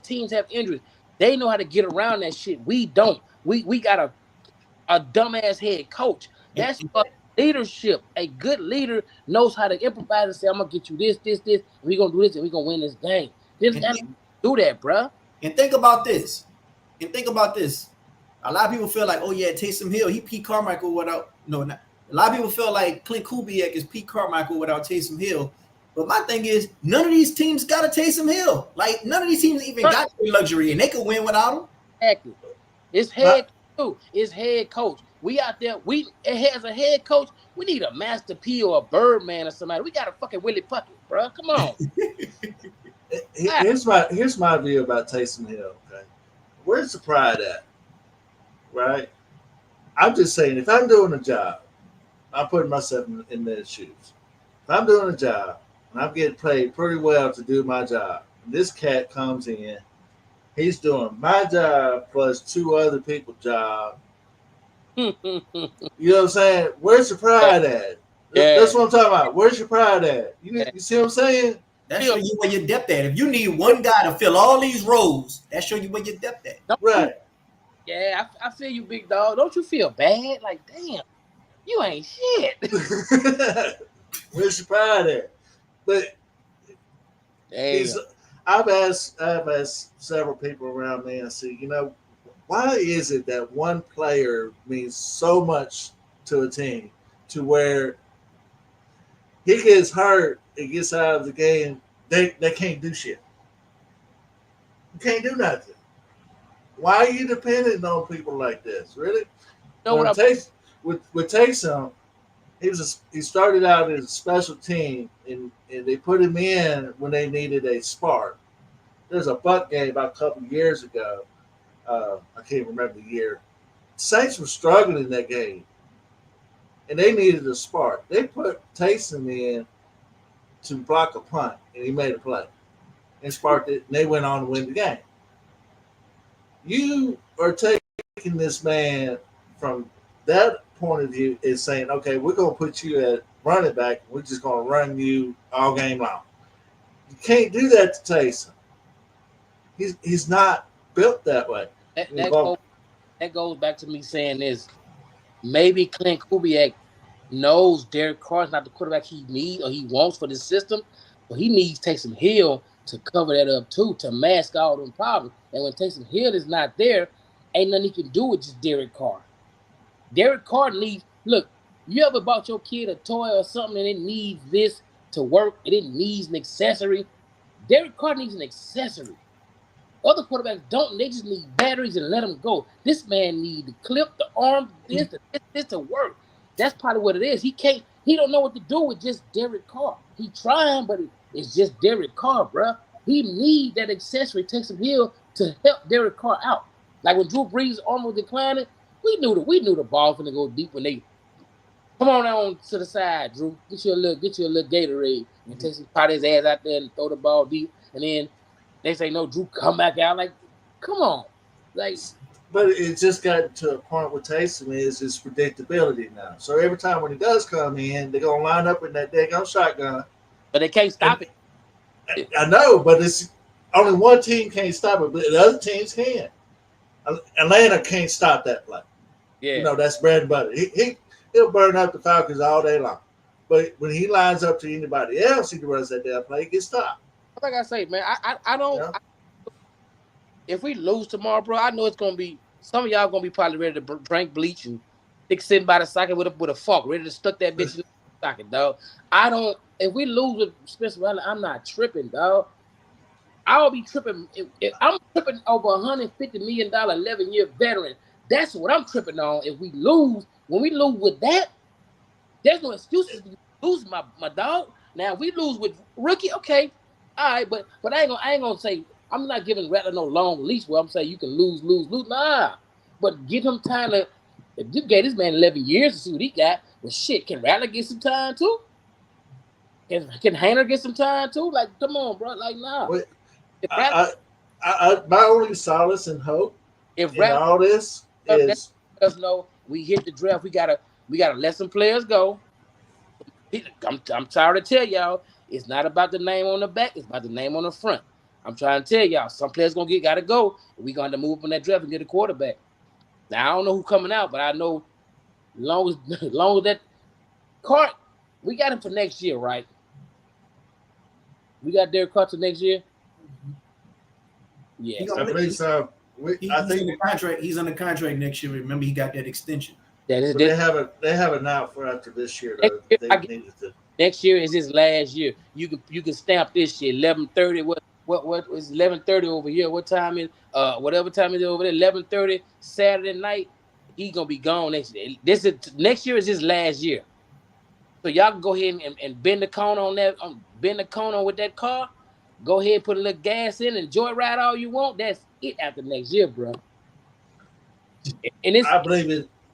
teams have injuries. They know how to get around that shit. We don't. We got a dumbass head coach. That's leadership. A good leader knows how to improvise and say, I'm gonna get you this, and we're gonna do this, and we're gonna win this game. Do that, bro.
And think about this. A lot of people feel like, oh yeah, Taysom Hill, he Pete Carmichael without not. A lot of people feel like Clint Kubiak is Pete Carmichael without Taysom Hill. But my thing is, none of these teams got a Taysom Hill. Like, none of these teams even got the luxury, and they could win without him.
Exactly. It's head coach. We out there, as a head coach, we need a Master P or a Birdman or somebody. We got a fucking Willie Puckett, bro. Come on.
Here's my view about Taysom Hill, okay? Where's the pride at? Right? I'm just saying, if I'm doing a job, I'm putting myself in their shoes. If I'm doing a job and I'm getting paid pretty well to do my job, and this cat comes in, he's doing my job plus 2 other people's job. You know what I'm saying? Where's your pride at?
Yeah.
That's what I'm talking about. Where's your pride at? You see what I'm saying?
That show you where your depth at. If you need one guy to fill all these roles, that show you where your depth at.
Right.
Yeah, I feel you, big dog. Don't you feel bad? Like, damn, you ain't shit.
Where's your pride at? But I've asked several people around me and said, why is it that one player means so much to a team to where he gets hurt and gets out of the game, they can't do shit. You can't do nothing. Why are you dependent on people like this? Really? With Taysom, he started out as a special team, and they put him in when they needed a spark. There's a Bucs game about a couple of years ago. I can't remember the year. Saints were struggling in that game, and they needed a spark. They put Taysom in to block a punt, and he made a play and sparked it, and they went on to win the game. You are taking this man from that point of view is saying, okay, we're going to put you at running back. We're just going to run you all game long. You can't do that to Taysom. He's not built that way.
That goes back to me saying this. Maybe Clint Kubiak knows Derek Carr's not the quarterback he needs or he wants for the system, but he needs Taysom Hill to cover that up too, to mask all them problems. And when Taysom Hill is not there, ain't nothing he can do with just Derek Carr. Derek Carr needs, look, you ever bought your kid a toy or something and it needs this to work and it needs an accessory? Derek Carr needs an accessory. Other quarterbacks don't. They just need batteries and let them go. This man needs the clip, the arm, this to work. That's probably what it is. He don't know what to do with just Derek Carr. He trying, but it's just Derek Carr, bro. He need that accessory, Taysom Hill, to help Derek Carr out. Like when Drew Brees' arm was declining, we knew the ball finna go deep when they come on to the side, Drew. Get you a little Gatorade and Taysom pot his ass out there and throw the ball deep, and then they say no, Drew, come back out. Like, come on, like.
But it just got to a point with Taysom is his predictability now. So every time when he does come in, they're gonna line up in that daggone shotgun.
But they can't stop it.
I know, but it's only one team can't stop it, but the other teams can. Atlanta can't stop that play.
Yeah,
you know that's bread and butter. He'll burn up the Falcons all day long. But when he lines up to anybody else, he runs that damn play, he gets stopped.
Like I say, man, I don't. Yeah. If we lose tomorrow, bro, I know it's gonna be some of y'all gonna be probably ready to drink bleach and sitting by the socket with a fork, ready to stuck that bitch in the socket, dog. I don't. If we lose with Spencer Rattler, I'm not tripping, dog. I'll be tripping. If I'm tripping over $150 million 11-year veteran. That's what I'm tripping on. If we lose, when we lose with that, there's no excuses to lose my dog. Now if we lose with rookie, okay. All right, but I ain't gonna say I'm not giving Rattler no long leash where I'm saying you can lose. Nah, but give him time to. If you gave this man 11 years to see what he got, well, shit, can Rattler get some time too? Can Hainer get some time too? Like, come on, bro. Like, nah.
Wait, my only solace and hope in all this is
us know we hit the draft. We gotta let some players go. I'm tired to tell y'all. It's not about the name on the back. It's about the name on the front. I'm trying to tell y'all, some players gotta go. We're going to move up on that draft and get a quarterback. Now, I don't know who's coming out, but I know long as that Carr, we got him for next year, right? We got Derek Carr to next year? Yeah.
I believe so. I think
he's on the contract next year. Remember, he got that extension.
They have an out for after this year. Though.
Next year is his last year. You can stamp this year. 11:30. What was 11:30 over here? What time is whatever time is over there? 11:30 Saturday night. He's gonna be gone next year. Next year is his last year. So y'all can go ahead and bend the cone on that. Bend the cone on with that car. Go ahead, put a little gas in, and joyride all you want. That's it after next year, bro. And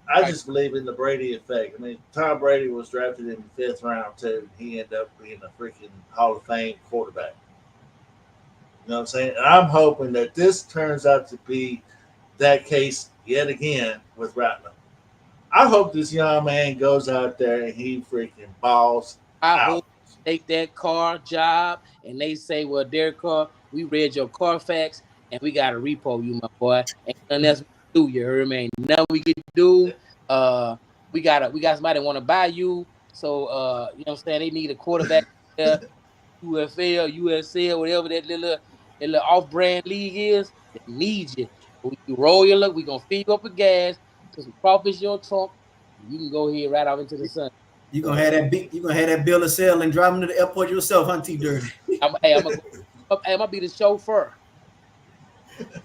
I just believe in the Brady effect. I mean, Tom Brady was drafted in the 5th round too. He ended up being a freaking Hall of Fame quarterback. You know what I'm saying? And I'm hoping that this turns out to be that case yet again with Rattler. I hope this young man goes out there and he freaking balls out.
Hope take that car job and they say, well, Derek Carr, we read your Carfax and we got to repo you, my boy. Ain't nothing else we can do, you heard me? Ain't nothing we can do. We got somebody want to buy you. So, you know what I'm saying? They need a quarterback, UFL, USL, whatever that little off-brand league is. They need you. When you roll your luck, we going to feed you up with gas, put some crawfish in your trunk, and you can go ahead right off into the sun.
You gonna have that bill of sale and drive him to the airport yourself, huh, T Dirty?
I'm gonna be the chauffeur.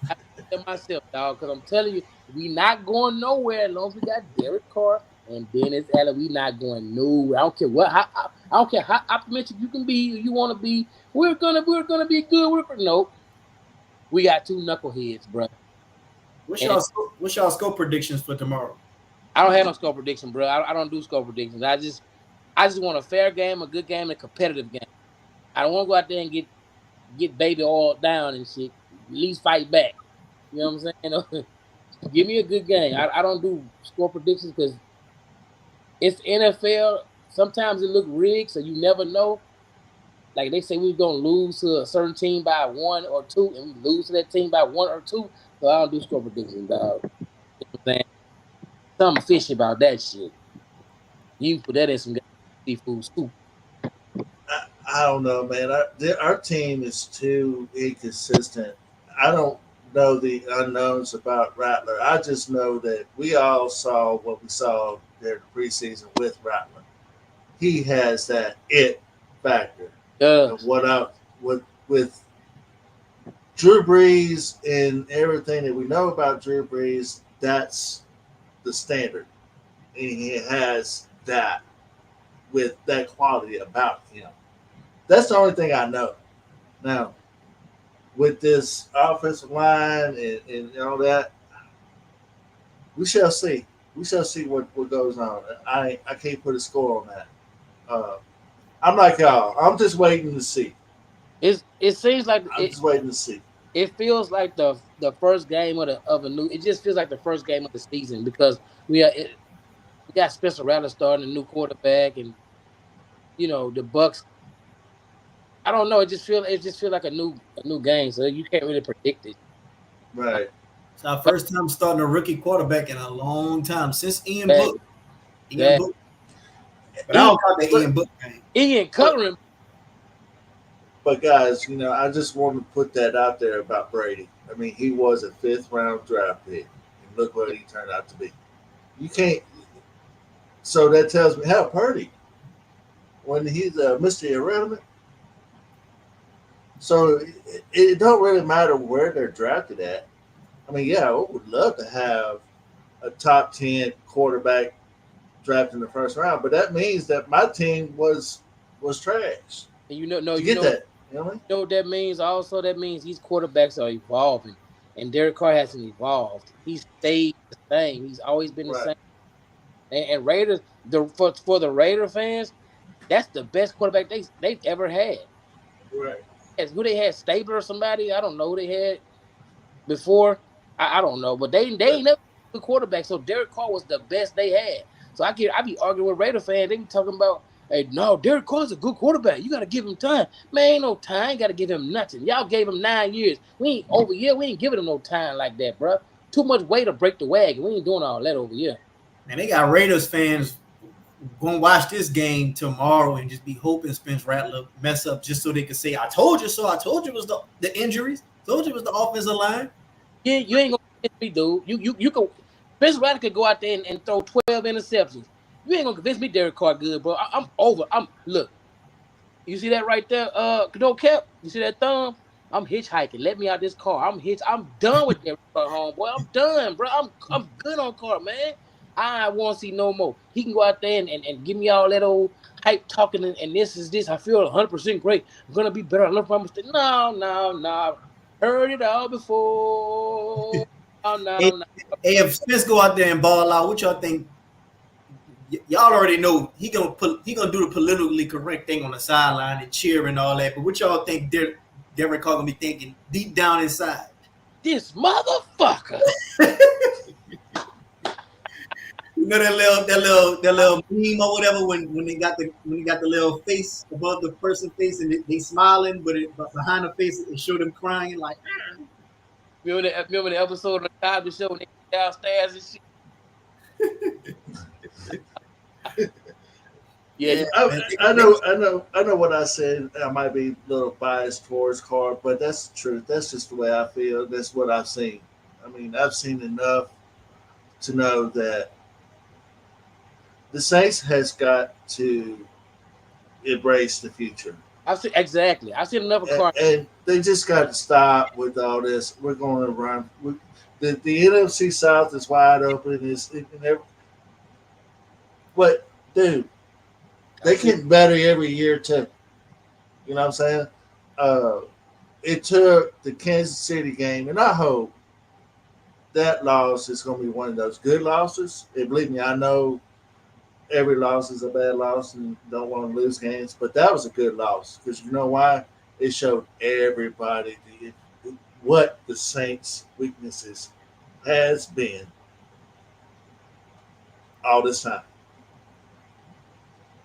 I tell myself, dog, because I'm telling you, we not going nowhere as long as we got Derek Carr and Dennis Allen. We not going nowhere. I don't care I don't care how optimistic you can be. You want to be. We're gonna be good. Nope. We got 2 knuckleheads, bro.
What's y'all score predictions for tomorrow?
I don't have no score prediction, bro. I don't do score predictions. I just want a fair game, a good game, a competitive game. I don't want to go out there and get baby all down and shit. At least fight back. You know what I'm saying? Give me a good game. I don't do score predictions because it's NFL sometimes it look rigged, so you never know. Like they say, we're gonna lose to a certain team by 1 or 2, and we lose to that team by 1 or 2. So I don't do score predictions, dog. You know what I'm saying? Something fishy about that shit. You can put that in some seafood soup.
I don't know, man. Our team is too inconsistent. I don't know the unknowns about Rattler. I just know that we all saw what we saw during the preseason with Rattler. He has that it factor.
Yeah.
And what up with Drew Brees and everything that we know about Drew Brees, that's the standard. And he has that with that quality about him. That's the only thing I know. Now, with this offensive line and all that, we shall see. We shall see what goes on. I can't put a score on that. I'm like y'all. I'm just waiting to see.
It seems like
I'm just waiting to see.
it feels like the first game of a new. It just feels like the first game of the season because we got Spencer Rattler starting a new quarterback, and the Bucs. I don't know. It just feel like a new game, so you can't really predict it.
Right.
It's our first time starting a rookie quarterback in a long time since Ian
That,
Book. Ian
that
Book, but I don't count the
But
Ian Book game.
Ian covering.
but guys, I just want to put that out there about Brady. I mean, he was a 5th-round draft pick, and look what he turned out to be. You can't. So that tells me how Purdy when he's Mr. Irrelevant. So it don't really matter where they're drafted at. I mean, yeah, I would love to have a top 10 quarterback drafted in the first round, but that means that my team was trash
And no,
to get that. You know what I mean?
you know what that means. Also, that means these quarterbacks are evolving, and Derek Carr hasn't evolved. He's stayed the same. He's always been the
Right,
same. And Raiders, for the Raider fans, that's the best quarterback they've ever had.
right,
As who they had, Stabler or somebody, I don't know who they had before. I don't know, but they
right.
ain't never a good quarterback. So Derek Carr was the best they had. So I be arguing with Raider fans. They be talking about, hey, no, Derek Carr's a good quarterback. You got to give him time. Man, ain't no time. Got to give him nothing. Y'all gave him 9 years. We ain't over here. We ain't giving him no time like that, bro. Too much weight to break the wagon. We ain't doing all that over here.
And they got Raiders fans going to watch this game tomorrow and just be hoping Spencer Rattler mess up just so they can say, I told you so. I told you it was the injuries. Told you it was the offensive line.
You ain't gonna convince me, dude. You can. Spencer Rattler could go out there and throw 12 interceptions. You ain't gonna convince me Derek Carr good, bro. I'm over. Look. You see that right there? No cap. You see that thumb? I'm hitchhiking. Let me out this car. I'm done with that homeboy. I'm done, bro. I'm good on car, man. I want to see no more. He can go out there and give me all that old hype talking and this is this. I feel 100% great. I'm gonna be better. I learned from my mistake. No, no, no. Heard it all before. No,
Hey,
no, no.
hey, if Spence go out there and ball out, what y'all think? Y'all already know he gonna do the politically correct thing on the sideline and cheer and all that. But what y'all think Derek Carr gonna be thinking deep down inside?
This motherfucker.
You know that little meme or whatever when they got the little face above the person's face and they smiling, but behind the face it showed them crying like.
Remember the episode of the Cosby Show when they downstairs and shit? Yeah,
Yeah, I know what I said. I might be a little biased towards Carr, but that's the truth. That's just the way I feel. That's what I've seen. I mean, I've seen enough to know that the Saints has got to embrace the future.
Exactly. I've seen another car.
And they just got to stop with all this. We're going to run. The NFC South is wide open. But, dude, they get better every year, too. You know what I'm saying? It took the Kansas City game, and I hope that loss is going to be one of those good losses. And believe me, I know every loss is a bad loss and don't want to lose games, but that was a good loss because you know why? It showed everybody what the Saints' weaknesses has been all this time.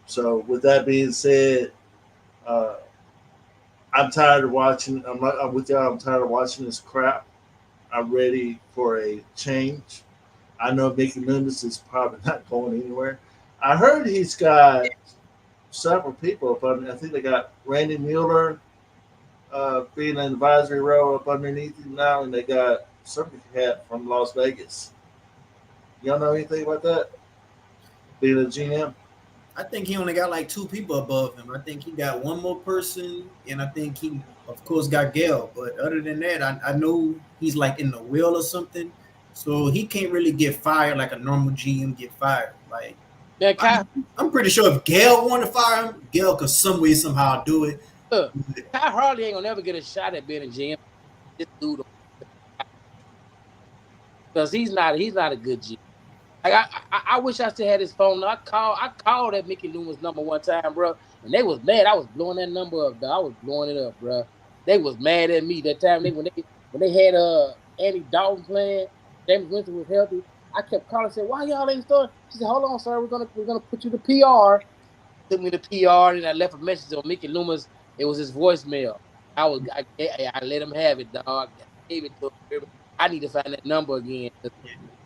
So with that being said, uh, I'm tired of watching. I'm with y'all. I'm tired of watching this crap. I'm ready for a change. I know Mickey Loomis is probably not going anywhere. I heard he's got several people up under. I think they got Randy Mueller being an advisory role up underneath him now, and they got somebody cat from Las Vegas. Y'all know anything about that? Being a GM?
I think he only got like two people above him. I think he got one more person, and I think he, of course, got Gail. But other than that, I know he's like in the will or something, so he can't really get fired like a normal GM get fired. Like
Yeah, Kai,
I'm pretty sure if Gail wanted to fire him, Gail could some way somehow do it.
look, Kai Harley ain't gonna never get a shot at being a GM. This dude, because he's not a good GM. Like I wish I still had his phone. I called that Mickey Loomis number one time, bro, and they was mad. I was blowing that number up, dog. I was blowing it up, bro. They was mad at me that time. When they had Andy Dalton playing, James Winston was healthy. I kept calling and said, "Why y'all ain't starting?" She said, "Hold on, sir. We're gonna put you to PR." Took me to PR, and I left a message on Mickey Loomis. It was his voicemail. I let him have it, dog. I gave it to him. I need to find that number again.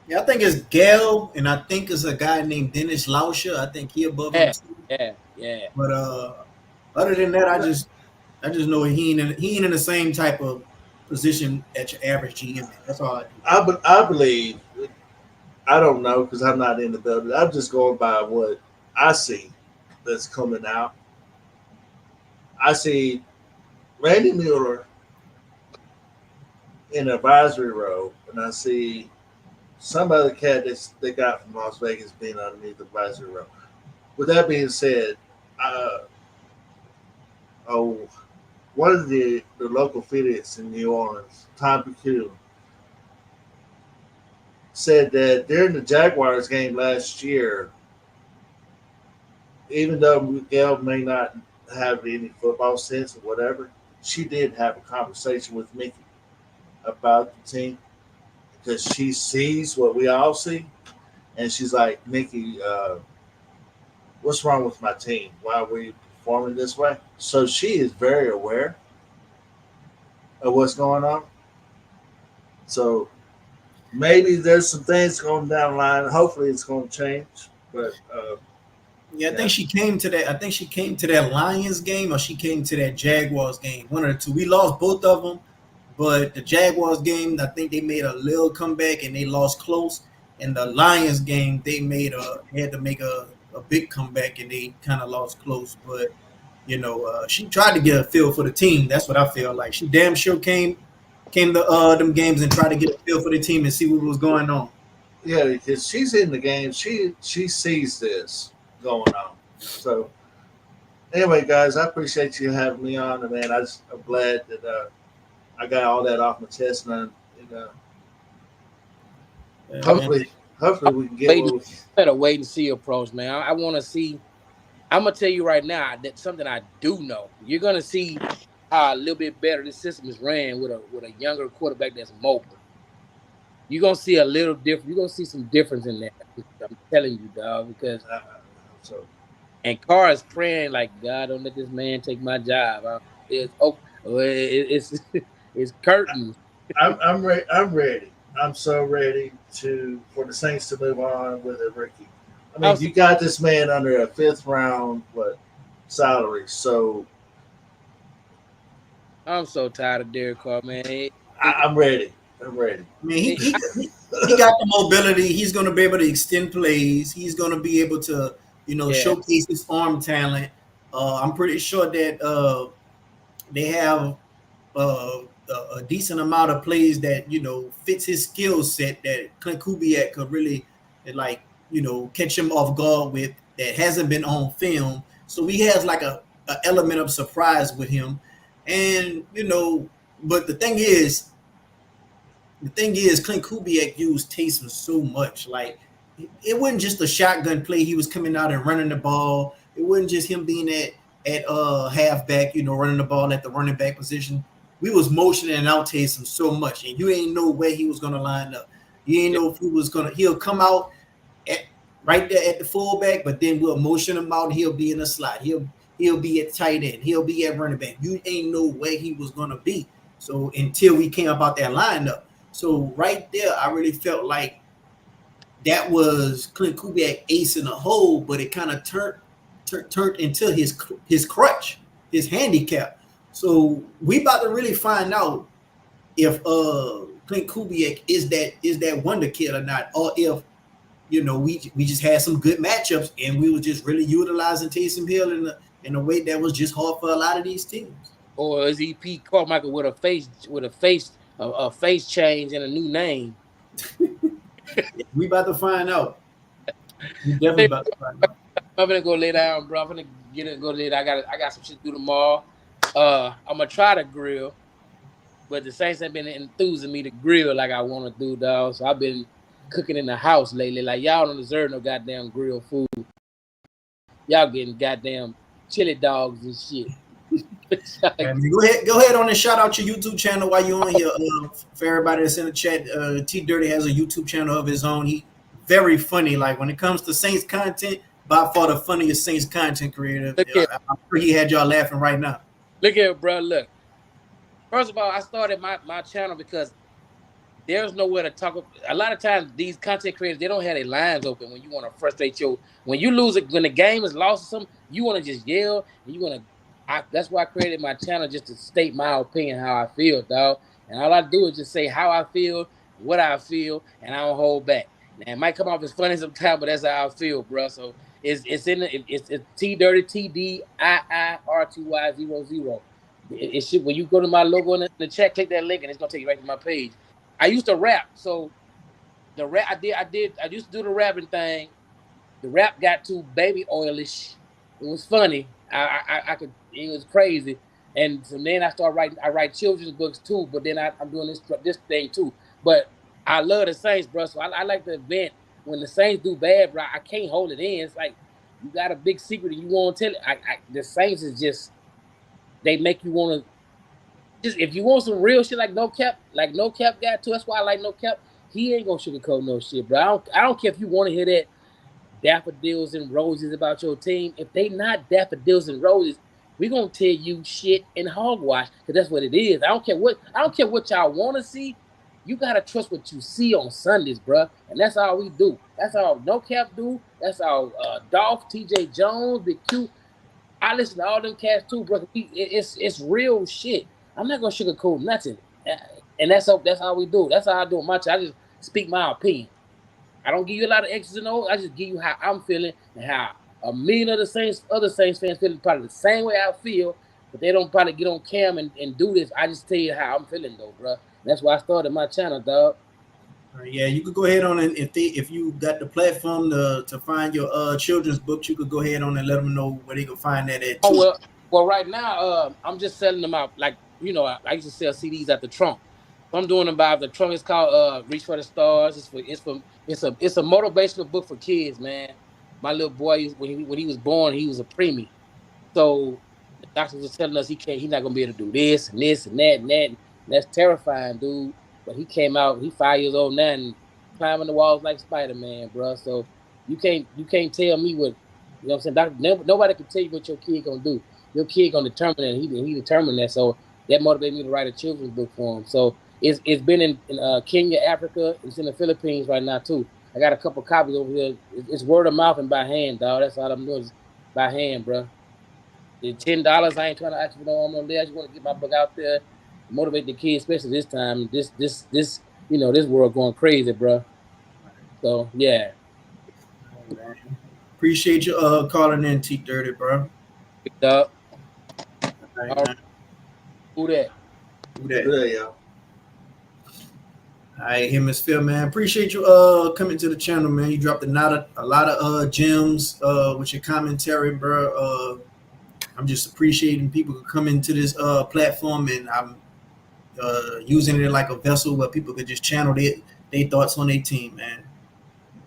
Yeah, I think it's Gail, and I think it's a guy named Dennis Lauscher. I think he above him too.
Yeah.
But other than that, I just know he ain't in the same type of position at your average GM. That's all I do.
I believe. I don't know because I'm not in the building. I'm just going by what I see that's coming out. I see Randy Mueller in an advisory role, and I see some other cat they got from Las Vegas being underneath the advisory role. With that being said, one of the local affiliates in New Orleans, Tom Picou, said that during the Jaguars game last year, even though Miguel may not have any football sense or whatever, she did have a conversation with Mickey about the team because she sees what we all see, and she's like, "Mickey, what's wrong with my team? Why are we performing this way?" So she is very aware of what's going on. So maybe there's some things going down the line. Hopefully, it's going to change. But
Yeah, I think she came to that. I think she came to that Lions game, or she came to that Jaguars game. One of the two. We lost both of them, but the Jaguars game, I think they made a little comeback and they lost close. And the Lions game, they had to make a big comeback and they kind of lost close. But she tried to get a feel for the team. That's what I feel like. She damn sure came to them games and tried to get a feel for the team and see what was going on.
yeah, because she's in the game, she sees this going on. So anyway, guys, I appreciate you having me on, and man, I'm glad that I got all that off my chest, and
Yeah,
hopefully we can get
Better wait and see approach, man. I want to see. I'm gonna tell you right now that something I do know. You're gonna see how a little bit better this system is ran with a younger quarterback that's mobile. You're gonna see a little different. You're gonna see some difference in that. I'm telling you, dog. Because
so.
and Carr is praying like, God, don't let this man take my job. It's it's curtains.
I'm ready. I'm ready. I'm so ready for the Saints to move on with a rookie. I mean, you got this man under a 5th round salary, so
I'm so tired of Derek Carr, man.
I'm ready. I'm ready.
I mean, he got the mobility. He's going to be able to extend plays. He's going to be able to, showcase his arm talent. I'm pretty sure that they have a decent amount of plays that fits his skill set that Clint Kubiak could really catch him off guard with that hasn't been on film. So he has like a element of surprise with him, and but the thing is, Clint Kubiak used Taysom so much. Like, it wasn't just a shotgun play. He was coming out and running the ball. It wasn't just him being at halfback, running the ball at the running back position. We was motioning out Taysom so much, and you ain't know where he was gonna line up. You ain't know if he'll come out right there at the fullback, but then we'll motion him out and he'll be in the slot. He'll be at tight end. He'll be at running back. You ain't know where he was gonna be. So until we came about that lineup. So right there, I really felt like that was Clint Kubiak ace in a hole, but it kind of turned into his crutch, his handicap. So we about to really find out if Clint Kubiak is that wonder kid or not, or if we just had some good matchups and we were just really utilizing Taysom Hill in a way that was just hard for a lot of these teams.
Or is he Pete Carmichael with a face change and a new name?
We about to find out. We definitely about to find out.
I'm gonna go lay down, bro. I'm gonna go lay down. I got some shit to do tomorrow. I'm gonna try to grill, but the Saints have been enthusing me to grill like I want to do, dog. So I've been cooking in the house lately. Like, y'all don't deserve no goddamn grill food. Y'all getting goddamn chili dogs and shit.
Go ahead on and shout out your YouTube channel while you're on here. For everybody that's in the chat, T Dirty has a YouTube channel of his own. He very funny. Like when it comes to Saints content, by far the funniest Saints content creator. I'm sure he had y'all laughing right now.
Look here, bro. Look. First of all, I started my channel because there's nowhere to talk. A lot of times, these content creators, they don't have their lines open when you want to frustrate when you lose it, when the game is lost or something, you want to just yell and you want to. That's why I created my channel, just to state my opinion, how I feel, dog. And all I do is just say how I feel, what I feel, and I don't hold back. Now, it might come off as funny sometimes, but that's how I feel, bro. So it's T Dirty TDIIRTY00. It should, when you go to my logo in the chat, click that link and it's gonna take you right to my page. I used to rap, so the rap I used to do the rapping thing. The rap got too baby oilish. It was funny. I could. It was crazy. And from then I started writing. I write children's books too. But then I'm doing this thing too. But I love the Saints, bro. So I like the event when the Saints do bad, bro. I can't hold it in. It's like you got a big secret and you won't tell it. The Saints is just, they make you want to. Just if you want some real shit like No Cap got too. That's why I like No Cap. He ain't gonna sugarcoat no shit, bro. I don't care if you want to hear that daffodils and roses about your team. If they not daffodils and roses, we gonna tell you shit and hogwash, because that's what it is. I don't care what y'all want to see. You gotta trust what you see on Sundays, bro. And that's all we do. That's all No Cap do. That's all Dolph, TJ Jones, Big Q. I listen to all them cats too, bro. It's real shit. I'm not gonna sugarcoat nothing. And that's how we do. That's how I do it. I just speak my opinion. I don't give you a lot of X's and O's. I just give you how I'm feeling and how a million other Saints fans feel probably the same way I feel, but they don't probably get on cam and do this. I just tell you how I'm feeling though, bro. That's why I started my channel, dog.
Yeah, you could go ahead on and if you got the platform to find your children's books, you could go ahead on and let them know where they can find that at.
Oh well, right now I'm just selling them out. Like I used to sell CDs at the trunk. So I'm doing them by the trunk. It's called Reach for the Stars. It's a motivational book for kids, man. My little boy, when he was born, he was a preemie. So the doctors was telling us he's not gonna be able to do this and this and that and that. And that's terrifying, dude. But he came out, he's 5 years old now and climbing the walls like Spider-Man, bro. So you can't tell me what, you know what I'm saying? Nobody can tell you what your kid gonna do. Your kid gonna determine that. He determined that. So that motivated me to write a children's book for him. So it's been in Kenya, Africa. It's in the Philippines right now too. I got a couple copies over here. It's word of mouth and by hand, dog. That's all I'm doing, is by hand, bro. The $10, I ain't trying to ask for no arm on there. I just want to get my book out there, motivate the kids, especially this time. This this world going crazy, bro. So yeah.
Appreciate you calling in, T Dirty, bro.
Picked up.
All right,
Who that?
Good, yo.
All right, here, Miss Phil, man. Appreciate you coming to the channel, man. You dropped a lot of gems with your commentary, bro. I'm just appreciating people who come into this platform, and I'm using it like a vessel where people could just channel their thoughts on their team, man.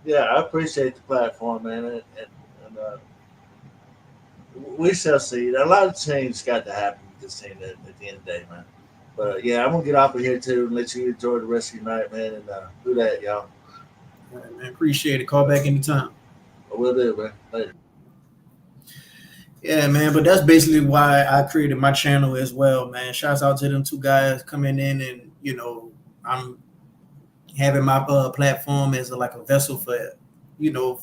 Yeah, I appreciate the platform, man, and we shall see. A lot of change got to happen with this team at the end of the day, man. But yeah, I'm gonna get off of here too and let you enjoy the rest of your night, man. And do that, y'all.
All right, man. Appreciate it. Call back anytime.
Will do, man. Later.
Yeah, man, but that's basically why I created my channel as well, man. Shouts out to them two guys coming in, and I'm having my platform as like a vessel for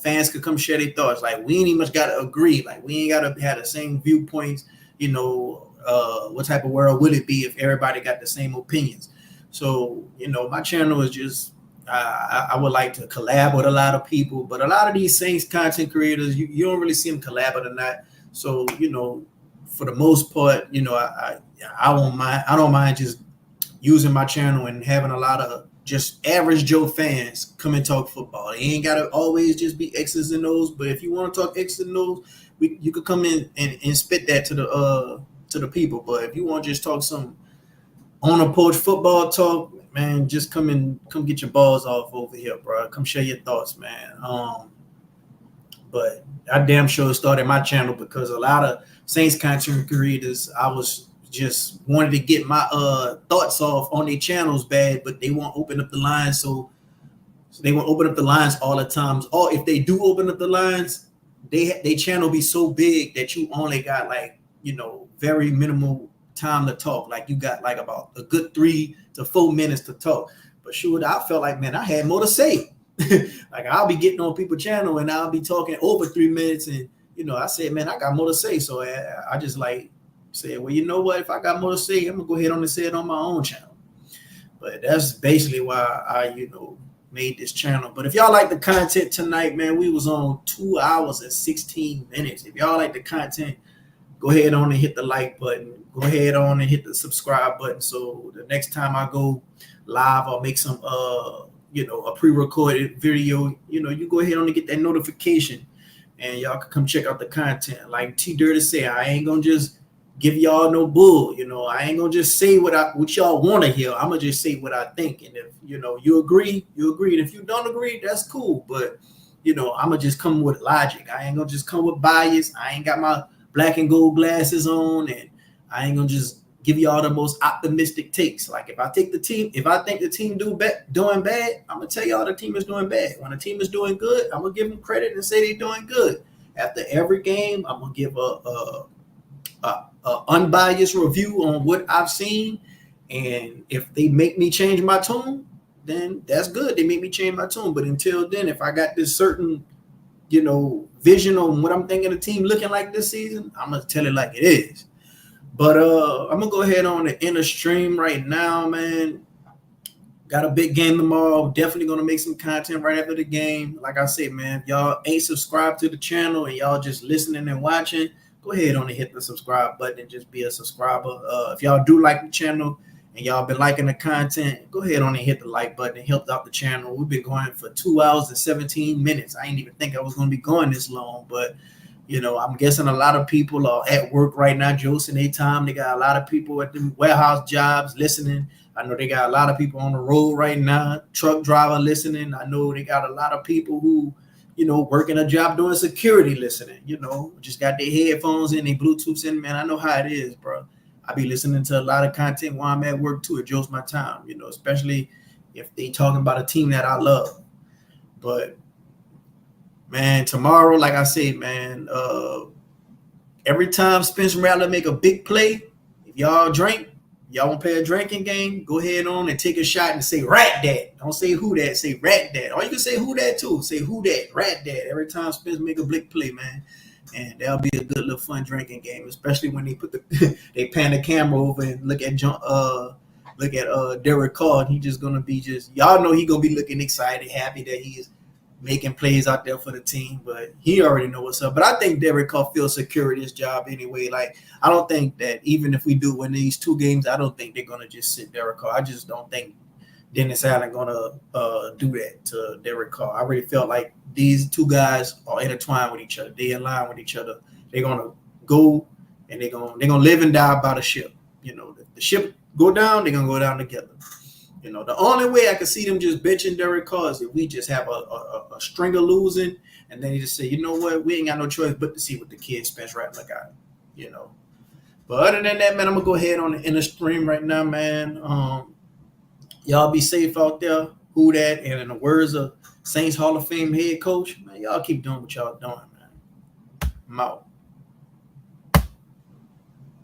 fans could come share their thoughts. Like we ain't even much gotta agree. Like we ain't gotta have the same viewpoints. What type of world would it be if everybody got the same opinions? So my channel is just I would like to collab with a lot of people, but a lot of these Saints content creators, you don't really see them collab or not. So for the most part, I won't mind. I don't mind just using my channel and having a lot of just average Joe fans come and talk football. It ain't gotta always just be X's and O's, but if you want to talk X's and O's, you could come in and spit that to the people. But if you want to just talk some on a porch football talk, man, just come get your balls off over here, bro. Come share your thoughts, man. But I damn sure started my channel because a lot of Saints content creators, I was just wanted to get my thoughts off on their channels bad, but they won't open up the lines, so they won't open up the lines all the times. Or if they do open up the lines, they channel be so big that you only got very minimal time to talk. Like you got like about a good 3 to 4 minutes to talk. But shoot, I felt like, man, I had more to say. Like I'll be getting on people's channel and I'll be talking over 3 minutes, and I said, man, I got more to say. So I just said, well, you know what? If I got more to say, I'm gonna go ahead on and say it on my own channel. But that's basically why I, made this channel. But if y'all like the content tonight, man, we was on 2 hours and 16 minutes. If y'all like the content, go ahead on and hit the like button. Go ahead on and hit the subscribe button. So the next time I go live, I'll make some a pre-recorded video. You go ahead on and get that notification, and y'all can come check out the content. Like T Dirty say, I ain't gonna just give y'all no bull. I ain't gonna just say what y'all want to hear. I'm gonna just say what I think. And if you agree, you agree. And if you don't agree, that's cool. But I'm gonna just come with logic. I ain't gonna just come with bias. I ain't got my black and gold glasses on, and I ain't gonna just give y'all the most optimistic takes. Like if I think the team doing bad, I'm gonna tell y'all the team is doing bad. When the team is doing good, I'm gonna give them credit and say they're doing good. After every game, I'm gonna give a unbiased review on what I've seen, and if they make me change my tune, then that's good. They make me change my tune. But until then, if I got this certain vision on what I'm thinking the team looking like this season, I'm gonna tell it like it is. But I'm gonna go ahead on the inner stream right now, man. Got a big game tomorrow. Definitely gonna make some content right after the game. Like I said, man, if y'all ain't subscribed to the channel and y'all just listening and watching, go ahead on and hit the subscribe button and just be a subscriber. If y'all do like the channel and y'all been liking the content, go ahead on and hit the like button. It helped out the channel. We've been going for 2 hours and 17 minutes. I didn't even think I was going to be going this long, but I'm guessing a lot of people are at work right now, Joseph, their time. They got a lot of people at the warehouse jobs listening. I know they got a lot of people on the road right now, truck driver listening. I know they got a lot of people who working a job doing security listening, just got their headphones in, their Bluetooths in, man. I know how it is, bro. I be listening to a lot of content while I'm at work too. It enjoys my time, especially if they talking about a team that I love. But man, tomorrow, like I said, man, every time Spencer Rattler make a big play, if y'all want to play a drinking game, go ahead on and take a shot and say rat that. Don't say who that, say rat that. Or you can say who that too. Say who that, rat that. Every time Spence make a big play, man. And that'll be a good little fun drinking game, especially when they put they pan the camera over and look at Derek Carr, and he just gonna be y'all know he gonna be looking excited, happy that he is making plays out there for the team, but he already know what's up. But I think Derek Carr feels secure in his job anyway. Like, I don't think that even if we do win these 2 games, I don't think they're going to just sit Derek Carr. I just don't think Dennis Allen going to do that to Derek Carr. I really felt like these 2 guys are intertwined with each other. They align with each other. They're going to go and they're going to live and die by the ship. If the ship go down, they're going to go down together. The only way I could see them just benching Derek Carr is if we just have a string of losing, and then he just say, you know what, we ain't got no choice but to see what the kid Spencer Rattler got, But other than that, man, I'm gonna go ahead on the inner stream right now, man. Y'all be safe out there. Who that? And in the words of Saints Hall of Fame head coach. Man, y'all keep doing what y'all doing, man. I'm out.